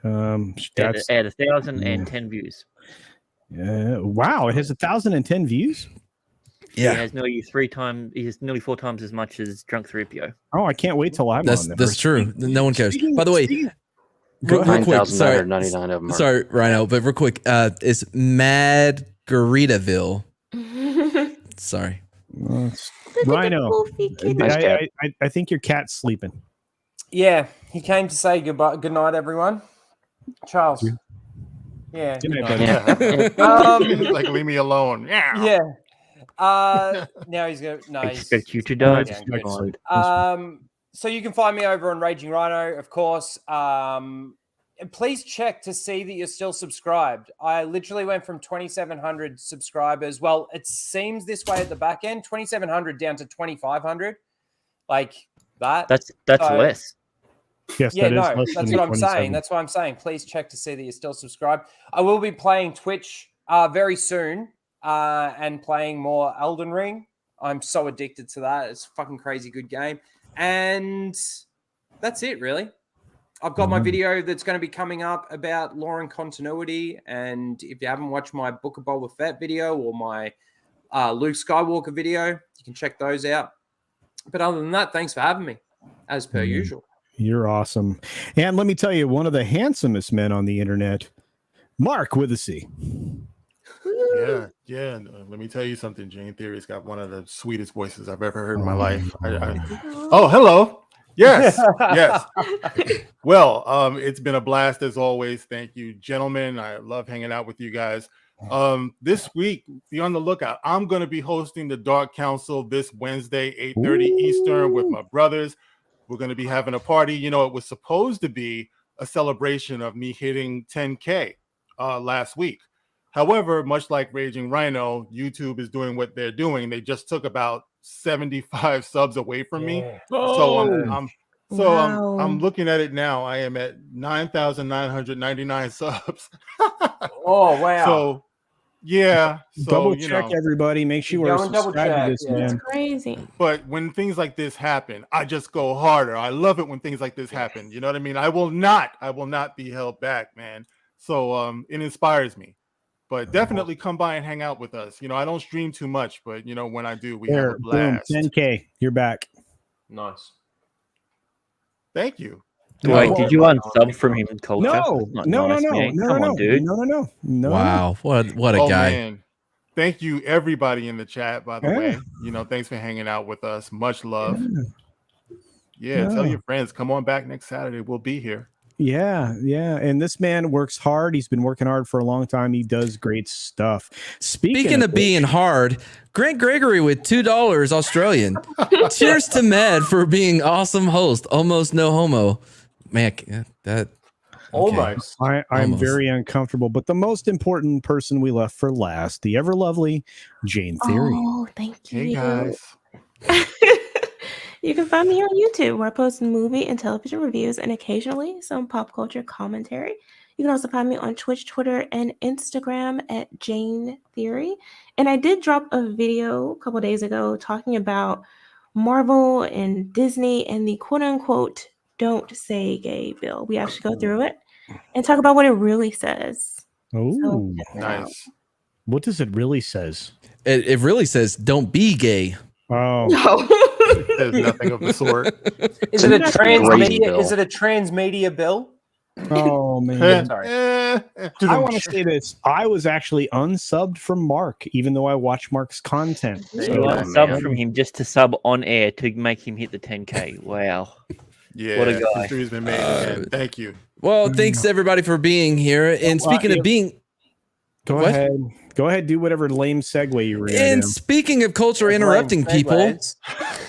At 1,010 views. Wow, it has 1,010 views. Yeah, he has nearly 4 times as much as Drunk 3PO. Oh, I can't wait till I'm on there. That's true. No one cares. By the way, real quick, sorry, Rhino, but real quick, it's Madgaritaville. Sorry, Rhino. I think your cat's sleeping. Yeah, he came to say goodbye. Good night, everyone. Charles. Yeah. Good night, buddy. Like, leave me alone. Yeah. Now he's gonna. No, expect you to die. So you can find me over on Raging Rhino, of course. Please check to see that you're still subscribed. I literally went from 2,700 subscribers. Well, it seems this way at the back end, 2,700 down to 2,500. Like that. That's less. Yes, yeah, no, that's what I'm saying. That's what I'm saying. Please check to see that you're still subscribed. I will be playing Twitch very soon and playing more Elden Ring. I'm so addicted to that. It's a fucking crazy good game. And that's it, really. I've got my video that's going to be coming up about lore and continuity. And if you haven't watched my Book of Boba Fett video or my Luke Skywalker video, you can check those out. But other than that, thanks for having me, as per usual. You're awesome. And let me tell you, one of the handsomest men on the internet, Mark with a C. Yeah. Let me tell you something. Jane Theory's got one of the sweetest voices I've ever heard in my life. Oh, hello. Yes. Well, it's been a blast as always. Thank you, gentlemen. I love hanging out with you guys. This week, be on the lookout. I'm going to be hosting the Dark Council this Wednesday, 8:30 Eastern with my brothers. We're going to be having a party. You know, it was supposed to be a celebration of me hitting 10K last week. However, much like Raging Rhino, YouTube is doing what they're doing. They just took about 75 subs away from me. So I'm looking at it now. I am at 9,999 subs. Oh, wow. So yeah. So, double check, everybody. Make sure you're subscribed to this, man. It's crazy. But when things like this happen, I just go harder. I love it when things like this happen. You know what I mean? I will not be held back, man. So it inspires me. But definitely come by and hang out with us. You know, I don't stream too much, but you know, when I do, we have a blast. Boom, 10K, you're back. Nice. Thank you. Wait, did you unsub from him in culture? No. Come on, dude. No. Wow, what a guy. Man. Thank you, everybody in the chat, by the way. You know, thanks for hanging out with us. Much love. Yeah, tell your friends. Come on back next Saturday. We'll be here. Yeah. And this man works hard. He's been working hard for a long time. He does great stuff. Speaking of being hard, Grant Gregory with $2 Australian. Cheers to Mad for being awesome host. Almost no homo. Man, that almost. I'm very uncomfortable, but the most important person we left for last, the ever lovely Jane Theory. Oh, thank you. Hey guys. You can find me on YouTube where I post movie and television reviews and occasionally some pop culture commentary. You can also find me on Twitch, Twitter, and Instagram at Jane Theory. And I did drop a video a couple days ago talking about Marvel and Disney and the quote-unquote Don't Say Gay bill. We actually go through it and talk about what it really says. Oh, nice. What does it really says? It really says don't be gay. Oh. No. There's nothing of the sort. Is it a transmedia? Is it a transmedia bill? Oh man! Sorry. I want to say this. I was actually unsubbed from Mark, even though I watch Mark's content. So you unsubbed from him just to sub on air to make him hit the 10K. Wow! Yeah, what a guy! History's been made. Man. Thank you. Well, thanks everybody for being here. And speaking of being, go ahead, do whatever lame segue you were in. And speaking of culture interrupting people,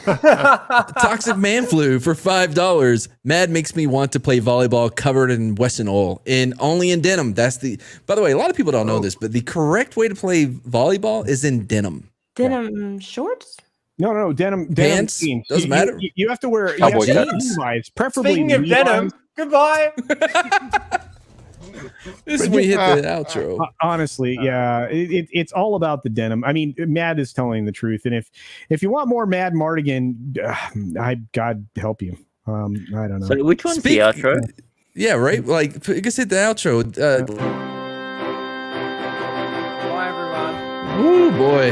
Toxic man flu for $5. Mad makes me want to play volleyball covered in Wesson oil and only in denim. That's the. By the way, a lot of people don't know this, but the correct way to play volleyball is in denim. Denim shorts? No, denim pants. Denim Doesn't matter. You have to wear Cowboy jeans. Levi's, preferably. Speaking of denim, goodbye. This is when you hit the outro. Honestly, yeah, it's all about the denim. I mean, Mad is telling the truth, and if you want more Mad Martigan, God help you. I don't know. So which one's the outro? Yeah, right. Like, you just hit the outro. Bye, everyone. Oh boy.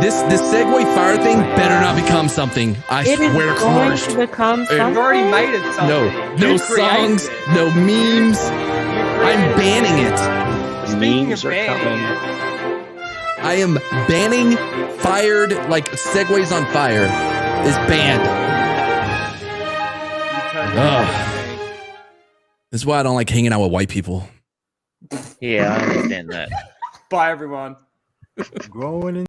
This Segway fire thing better not become something. I It is swear going Christ. to become something. You've already made it something. No You songs, created it. no memes. I'm banning it. Speaking Memes of are banning coming. it, I am banning fired, like Segways on fire is banned. you turned Ugh. it into me. This is why I don't like hanging out with white people. Yeah, I understand that. Bye, everyone. Growing in